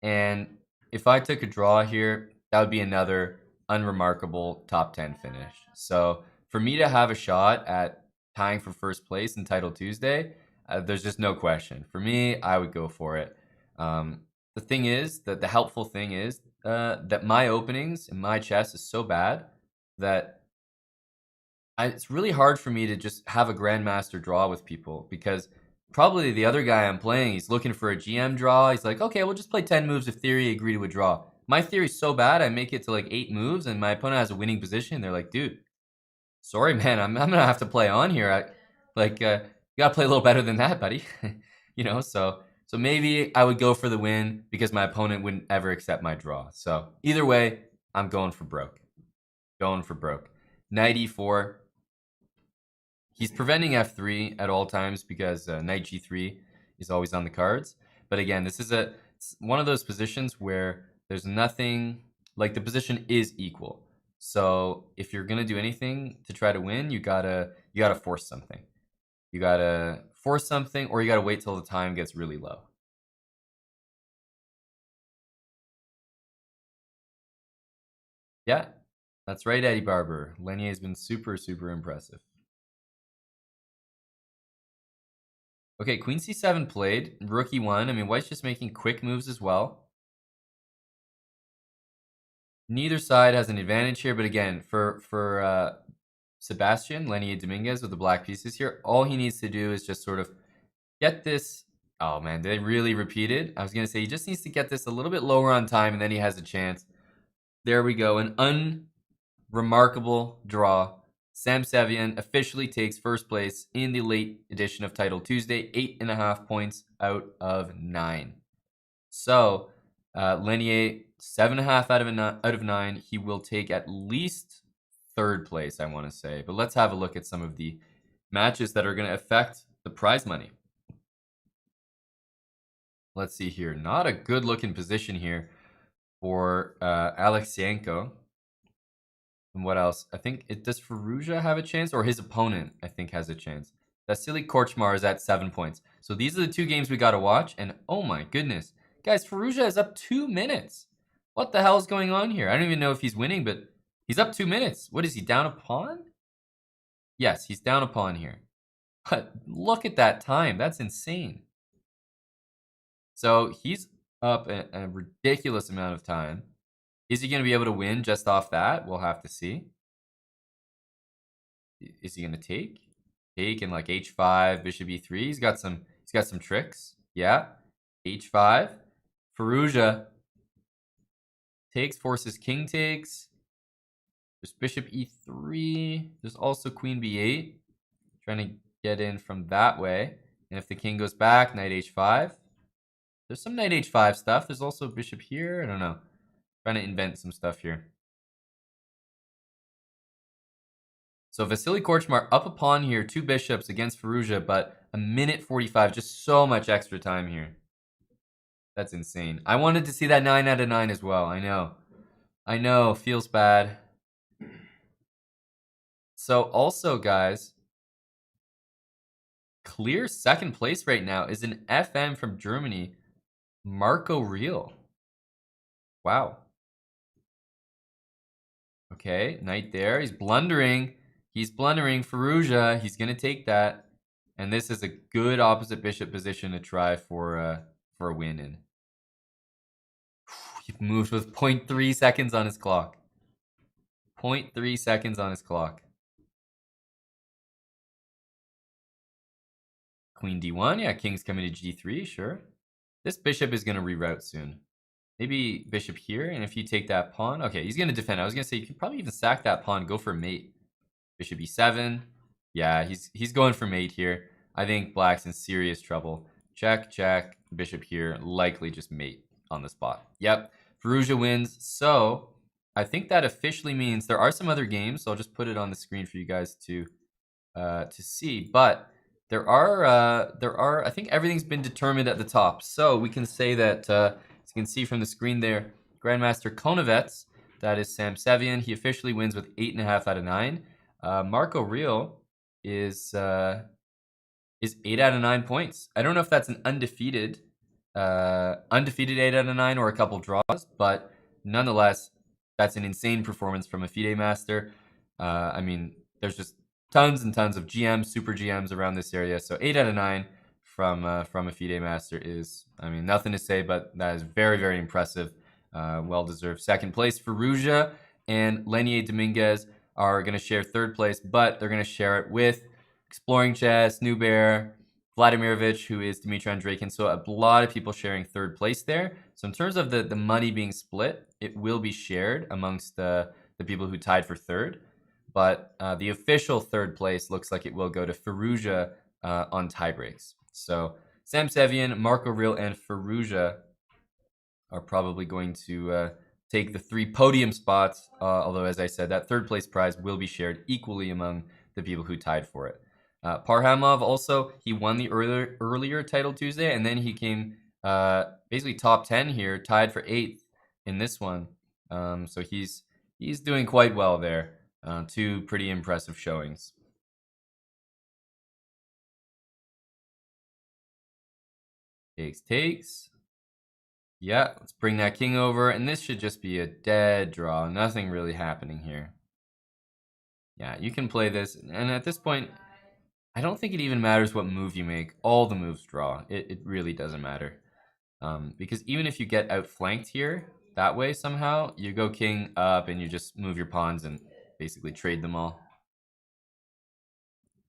And if I took a draw here, that would be another unremarkable top 10 finish. So for me to have a shot at tying for first place in Title Tuesday, there's just no question. For me, I would go for it. The thing is, that the helpful thing is that my openings in my chess is so bad that it's really hard for me to just have a grandmaster draw with people, because probably the other guy I'm playing, he's looking for a GM draw. He's like, okay, we'll just play 10 moves of theory, agree to a draw. My theory's so bad, I make it to like 8 moves, and my opponent has a winning position. They're like, dude, sorry, man, I'm gonna have to play on here. You gotta play a little better than that, buddy. So maybe I would go for the win because my opponent wouldn't ever accept my draw. So either way, I'm going for broke. Going for broke. Knight e4. He's preventing f3 at all times because knight g3 is always on the cards. But again, this is one of those positions where there's nothing, like the position is equal. So if you're gonna do anything to try to win, you gotta force something. You gotta force something, or you gotta wait till the time gets really low. Yeah, that's right, Eddie Barber. Lenier has been super, super impressive. Okay, queen c7 played, rook e1. I mean, white's just making quick moves as well. Neither side has an advantage here, but again, for Sebastian, Lenier Dominguez with the black pieces here, all he needs to do is just sort of get this. Oh man, they really repeated. I was going to say he just needs to get this a little bit lower on time, and then he has a chance. There we go, an unremarkable draw. Sam Sevian officially takes first place in the late edition of Title Tuesday, 8.5 points out of 9. So Lenier, 7.5 out of 9. He will take at least third place, I want to say. But let's have a look at some of the matches that are going to affect the prize money. Let's see here. Not a good looking position here for Alexienko. And what else? I think does Firouzja have a chance, or his opponent I think has a chance. Vasily Korchmar is at 7 points. So these are the two games we got to watch, and oh my goodness. Guys, Firouzja is up 2 minutes. What the hell is going on here? I don't even know if he's winning, but he's up 2 minutes. What is he, down a pawn? Yes, he's down a pawn here. But look at that time. That's insane. So he's up a ridiculous amount of time. Is he going to be able to win just off that? We'll have to see. Is he going to take? Take and like h5, bishop e3. He's got some tricks. Yeah. h5. Firouzja takes, forces king takes. There's bishop e3. There's also queen b8. Trying to get in from that way. And if the king goes back, knight h5. There's some knight h5 stuff. There's also bishop here. I don't know. Trying to invent some stuff here. So Vasily Korchmar up a pawn here, 2 bishops against Firouzja, but a minute 45, just so much extra time here. That's insane. I wanted to see that 9 out of 9 as well. I know, feels bad. So also, guys, clear second place right now is an FM from Germany, Marco Real. Wow. Okay, knight there. He's blundering. Firouzja. He's going to take that. And this is a good opposite bishop position to try for a win in. He moved with 0.3 seconds on his clock. 0.3 seconds on his clock. Queen d1. Yeah, king's coming to g3, sure. This bishop is going to reroute soon. Maybe bishop here, and if you take that pawn... Okay, he's going to defend. I was going to say, you can probably even sack that pawn, go for mate. Bishop e7. Yeah, he's going for mate here. I think black's in serious trouble. Check, check. Bishop here. Likely just mate on the spot. Yep. Firouzja wins. So I think that officially means there are some other games. So I'll just put it on the screen for you guys to see. But there are. I think everything's been determined at the top. So we can say that as you can see from the screen there, Grandmaster Konovets. That is Sam Sevian. He officially wins with 8.5 out of 9. Marco Real is 8 out of 9 points. I don't know if that's an undefeated 8 out of 9 or a couple draws, but nonetheless, that's an insane performance from a FIDE master. I mean, there's just tons and tons of GMs, super GMs around this area. So 8 out of 9 from a FIDE master is, I mean, nothing to say, but that is very, very impressive. Well-deserved second place. Firouzja and Lenier Dominguez are going to share third place, but they're going to share it with Exploring Chess, New Bear, Vladimirovich, who is Dmitry Andreikin. So a lot of people sharing third place there. So in terms of the money being split, it will be shared amongst the people who tied for third. But the official third place looks like it will go to Firouzja on tiebreaks. So Sam Sevian, Marco Real, and Firouzja are probably going to take the 3 podium spots, although, as I said, that third place prize will be shared equally among the people who tied for it. Parhamov also, he won the earlier Title Tuesday, and then he came basically top 10 here, tied for 8th in this one. So he's doing quite well there. 2 pretty impressive showings. Takes. Yeah, let's bring that king over, and this should just be a dead draw. Nothing really happening here. Yeah, you can play this, and at this point, I don't think it even matters what move you make. All the moves draw. It really doesn't matter. Because even if you get outflanked here, that way somehow, you go king up, and you just move your pawns and basically trade them all.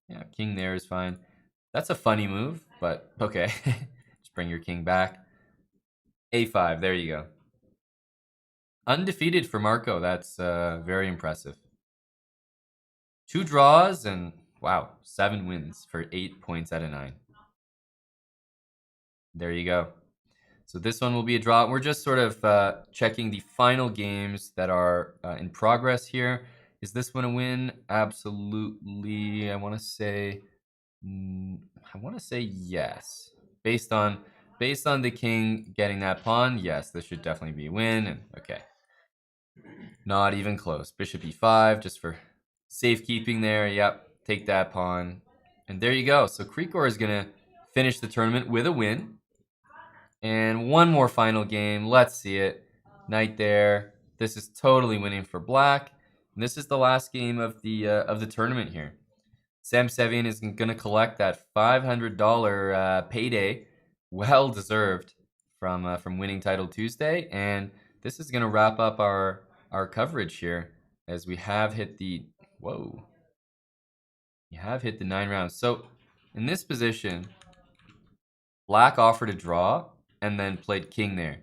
Yeah, king there is fine. That's a funny move, but okay. Just bring your king back. A5, there you go. Undefeated for Marco. That's very impressive. 2 draws and, wow, 7 wins for 8 points out of 9. There you go. So this one will be a draw. We're just sort of checking the final games that are in progress here. Is this one a win? Absolutely. I want to say yes. Based on the king getting that pawn, yes, this should definitely be a win. And okay. Not even close. Bishop e5, just for safekeeping there. Yep, take that pawn. And there you go. So Krikor is going to finish the tournament with a win. And one more final game. Let's see it. Knight there. This is totally winning for black. And this is the last game of the tournament here. Sam Sevian is going to collect that $500 payday, well deserved, from winning Title Tuesday. And this is going to wrap up our coverage here, as we have hit the You have hit the 9 rounds. So in this position, black offered a draw and then played king there.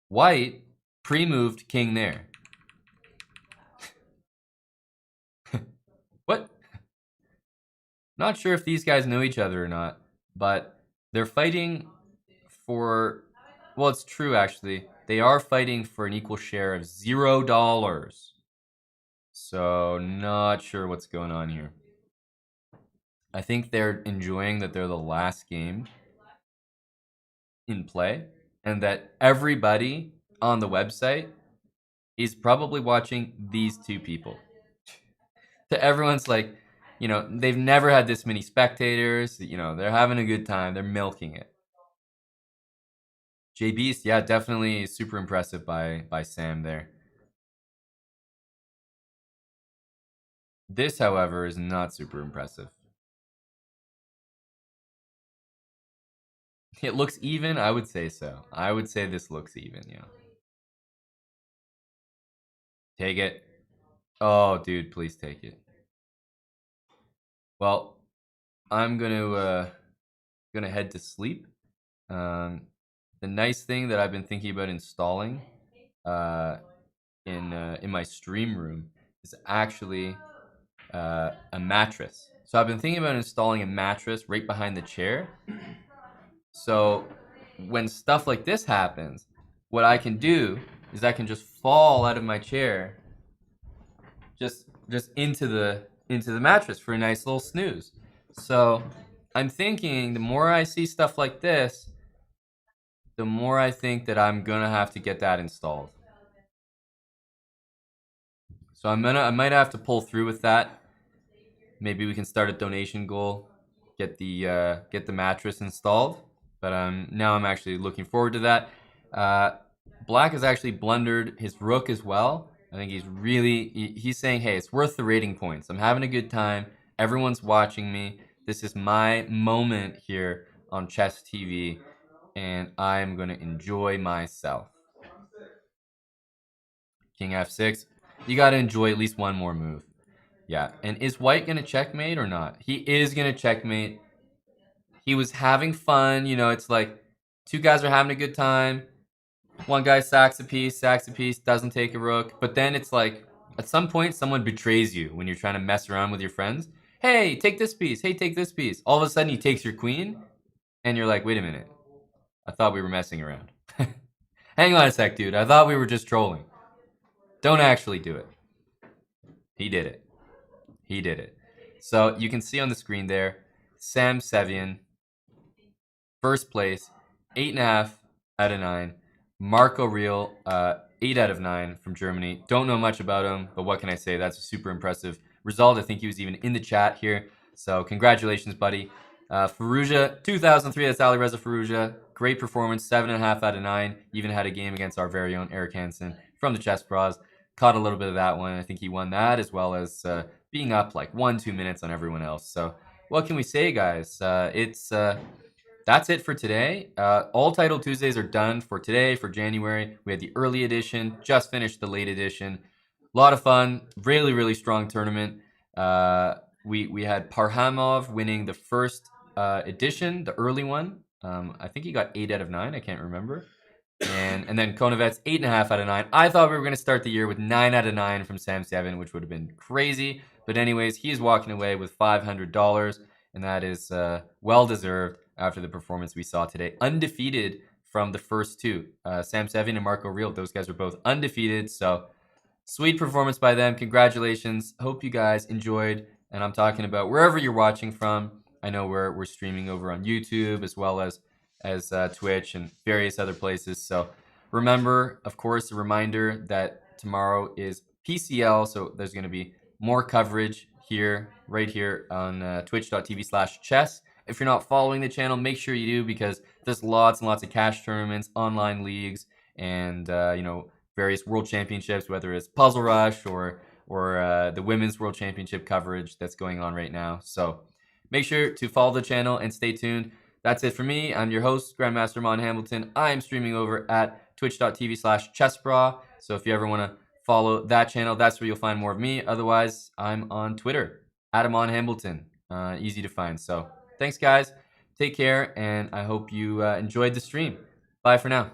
White pre-moved king there. What? Not sure if these guys know each other or not, but they're fighting for, well, it's true actually. They are fighting for an equal share of $0. So not sure what's going on here. I think they're enjoying that they're the last game in play and that everybody on the website is probably watching these two people. Everyone's like, they've never had this many spectators. They're having a good time. They're milking it. J Beast, yeah, definitely super impressive by Sam there. This, however, is not super impressive. It looks even. I would say so. I would say this looks even. Yeah. Take it. Oh, dude, please take it. Well, I'm gonna head to sleep. The nice thing that I've been thinking about installing in my stream room is actually a mattress. So I've been thinking about installing a mattress right behind the chair. So when stuff like this happens, what I can do is I can just fall out of my chair, just into the mattress for a nice little snooze. So I'm thinking the more I see stuff like this, the more I think that I'm gonna have to get that installed. So I might have to pull through with that. Maybe we can start a donation goal, get the mattress installed. But now I'm actually looking forward to that. Black has actually blundered his rook as well. I think he's saying, hey, it's worth the rating points. I'm having a good time. Everyone's watching me. This is my moment here on Chess TV, and I'm going to enjoy myself. King f6. You got to enjoy at least one more move. Yeah, and is white going to checkmate or not? He is going to checkmate. He was having fun. It's like two guys are having a good time. One guy sacks a piece, doesn't take a rook. But then it's like, at some point, someone betrays you when you're trying to mess around with your friends. Hey, take this piece. Hey, take this piece. All of a sudden, he takes your queen, and you're like, wait a minute. I thought we were messing around. Hang on a sec, dude. I thought we were just trolling. Don't actually do it. He did it. He did it. So you can see on the screen there, Sam Sevian, first place, 8.5 out of 9. Marco Real, 8 out of 9 from Germany. Don't know much about him, but what can I say? That's a super impressive result. I think he was even in the chat here. So congratulations, buddy. Faruja, 2003. That's Ali Reza Faruja. Great performance, 7.5 out of 9. Even had a game against our very own Eric Hansen from the Chess Bros. Caught a little bit of that one. I think he won that, as well as being up like 1-2 minutes on everyone else. So what can we say, guys? That's it for today. All Title Tuesdays are done for today, for January. We had the early edition, just finished the late edition. A lot of fun, really, really strong tournament. We had Parhamov winning the first edition, the early one. I think he got 8 out of 9. I can't remember. And then Konovets, 8.5 out of 9. I thought we were going to start the year with 9 out of 9 from Sam Sevian, which would have been crazy. But anyways, he's walking away with $500, and that is well-deserved after the performance we saw today. Undefeated from the first two. Sam Sevian and Marco Real, those guys are both undefeated. So sweet performance by them. Congratulations. Hope you guys enjoyed. And I'm talking about wherever you're watching from. I know we're streaming over on YouTube as well as Twitch and various other places. So remember, of course, a reminder that tomorrow is PCL. So there's going to be more coverage right here on twitch.tv/chess. If you're not following the channel, make sure you do, because there's lots and lots of cash tournaments, online leagues, and various world championships, whether it's Puzzle Rush or the Women's World Championship coverage that's going on right now. So make sure to follow the channel and stay tuned. That's it for me. I'm your host, Grandmaster Mon Hamilton. I am streaming over at twitch.tv/chessbra. So if you ever want to follow that channel, that's where you'll find more of me. Otherwise, I'm on Twitter, Adam on Hamilton. easy to find. So thanks, guys. Take care, and I hope you enjoyed the stream. Bye for now.